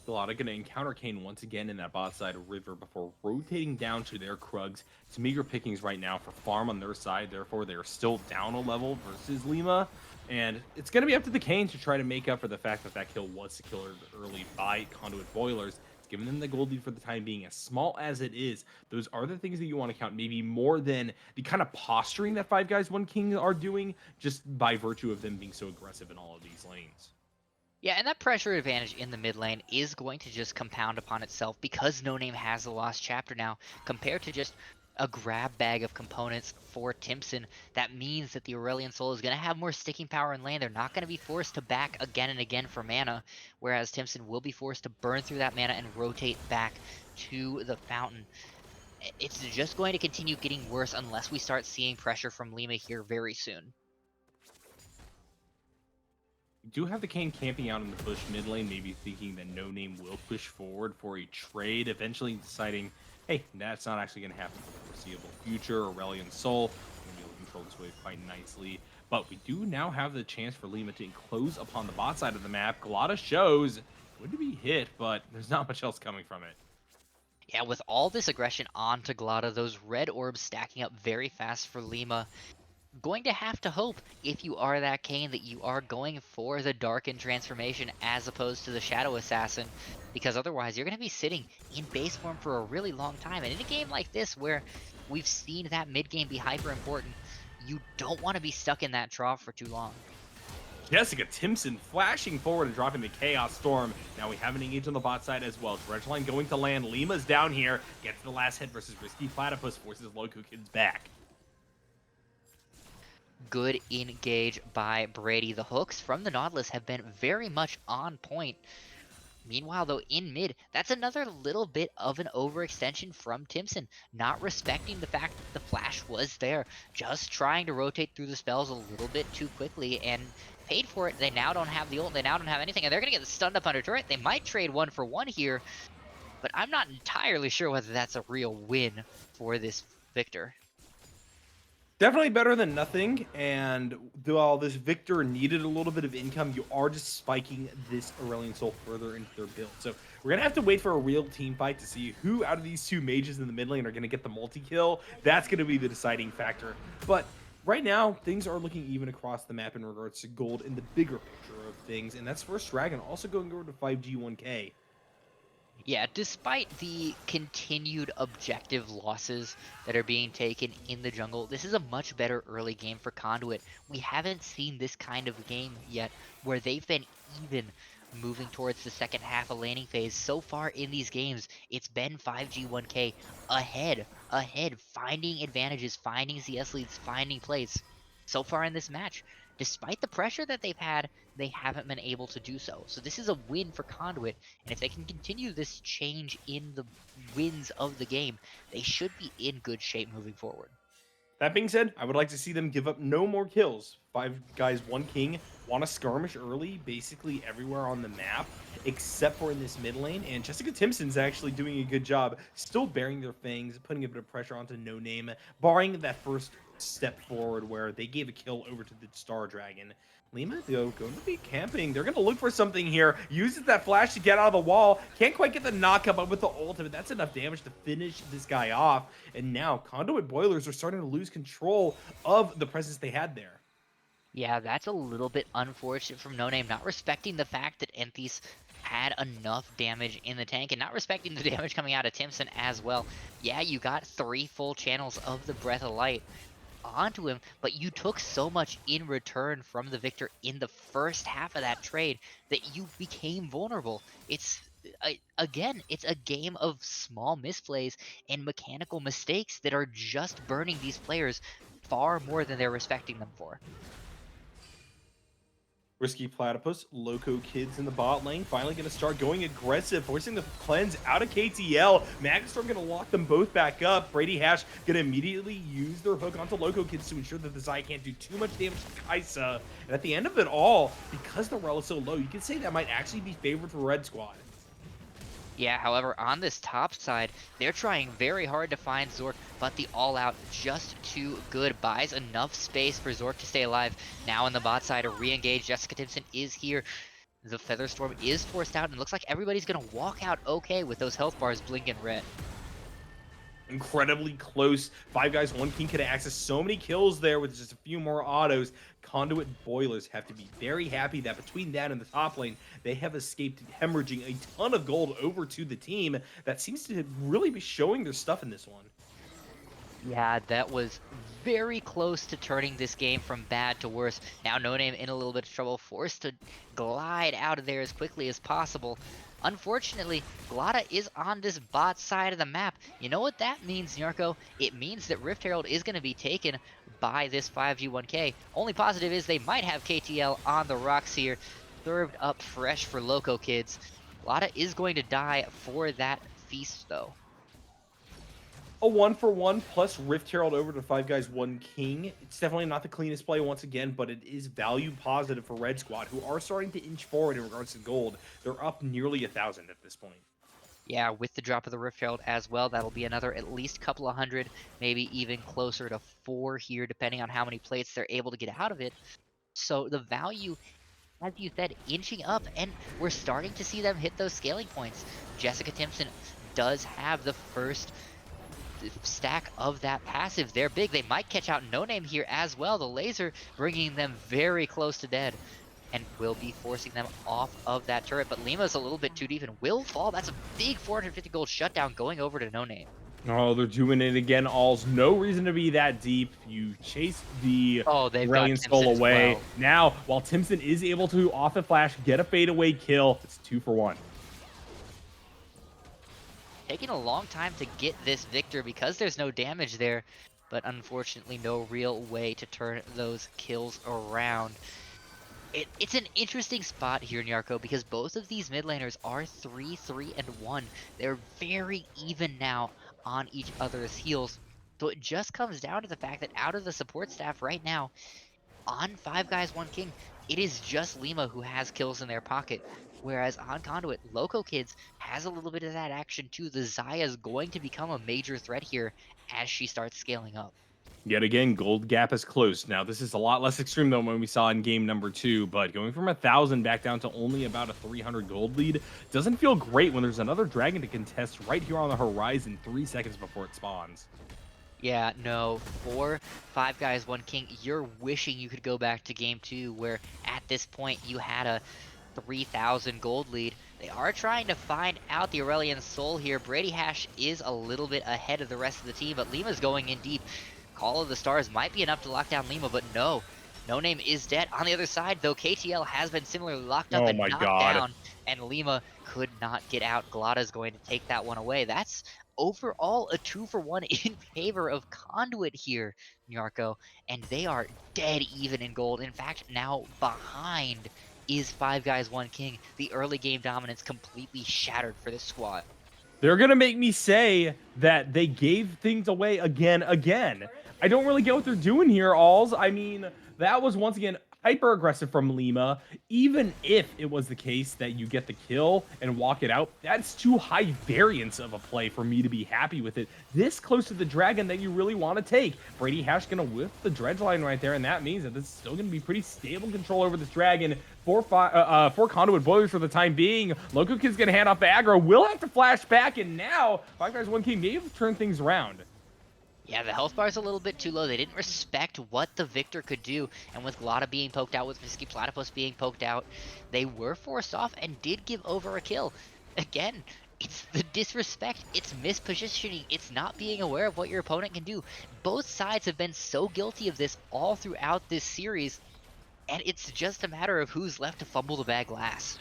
Galata going to encounter Kane once again in that bot side river before rotating down to their Krugs. It's meager pickings right now for farm on their side, therefore they're still down a level versus Lima. And it's going to be up to the Canes to try to make up for the fact that that kill was secured early by Conduit Boilers. It's giving them the gold lead for the time being, as small as it is. Those are the things that you want to count, maybe more than the kind of posturing that Five Guys One King are doing, just by virtue of them being so aggressive in all of these lanes. Yeah, and that pressure advantage in the mid lane is going to just compound upon itself because No Name has the Lost Chapter now, compared to just a grab bag of components for Timson. That means that the Aurelion Soul is going to have more sticking power in lane. They're not going to be forced to back again and again for mana, whereas Timson will be forced to burn through that mana and rotate back to the fountain. It's just going to continue getting worse unless we start seeing pressure from Lima here very soon. We do have the Kane camping out in the bush mid lane, maybe thinking that No Name will push forward for a trade, eventually deciding, hey, that's not actually going to happen for the foreseeable future. Aurelion Soul going to be able to control this wave quite nicely. But we do now have the chance for Lima to enclose upon the bot side of the map. Galata shows going to be hit, but there's not much else coming from it. Yeah, with all this aggression on Taglada, those red orbs stacking up very fast for Lima, going to have to hope, if you are that Kane, that you are going for the Darkened transformation as opposed to the Shadow Assassin, because otherwise you're going to be sitting in base form for a really long time. And in a game like this, where we've seen that mid game be hyper important, you don't want to be stuck in that trough for too long. Jessica Timpson flashing forward and dropping the Chaos Storm. Now we have an engage on the bot side as well. Dredge line going to land. Lima's down here. Gets the last hit versus Risky Platypus. Forces Loco Kids back. Good engage by Brady. The hooks from the Nautilus have been very much on point. Meanwhile, though, in mid, that's another little bit of an overextension from Timson, not respecting the fact that the flash was there, just trying to rotate through the spells a little bit too quickly, and paid for it. They now don't have the ult, they now don't have anything, and they're going to get stunned up under turret. They might trade 1-for-1 here, but I'm not entirely sure whether that's a real win for this Victor. Definitely better than nothing. And while this Victor needed a little bit of income, you are just spiking this Aurelion Soul further into their build. So we're going to have to wait for a real team fight to see who out of these two mages in the mid lane are going to get the multi-kill. That's going to be the deciding factor. But right now, things are looking even across the map in regards to gold in the bigger picture of things. And that's First Dragon also going over to 5G1K. Yeah, despite the continued objective losses that are being taken in the jungle, this is a much better early game for Conduit. We haven't seen this kind of game yet where they've been even moving towards the second half of laning phase. So far in these games, it's been 5G1K ahead, finding advantages, finding CS leads, finding plays. So far in this match, despite the pressure that they've had, they haven't been able to do so. So this is a win for Conduit, and if they can continue this change in the wins of the game, they should be in good shape moving forward. That being said, I would like to see them give up no more kills. Five Guys, One King want to skirmish early, basically everywhere on the map, except for in this mid lane. And Jessica Timpson's actually doing a good job, still bearing their fangs, putting a bit of pressure onto No Name, barring that first step forward where they gave a kill over to the Star Dragon. Lima, though, going to be camping. They're going to look for something here. Uses that flash to get out of the wall. Can't quite get the knockup, but with the ultimate, that's enough damage to finish this guy off. And now, Conduit Boilers are starting to lose control of the presence they had there. Yeah, that's a little bit unfortunate from No Name, not respecting the fact that Enthys had enough damage in the tank, and not respecting the damage coming out of Timson as well. Yeah, you got 3 full channels of the Breath of Light onto him, but you took so much in return from the Victor in the first half of that trade that you became vulnerable. It's again, it's a game of small misplays and mechanical mistakes that are just burning these players far more than they're respecting them for. Risky Platypus, Loco Kids in the bot lane, finally going to start going aggressive, forcing the cleanse out of KTL. Magastorm going to lock them both back up. Brady Hash going to immediately use their hook onto Loco Kids to ensure that the Zai can't do too much damage to Kaisa. And at the end of it all, because the rel is so low, you can say that might actually be favored for Red Squad. Yeah, however, on this top side, they're trying very hard to find Zork, but the all-out just too good. Buys enough space for Zork to stay alive. Now on the bot side, a re-engage. Jessica Timpson is here. The Featherstorm is forced out, and it looks like everybody's going to walk out okay with those health bars blinking red. Incredibly close. Five guys, one king could access so many kills there with just a few more autos. Conduit Boilers have to be very happy that between that and the top lane, they have escaped hemorrhaging a ton of gold over to the team that seems to really be showing their stuff in this one. Yeah, that was very close to turning this game from bad to worse. Now No Name in a little bit of trouble, forced to glide out of there as quickly as possible. Unfortunately, Glada is on this bot side of the map. You know what that means, Nyarko? It means that Rift Herald is going to be taken by this 5G1K. Only positive is they might have KTL on the rocks here, served up fresh for Loco Kids. Glada is going to die for that feast, though. A 1-for-1 plus Rift Herald over to five guys, one king. It's definitely not the cleanest play once again, but it is value positive for Red Squad, who are starting to inch forward in regards to gold. They're up nearly 1,000 at this point. Yeah, with the drop of the Rift Herald as well, that'll be another at least couple of hundred, maybe even closer to 4 here, depending on how many plates they're able to get out of it. So the value, as you said, inching up, and we're starting to see them hit those scaling points. Jessica Timpson does have the first stack of that passive. They're big. They might catch out No Name here as well. The laser bringing them very close to dead and will be forcing them off of that turret. But Lima's a little bit too deep and will fall. That's a big 450 gold shutdown going over to No Name. Oh, they're doing it again. All's no reason to be that deep. You chase the Oh, they've got Aurelion Timpson Soul as away. well. Now, while Timpson is able to, off the flash, get a fadeaway kill, it's 2-for-1. Taking a long time to get this victor because there's no damage there, but unfortunately no real way to turn those kills around. It's an interesting spot here, Nyarko, because both of these mid laners are 3-3-1. They're very even now on each other's heels. So it just comes down to the fact that out of the support staff right now, on Five Guys One King, it is just Lima who has kills in their pocket. Whereas on Conduit, Loco Kids has a little bit of that action too. The Xayah is going to become a major threat here as she starts scaling up. Yet again, gold gap is close. Now, this is a lot less extreme than what we saw in game number 2, but going from 1,000 back down to only about a 300 gold lead doesn't feel great when there's another dragon to contest right here on the horizon 3 seconds before it spawns. Yeah, no, for Five Guys One King, you're wishing you could go back to game 2 where at this point you had a 3,000 gold lead. They are trying to find out the Aurelion Soul here. Brady Hash is a little bit ahead of the rest of the team, but Lima's going in deep. Call of the Stars might be enough to lock down Lima, but no. No Name is dead. On the other side, though, KTL has been similarly locked up Oh and my knocked god. down, and Lima could not get out. Glada's going to take that one away. That's overall a 2-for-1 in favor of Conduit here, Nyarko, and they are dead even in gold. In fact, now behind is Five Guys One King. The early game dominance completely shattered for this squad. They're going to make me say that they gave things away again. I don't really get what they're doing here, Alls. I mean, that was once again hyper aggressive from Lima. Even if it was the case that you get the kill and walk it out, that's too high variance of a play for me to be happy with it. This close to the dragon that you really want to take. Brady Hash going to whip the dredge line right there, and that means that this is still going to be pretty stable control over this dragon. Four Conduit Boilers for the time being. Loco Kid's going to hand off the aggro. Will have to flash back, and now Five Guys One King may have turned things around. Yeah, the health bar is a little bit too low. They didn't respect what the Victor could do, and with Glada being poked out, with Visky Platypus being poked out, they were forced off and did give over a kill. Again, it's the disrespect, it's mispositioning, it's not being aware of what your opponent can do. Both sides have been so guilty of this all throughout this series, and it's just a matter of who's left to fumble the bag last.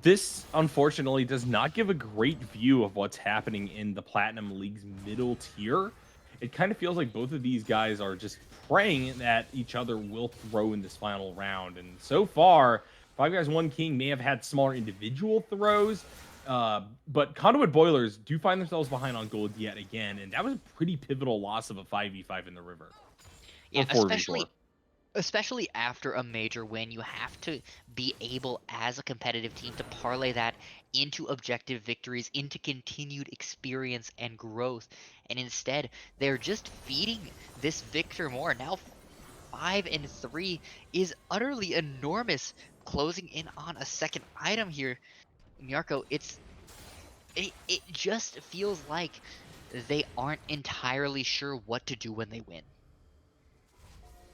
This, unfortunately, does not give a great view of what's happening in the Platinum League's middle tier. It kind of feels like both of these guys are just praying that each other will throw in this final round. And so far, Five Guys One King may have had smaller individual throws, but Conduit Boilers do find themselves behind on gold yet again. And that was a pretty pivotal loss of a 5v5 in the river. Or Yeah, 4v4. especially after a major win, you have to be able as a competitive team to parlay that into objective victories, into continued experience and growth. And instead, they're just feeding this victor more. Now 5-3 is utterly enormous. Closing in on a second item here. Nyarko, it's It just feels like they aren't entirely sure what to do when they win.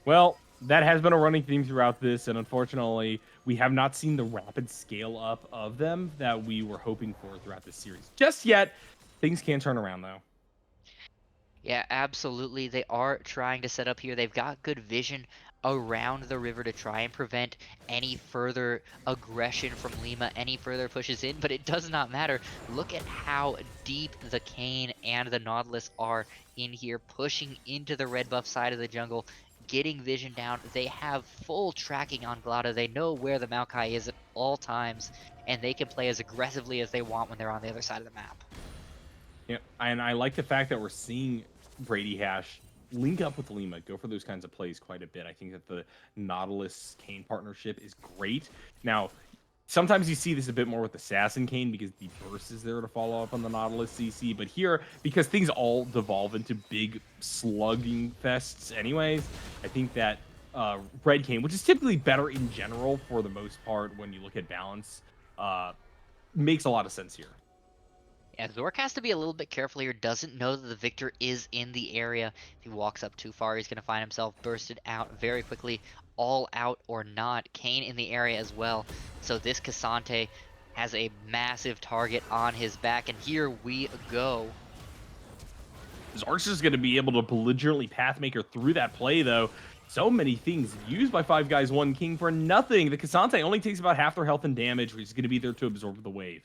Well, that has been a running theme throughout this, and unfortunately, we have not seen the rapid scale up of them that we were hoping for throughout this series. Just yet, things can turn around though. Yeah, absolutely. They are trying to set up here. They've got good vision around the river to try and prevent any further aggression from Lima, any further pushes in, but it does not matter. Look at how deep the Kane and the Nautilus are in here, pushing into the red buff side of the jungle, getting vision down. They have full tracking on Glada. They know where the Maokai is at all times, and they can play as aggressively as they want when they're on the other side of the map. Yeah, and I like the fact that we're seeing Brady Hash link up with Lima, go for those kinds of plays quite a bit. I think that the Nautilus Kane partnership is great. Now, sometimes you see this a bit more with Assassin Kane because the burst is there to follow up on the Nautilus CC, but here, because things all devolve into big slugging fests anyways, I think that Red Kane, which is typically better in general for the most part when you look at balance, uh, makes a lot of sense here. Yeah, Zork has to be a little bit careful here. Doesn't know that the victor is in the area. If he walks up too far, he's going to find himself bursted out very quickly. All out or not. Kane in the area as well. So this Cassante has a massive target on his back. And here we go. Zark's just going to be able to belligerently Pathmaker through that play, though. So many things used by Five Guys, One King for nothing. The Cassante only takes about half their health and damage, which is going to be there to absorb the wave.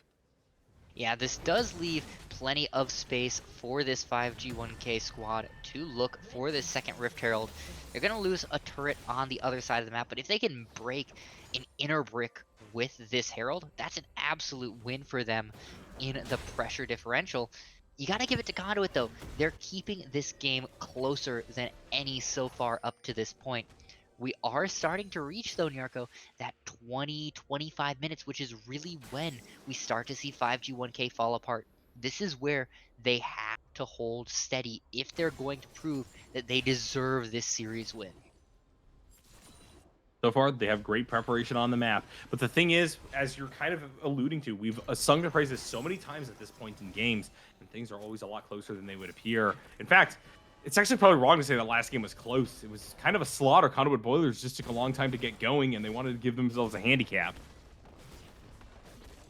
Yeah, this does leave plenty of space for this 5G1K squad to look for this second Rift Herald. They're going to lose a turret on the other side of the map, but if they can break an inner brick with this Herald, that's an absolute win for them in the pressure differential. You got to give it to Conduit, though. They're keeping this game closer than any so far up to this point. We are starting to reach, though, Nyarko, that 20-25 minutes, which is really when we start to see 5G1K fall apart. This is where they have to hold steady if they're going to prove that they deserve this series win. So far, they have great preparation on the map. But the thing is, as you're kind of alluding to, we've sung the praises so many times at this point in games, and things are always a lot closer than they would appear. In fact, it's actually probably wrong to say that last game was close. It was kind of a slaughter. Conduit Boilers just took a long time to get going, and they wanted to give themselves a handicap.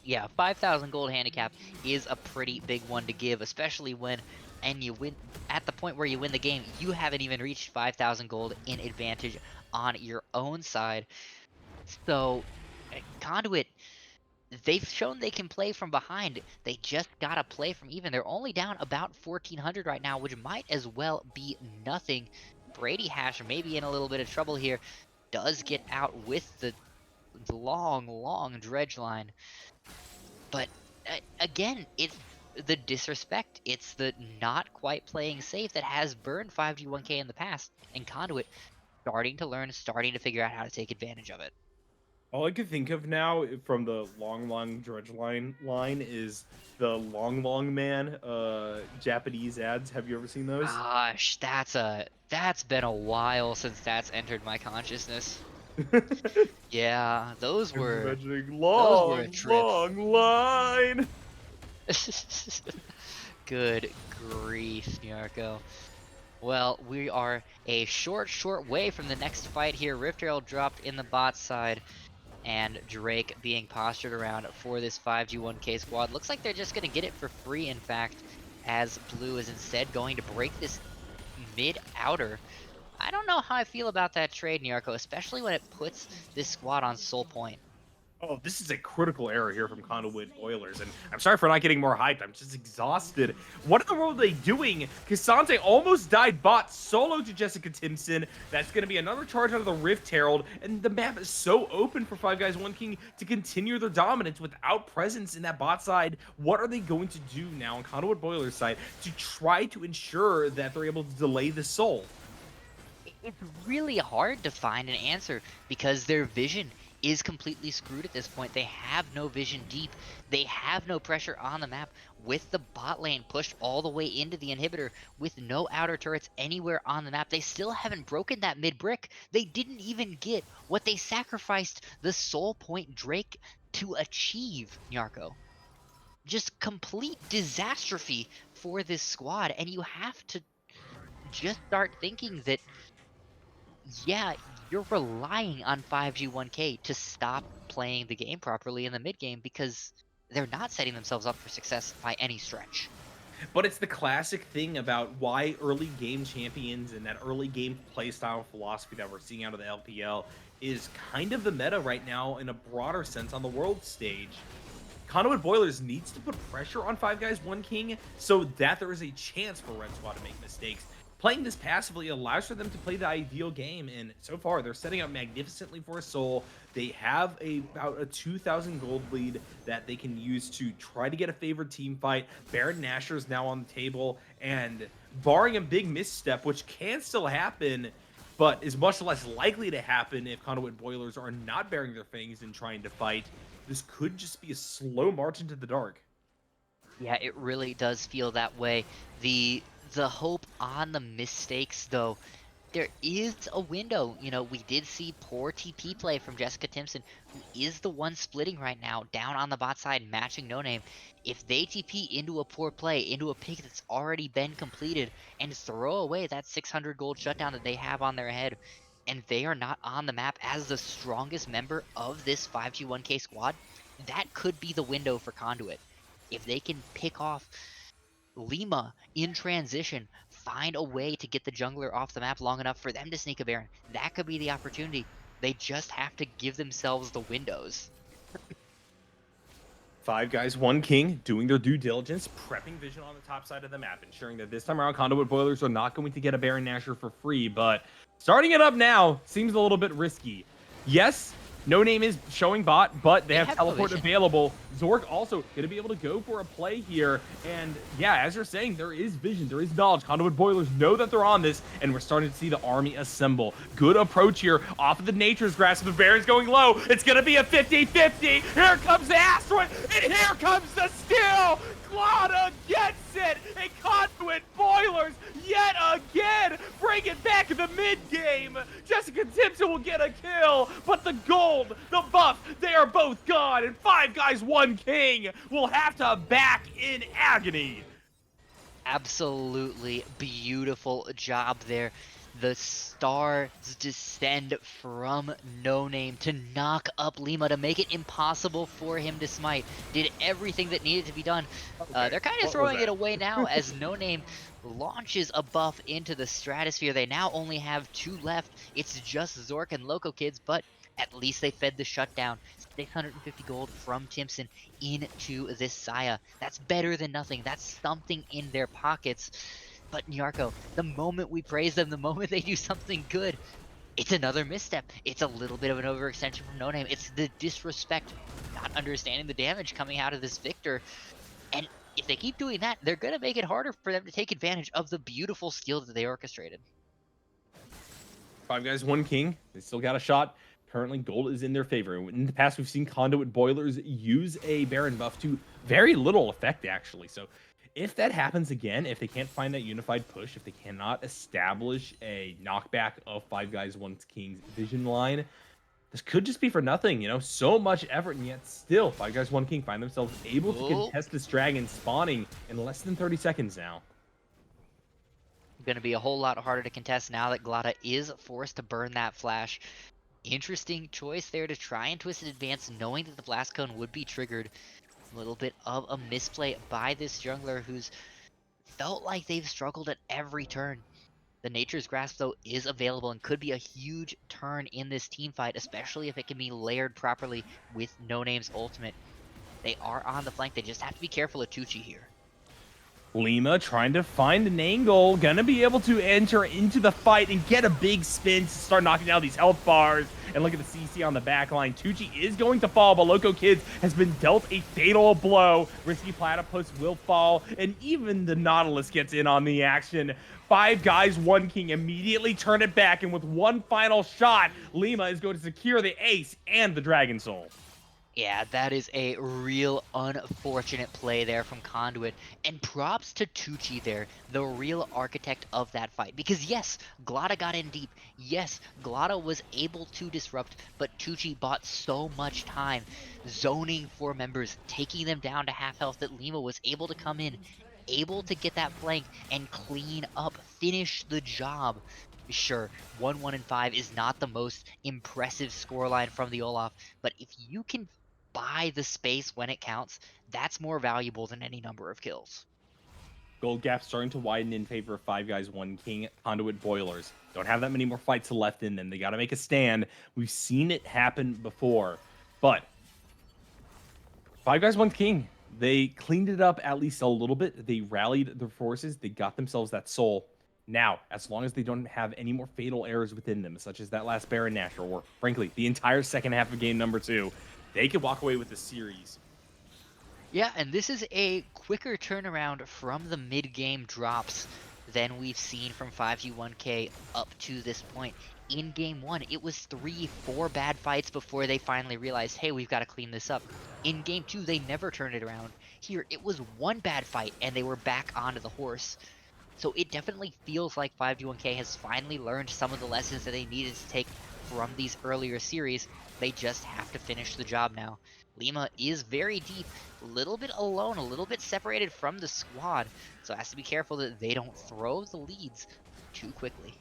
Yeah, 5,000 gold handicap is a pretty big one to give, especially when and you win at the point where you win the game, you haven't even reached 5,000 gold in advantage on your own side. So, Conduit, they've shown they can play from behind. They just gotta play from even. They're only down about 1,400 right now, which might as well be nothing. Brady Hash may be in a little bit of trouble here. Does get out with the long dredge line. But again, it's the disrespect. It's the not quite playing safe that has burned 5G1K in the past. And Conduit starting to learn, starting to figure out how to take advantage of it. All I can think of now from the long dredge line is the long man Japanese ads. Have you ever seen those? Gosh, that's been a while since that's entered my consciousness. Yeah, I'm imagining those were a long, trip. long line. Good grief, Nyarko. Well, we are a short way from the next fight here. Rift Herald dropped in the bot side, and Drake being postured around for this 5G1K squad. Looks like they're just going to get it for free, in fact, as Blue is instead going to break this mid-outer. I don't know how I feel about that trade, Nyarko, especially when it puts this squad on Soul Point. Oh, this is a critical error here from Conduit Oilers, and I'm sorry for not getting more hyped. I'm just exhausted. What in the world are they doing? Cassante almost died bot solo to Jessica Timpson. That's going to be another charge out of the Rift Herald, and the map is so open for Five Guys One King to continue their dominance without presence in that bot side. What are they going to do now on Conduit Boilers side to try to ensure that they're able to delay the soul? It's really hard to find an answer because their vision is completely screwed at this point. They have no vision deep. They have no pressure on the map with the bot lane pushed all the way into the inhibitor with no outer turrets anywhere on the map. They still haven't broken that mid brick. They didn't even get what they sacrificed the soul point Drake to achieve, Nyarko. just complete disastrophe for this squad. And you have to just start thinking that, yeah, you're relying on 5G1K to stop playing the game properly in the mid game because they're not setting themselves up for success by any stretch. But it's the classic thing about why early game champions and that early game playstyle philosophy that we're seeing out of the LPL is kind of the meta right now in a broader sense on the world stage. Conduit Boilers needs to put pressure on Five Guys One King so that there is a chance for Red Squad to make mistakes. Playing this passively allows for them to play the ideal game, and so far they're setting up magnificently for a Soul. They have about a 2,000 gold lead that they can use to try to get a favored team fight. Baron Nashor is now on the table, and barring a big misstep, which can still happen, but is much less likely to happen if Conduit Boilers are not bearing their fangs and trying to fight, this could just be a slow march into the dark. Yeah, it really does feel that way. The hope on the mistakes though, there is a window. You know, we did see poor TP play from Jessica Timpson, who is the one splitting right now down on the bot side, matching No Name. If they TP into a poor play, into a pick that's already been completed, and throw away that 600 gold shutdown that they have on their head, and they are not on the map as the strongest member of this 5G1K squad, that could be the window for Conduit. If they can pick off Lima in transition, find a way to get the jungler off the map long enough for them to sneak a Baron, that could be the opportunity. They just have to give themselves the windows. Five Guys One King doing their due diligence, prepping vision on the top side of the map, ensuring that this time around Conduit Boilers are not going to get a Baron Nashor for free, but starting it up now seems a little bit risky. Yes, No Name is showing bot, but they have teleport available. Zork also going to be able to go for a play here. And yeah, as you're saying, there is vision, there is knowledge. Conduit Boilers know that they're on this, and we're starting to see the army assemble. Good approach here off of the Nature's Grasp. The Baron's going low. It's going to be a 50-50. Here comes the Asteroid, and here comes the steal. Glada gets it, and Conduit Boilers yet again bring it back in the mid game. Jessica Timpson will get a kill, but the gold, the buff, they are both gone, and Five Guys One King will have to back in agony. Absolutely beautiful job there. The stars descend from No Name to knock up Lima, to make it impossible for him to smite. Did everything that needed to be done. Okay, They're kind of throwing it away now as No Name launches a buff into the stratosphere. They now only have 2 left. It's just Zork and Loco Kids, but at least they fed the shutdown. 650 gold from Timpson into this Saya. That's better than nothing. That's something in their pockets. But Nyarko, the moment we praise them, the moment they do something good, it's another misstep. It's a little bit of an overextension from No Name. It's the disrespect, not understanding the damage coming out of this Victor. And if they keep doing that, they're going to make it harder for them to take advantage of the beautiful steal that they orchestrated. Five Guys One King, they still got a shot. Currently, gold is in their favor. In the past, we've seen Conduit Boilers use a Baron buff to very little effect, actually. So if that happens again, if they can't find that unified push, if they cannot establish a knockback of Five Guys One King's vision line, this could just be for nothing, you know? So much effort, and yet still, Five Guys One King find themselves able to contest this dragon spawning in less than 30 seconds now. Going to be a whole lot harder to contest now that Glada is forced to burn that flash. Interesting choice there to try and twist an advance, knowing that the blast cone would be triggered. A little bit of a misplay by this jungler who's felt like they've struggled at every turn. The Nature's Grasp, though, is available and could be a huge turn in this team fight, especially if it can be layered properly with No Name's ultimate. They are on the flank. They just have to be careful of Tucci here. Lima trying to find an angle, gonna be able to enter into the fight and get a big spin to start knocking down these health bars. And look at the CC on the back line. Tucci is going to fall, but Loco Kids has been dealt a fatal blow. Risky Platypus will fall, and even the Nautilus gets in on the action. Five Guys One King immediately turn it back, and with one final shot, Lima is going to secure the ace and the Dragon Soul. Yeah, that is a real unfortunate play there from Conduit. And props to Tucci there, the real architect of that fight. Because yes, Glada got in deep. Yes, Glada was able to disrupt, but Tucci bought so much time zoning for members, taking them down to half health that Lima was able to come in, able to get that flank and clean up, finish the job. Sure, 1-1 and 5 is not the most impressive scoreline from the Olaf, but if you can buy the space when it counts, that's more valuable than any number of kills. Gold gap starting to widen in favor of Five Guys One King. Conduit Boilers don't have that many more fights left in them. They got to make a stand. We've seen it happen before, but Five Guys One King, they cleaned it up at least a little bit. They rallied their forces. They got themselves that soul. Now, as long as they don't have any more fatal errors within them, such as that last Baron Nashor, or frankly, the entire second half of game number 2, they could walk away with the series. Yeah, and this is a quicker turnaround from the mid-game drops than we've seen from 5G1K up to this point. In game 1, it was 3-4 bad fights before they finally realized, hey, we've got to clean this up. In game 2, they never turned it around. Here, it was one bad fight, and they were back onto the horse. So it definitely feels like 5G1K has finally learned some of the lessons that they needed to take from these earlier series. They just have to finish the job now. Lima is very deep, a little bit alone, a little bit separated from the squad, so has to be careful that they don't throw the leads too quickly.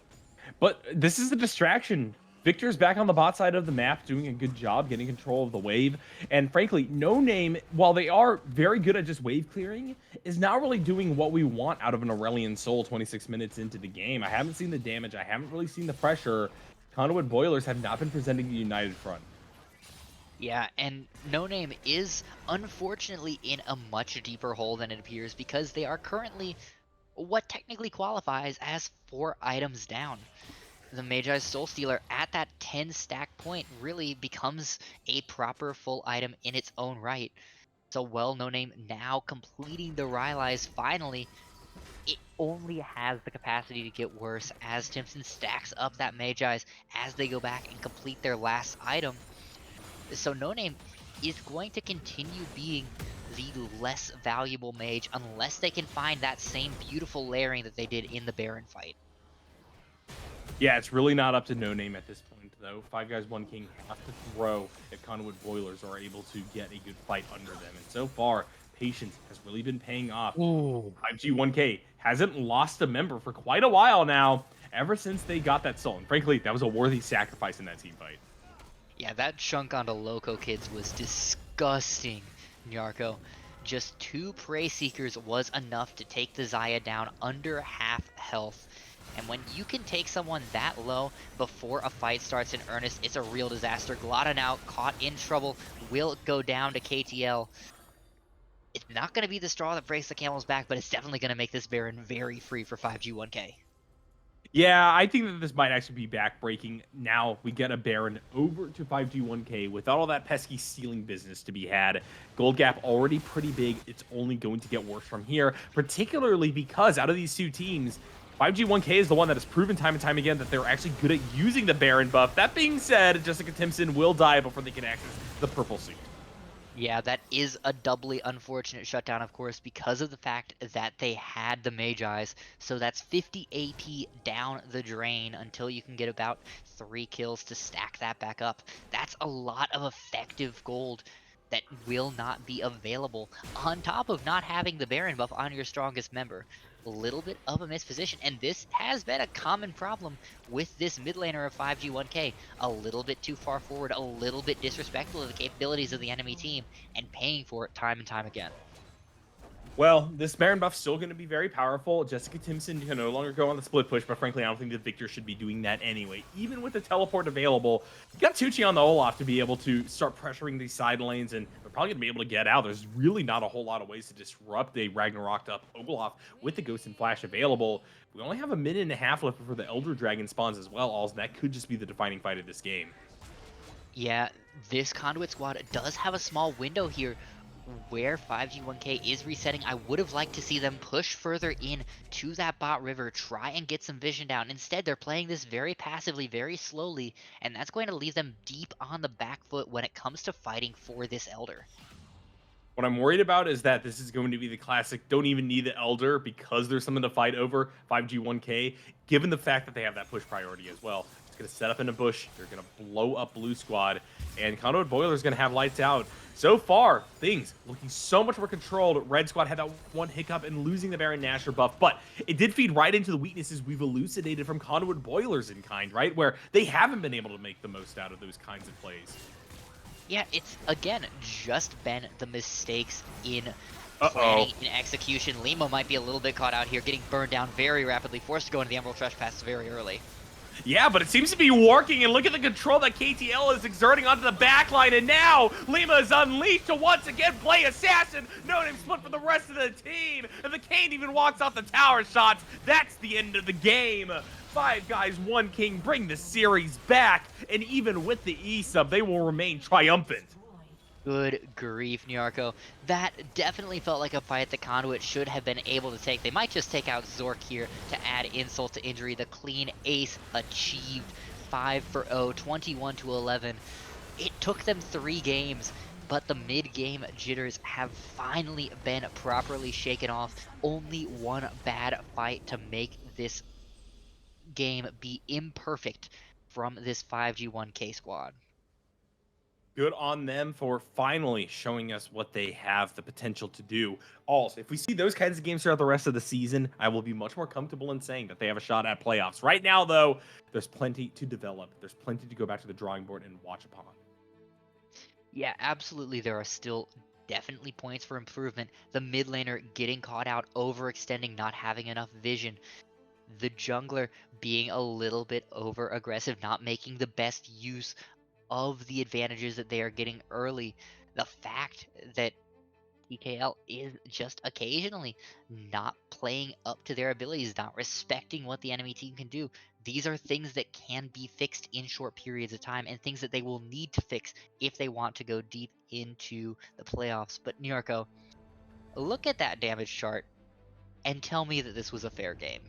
But this is a distraction. Victor's back on the bot side of the map, doing a good job getting control of the wave. And frankly, No Name, while they are very good at just wave clearing, is not really doing what we want out of an Aurelion Soul 26 minutes into the game. I haven't seen the damage. I haven't really seen the pressure. Conduit Boilers have not been presenting a united front. Yeah, and No Name is unfortunately in a much deeper hole than it appears because they are currently what technically qualifies as 4 items down. The Magi's Soul Stealer at that 10 stack point really becomes a proper full item in its own right. So well, No Name now completing the Rylai's finally, it only has the capacity to get worse as Timson stacks up that Magi's as they go back and complete their last item. So No Name is going to continue being the less valuable mage unless they can find that same beautiful layering that they did in the Baron fight. Yeah, it's really not up to No Name at this point, though. Five Guys One King have to throw if Conduit Boilers are able to get a good fight under them. And so far, patience has really been paying off. Ooh. 5G1K hasn't lost a member for quite a while now, ever since they got that soul. And frankly, that was a worthy sacrifice in that team fight. Yeah, that chunk onto Loco Kids was disgusting, Nyarko. Just 2 Prey Seekers was enough to take the Xayah down under half health. And when you can take someone that low before a fight starts in earnest, it's a real disaster. Glada now caught in trouble, will go down to KTL. It's not going to be the straw that breaks the camel's back, but it's definitely going to make this Baron very free for 5G1K. Yeah, I think that this might actually be backbreaking. Now we get a Baron over to 5G1K without all that pesky stealing business to be had. Gold gap already pretty big. It's only going to get worse from here, particularly because out of these two teams, 5G1K is the one that has proven time and time again that they're actually good at using the Baron buff. That being said, Jessica Timpson will die before they can access the purple suit. Yeah, that is a doubly unfortunate shutdown, of course, because of the fact that they had the Magi's. So that's 50 AP down the drain until you can get about 3 kills to stack that back up. That's a lot of effective gold that will not be available, on top of not having the Baron buff on your strongest member. A little bit of a misposition, and this has been a common problem with this mid laner of 5G1K. A little bit too far forward, a little bit disrespectful of the capabilities of the enemy team, and paying for it time and time again. Well, this Baron buff's still going to be very powerful. Jessica Timpson can no longer go on the split push, but frankly, I don't think that Victor should be doing that anyway. Even with the teleport available, you got Tucci on the Olaf to be able to start pressuring these side lanes, and they're probably going to be able to get out. There's really not a whole lot of ways to disrupt a Ragnaroked up Olaf with the Ghost and Flash available. We only have a minute and a half left before the Elder Dragon spawns as well, Alls, and that could just be the defining fight of this game. Yeah, this Conduit squad does have a small window here where 5G1K is resetting. I would have liked to see them push further in to that bot river, try and get some vision down. Instead, they're playing this very passively, very slowly, and that's going to leave them deep on the back foot when it comes to fighting for this Elder. What I'm worried about is that this is going to be the classic don't even need the Elder because there's something to fight over 5G 1K, given the fact that they have that push priority as well. It's going to set up in a bush. They're going to blow up Blue Squad, and Conduit Boiler is going to have lights out. So far, things looking so much more controlled. Red Squad had that one hiccup in losing the Baron Nashor buff, but it did feed right into the weaknesses we've elucidated from Conduit Boilers in kind, right? Where they haven't been able to make the most out of those kinds of plays. Yeah, it's, again, just been the mistakes in Uh-oh. planning and execution. Limo might be a little bit caught out here, getting burned down very rapidly, forced to go into the Emerald Trespass very early. Yeah, but it seems to be working, and look at the control that KTL is exerting onto the backline, and now Lima is unleashed to once again play Assassin. No name split for the rest of the team, and the Kane even walks off the tower shots. That's the end of the game. 5 guys, 1 king, bring the series back, and even with the E-sub, they will remain triumphant. Good grief, Nyarko. That definitely felt like a fight the Conduit should have been able to take. They might just take out Zork here to add insult to injury. The clean ace achieved. 5 for 0, 21 to 11. It took them 3 games, but the mid-game jitters have finally been properly shaken off. Only one bad fight to make this game be imperfect from this 5G1K squad. Good on them for finally showing us what they have the potential to do. Also, if we see those kinds of games throughout the rest of the season, I will be much more comfortable in saying that they have a shot at playoffs. Right now, though, there's plenty to develop. There's plenty to go back to the drawing board and watch upon. Yeah, absolutely. There are still definitely points for improvement. The mid laner getting caught out, overextending, not having enough vision. The jungler being a little bit over aggressive, not making the best use of the advantages that they are getting early. The fact that PKL is just occasionally not playing up to their abilities, not respecting what the enemy team can do. These are things that can be fixed in short periods of time and things that they will need to fix if they want to go deep into the playoffs. But Nyarko, look at that damage chart and tell me that this was a fair game.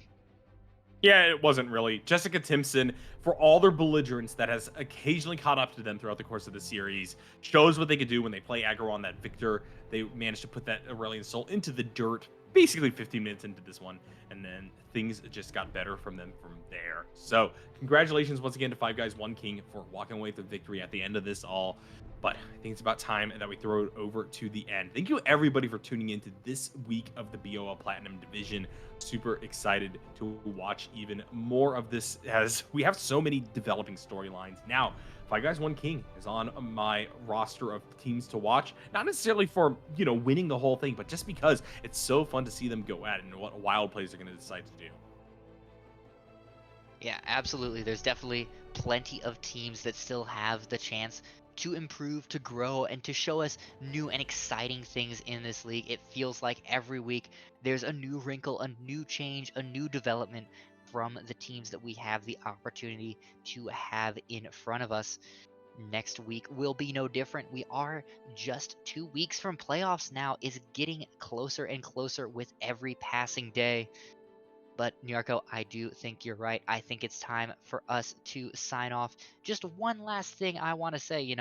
Yeah, it wasn't really. Jessica Timpson, for all their belligerence that has occasionally caught up to them throughout the course of the series, shows what they could do when they play aggro on that Victor. They managed to put that Aurelion Soul into the dirt basically 15 minutes into this one, and then things just got better from them from there. So, congratulations once again to 5 Guys 1 King for walking away with the victory at the end of this all. But I think it's about time that we throw it over to the end. Thank you, everybody, for tuning into this week of the BOL Platinum Division. Super excited to watch even more of this as we have so many developing storylines. Now, 5 Guys 1 King is on my roster of teams to watch. Not necessarily for, winning the whole thing, but just because it's so fun to see them go at it and what wild plays are going to decide to do. Yeah, absolutely. There's definitely plenty of teams that still have the chance to improve, to grow, and to show us new and exciting things in this league. It feels like every week there's a new wrinkle, a new change, a new development from the teams that we have the opportunity to have in front of us. Next week will be no different. We are just 2 weeks from playoffs now. Is getting closer and closer with every passing day. But Nyarko, I do think you're right. I think it's time for us to sign off. Just one last thing I want to say,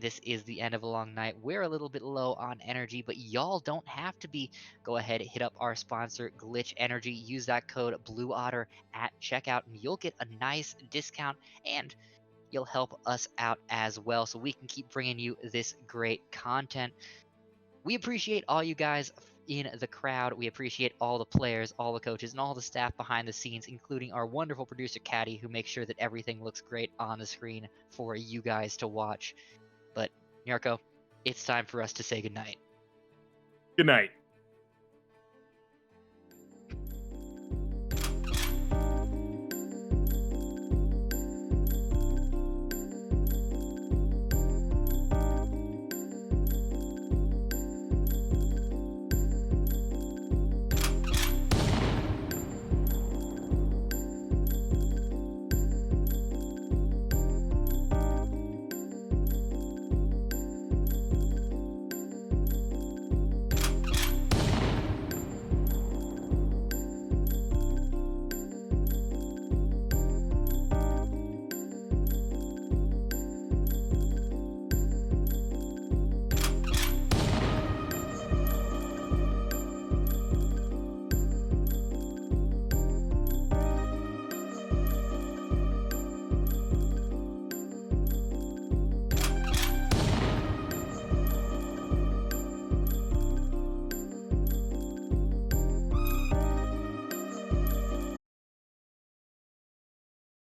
this is the end of a long night. We're a little bit low on energy, but y'all don't have to be. Go ahead, hit up our sponsor, Glitch Energy. Use that code BlueOtter at checkout, and you'll get a nice discount, and you'll help us out as well so we can keep bringing you this great content. We appreciate all you guys in the crowd. We appreciate all the players, all the coaches, and all the staff behind the scenes, including our wonderful producer, Caddy, who makes sure that everything looks great on the screen for you guys to watch. But, Nyarko, it's time for us to say goodnight. Good night.